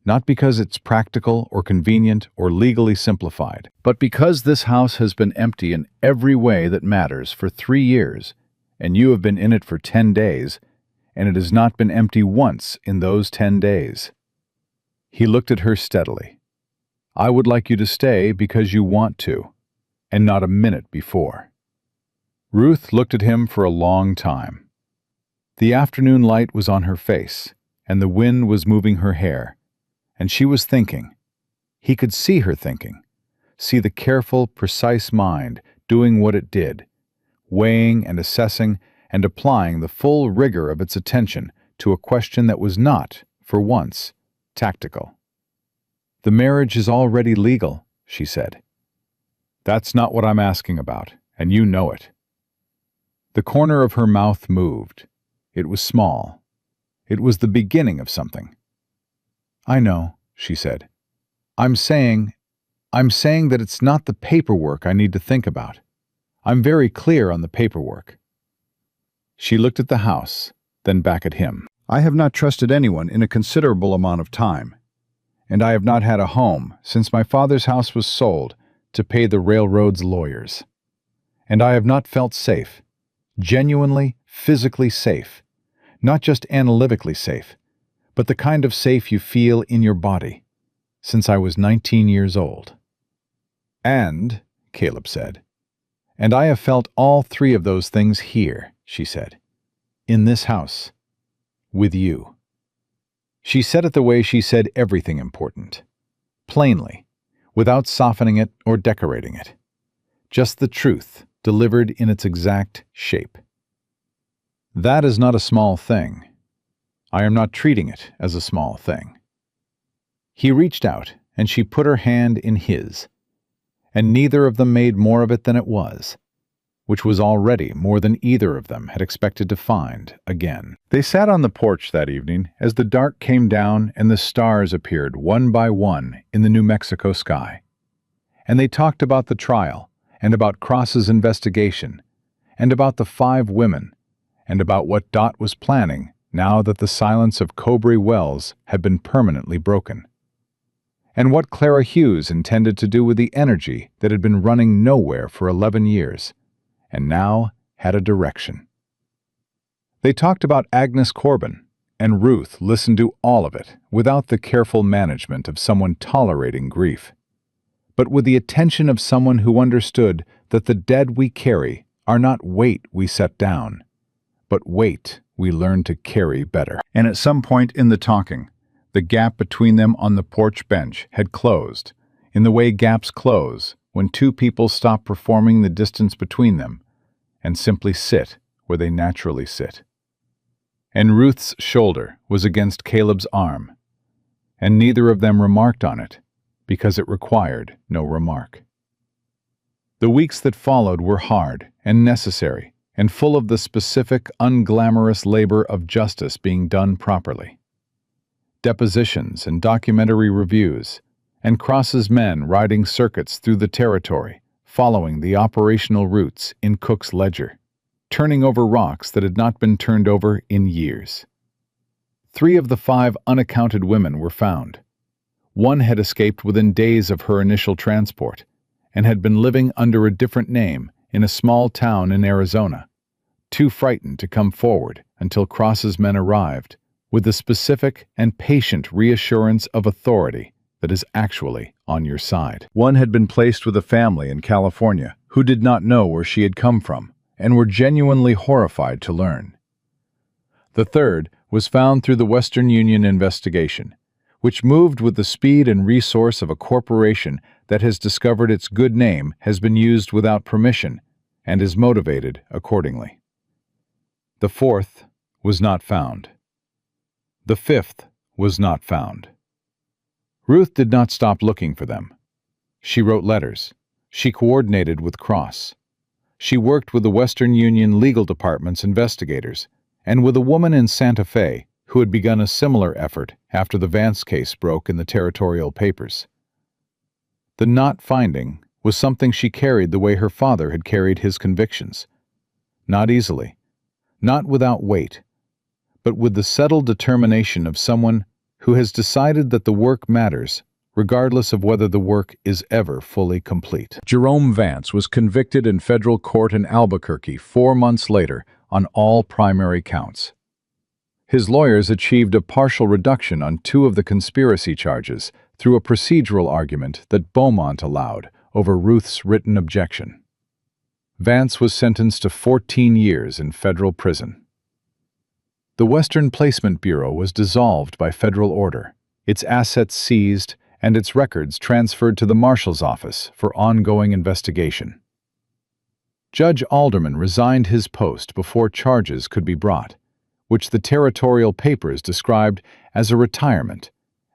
not because it's practical or convenient or legally simplified, but because this house has been empty in every way that matters for 3 years, and you have been in it for 10 days, and it has not been empty once in those 10 days. He looked at her steadily. I would like you to stay because you want to, and not a minute before. Ruth looked at him for a long time. The afternoon light was on her face, and the wind was moving her hair, and she was thinking. He could see her thinking, see the careful, precise mind doing what it did, weighing and assessing and applying the full rigor of its attention to a question that was not, for once, tactical. The marriage is already legal, she said. That's not what I'm asking about, and you know it. The corner of her mouth moved. It was small. It was the beginning of something. I know, she said. I'm saying that it's not the paperwork I need to think about. I'm very clear on the paperwork. She looked at the house, then back at him. I have not trusted anyone in a considerable amount of time, and I have not had a home since my father's house was sold to pay the railroad's lawyers. And I have not felt safe, genuinely, physically safe, not just analytically safe, but the kind of safe you feel in your body, since I was 19 years old. And, Caleb said, and I have felt all 3 of those things here, she said, in this house, with you. She said it the way she said everything important, plainly, without softening it or decorating it, just the truth delivered in its exact shape. That is not a small thing. I am not treating it as a small thing. He reached out, and she put her hand in his, and neither of them made more of it than it was, which was already more than either of them had expected to find again. They sat on the porch that evening as the dark came down and the stars appeared one by one in the New Mexico sky. And they talked about the trial, and about Cross's investigation, and about the 5 women, and about what Dot was planning now that the silence of Cowboy Wells had been permanently broken, and what Clara Hughes intended to do with the energy that had been running nowhere for 11 years, and now had a direction. They talked about Agnes Corbin, and Ruth listened to all of it without the careful management of someone tolerating grief, but with the attention of someone who understood that the dead we carry are not weight we set down, but weight we learn to carry better. And at some point in the talking, the gap between them on the porch bench had closed, in the way gaps close when 2 people stop performing the distance between them and simply sit where they naturally sit. And Ruth's shoulder was against Caleb's arm, and neither of them remarked on it because it required no remark. The weeks that followed were hard and necessary and full of the specific, unglamorous labor of justice being done properly. depositions and documentary reviews, and crosses men riding circuits through the territory, following the operational routes in Cook's ledger, turning over rocks that had not been turned over in years. 3 of the 5 unaccounted women were found. One had escaped within days of her initial transport and had been living under a different name in a small town in Arizona, too frightened to come forward until Cross's men arrived, with the specific and patient reassurance of authority that is actually on your side. One had been placed with a family in California who did not know where she had come from and were genuinely horrified to learn. The third was found through the Western Union investigation, which moved with the speed and resource of a corporation that has discovered its good name has been used without permission and is motivated accordingly. The fourth was not found. The fifth was not found. Ruth did not stop looking for them. She wrote letters. She coordinated with Cross. She worked with the Western Union Legal Department's investigators and with a woman in Santa Fe who had begun a similar effort after the Vance case broke in the territorial papers. The not finding was something she carried the way her father had carried his convictions. Not easily, not without weight, but with the settled determination of someone who has decided that the work matters, regardless of whether the work is ever fully complete. Jerome Vance was convicted in federal court in Albuquerque 4 months later on all primary counts. His lawyers achieved a partial reduction on 2 of the conspiracy charges through a procedural argument that Beaumont allowed over Ruth's written objection. Vance was sentenced to 14 years in federal prison. The Western Placement Bureau was dissolved by federal order, its assets seized, and its records transferred to the Marshal's office for ongoing investigation. Judge Alderman resigned his post before charges could be brought, which the territorial papers described as a retirement,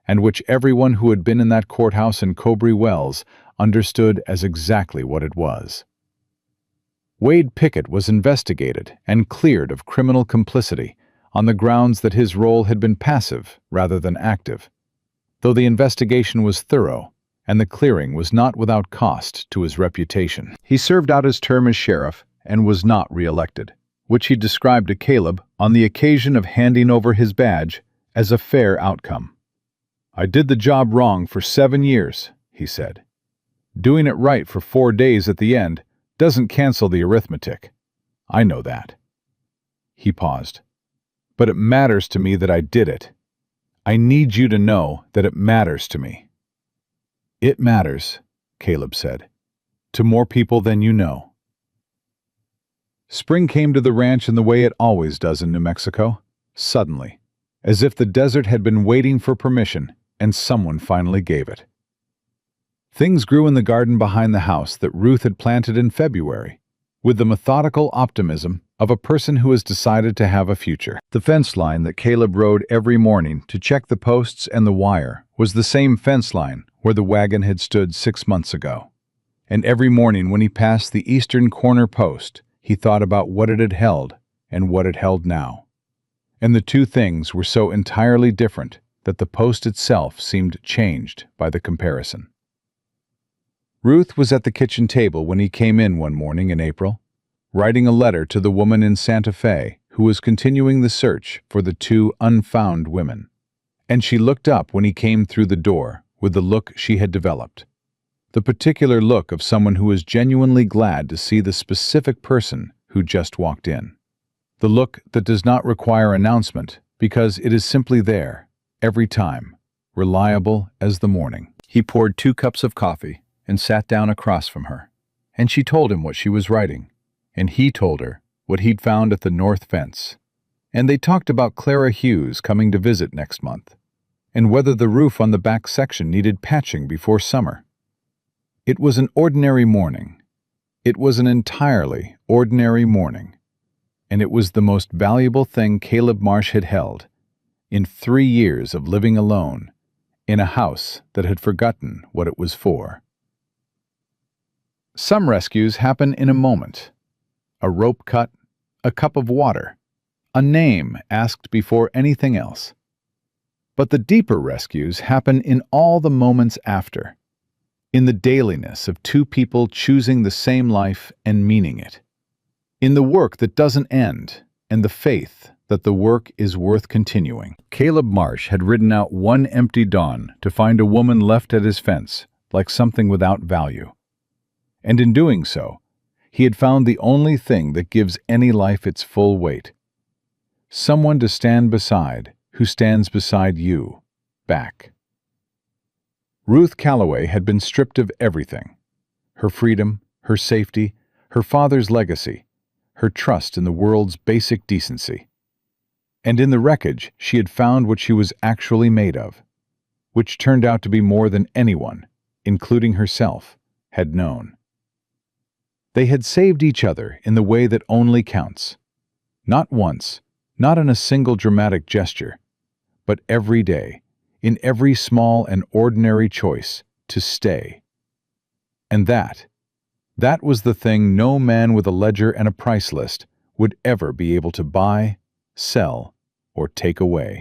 and which everyone who had been in that courthouse in Cobry Wells understood as exactly what it was. Wade Pickett was investigated and cleared of criminal complicity on the grounds that his role had been passive rather than active, though the investigation was thorough and the clearing was not without cost to his reputation. He served out his term as sheriff and was not re-elected, which he described to Caleb on the occasion of handing over his badge as a fair outcome. "I did the job wrong for 7 years," he said. "Doing it right for 4 days at the end doesn't cancel the arithmetic. I know that." He paused. "But it matters to me that I did it. I need you to know that it matters to me." "It matters," Caleb said, "to more people than you know." Spring came to the ranch in the way it always does in New Mexico, suddenly, as if the desert had been waiting for permission and someone finally gave it. Things grew in the garden behind the house that Ruth had planted in February, with the methodical optimism of a person who has decided to have a future. The fence line that Caleb rode every morning to check the posts and the wire was the same fence line where the wagon had stood 6 months ago. And every morning when he passed the eastern corner post, he thought about what it had held and what it held now. And the two things were so entirely different that the post itself seemed changed by the comparison. Ruth was at the kitchen table when he came in one morning in April, writing a letter to the woman in Santa Fe who was continuing the search for the 2 unfound women. And she looked up when he came through the door with the look she had developed. The particular look of someone who is genuinely glad to see the specific person who just walked in. The look that does not require announcement because it is simply there, every time, reliable as the morning. He poured 2 cups of coffee and sat down across from her, and she told him what she was writing, and he told her what he'd found at the north fence. And they talked about Clara Hughes coming to visit next month, and whether the roof on the back section needed patching before summer. It was an ordinary morning. It was an entirely ordinary morning, and it was the most valuable thing Caleb Marsh had held in 3 years of living alone in a house that had forgotten what it was for. Some rescues happen in a moment. A rope cut, a cup of water, a name asked before anything else. But the deeper rescues happen in all the moments after, in the dailiness of two people choosing the same life and meaning it, in the work that doesn't end and the faith that the work is worth continuing. Caleb Marsh had ridden out one empty dawn to find a woman left at his fence like something without value. And in doing so, he had found the only thing that gives any life its full weight. Someone to stand beside who stands beside you, back. Ruth Calloway had been stripped of everything: her freedom, her safety, her father's legacy, her trust in the world's basic decency. And in the wreckage, she had found what she was actually made of, which turned out to be more than anyone, including herself, had known. They had saved each other in the way that only counts. Not once, not in a single dramatic gesture, but every day, in every small and ordinary choice, to stay. And that was the thing no man with a ledger and a price list would ever be able to buy, sell, or take away.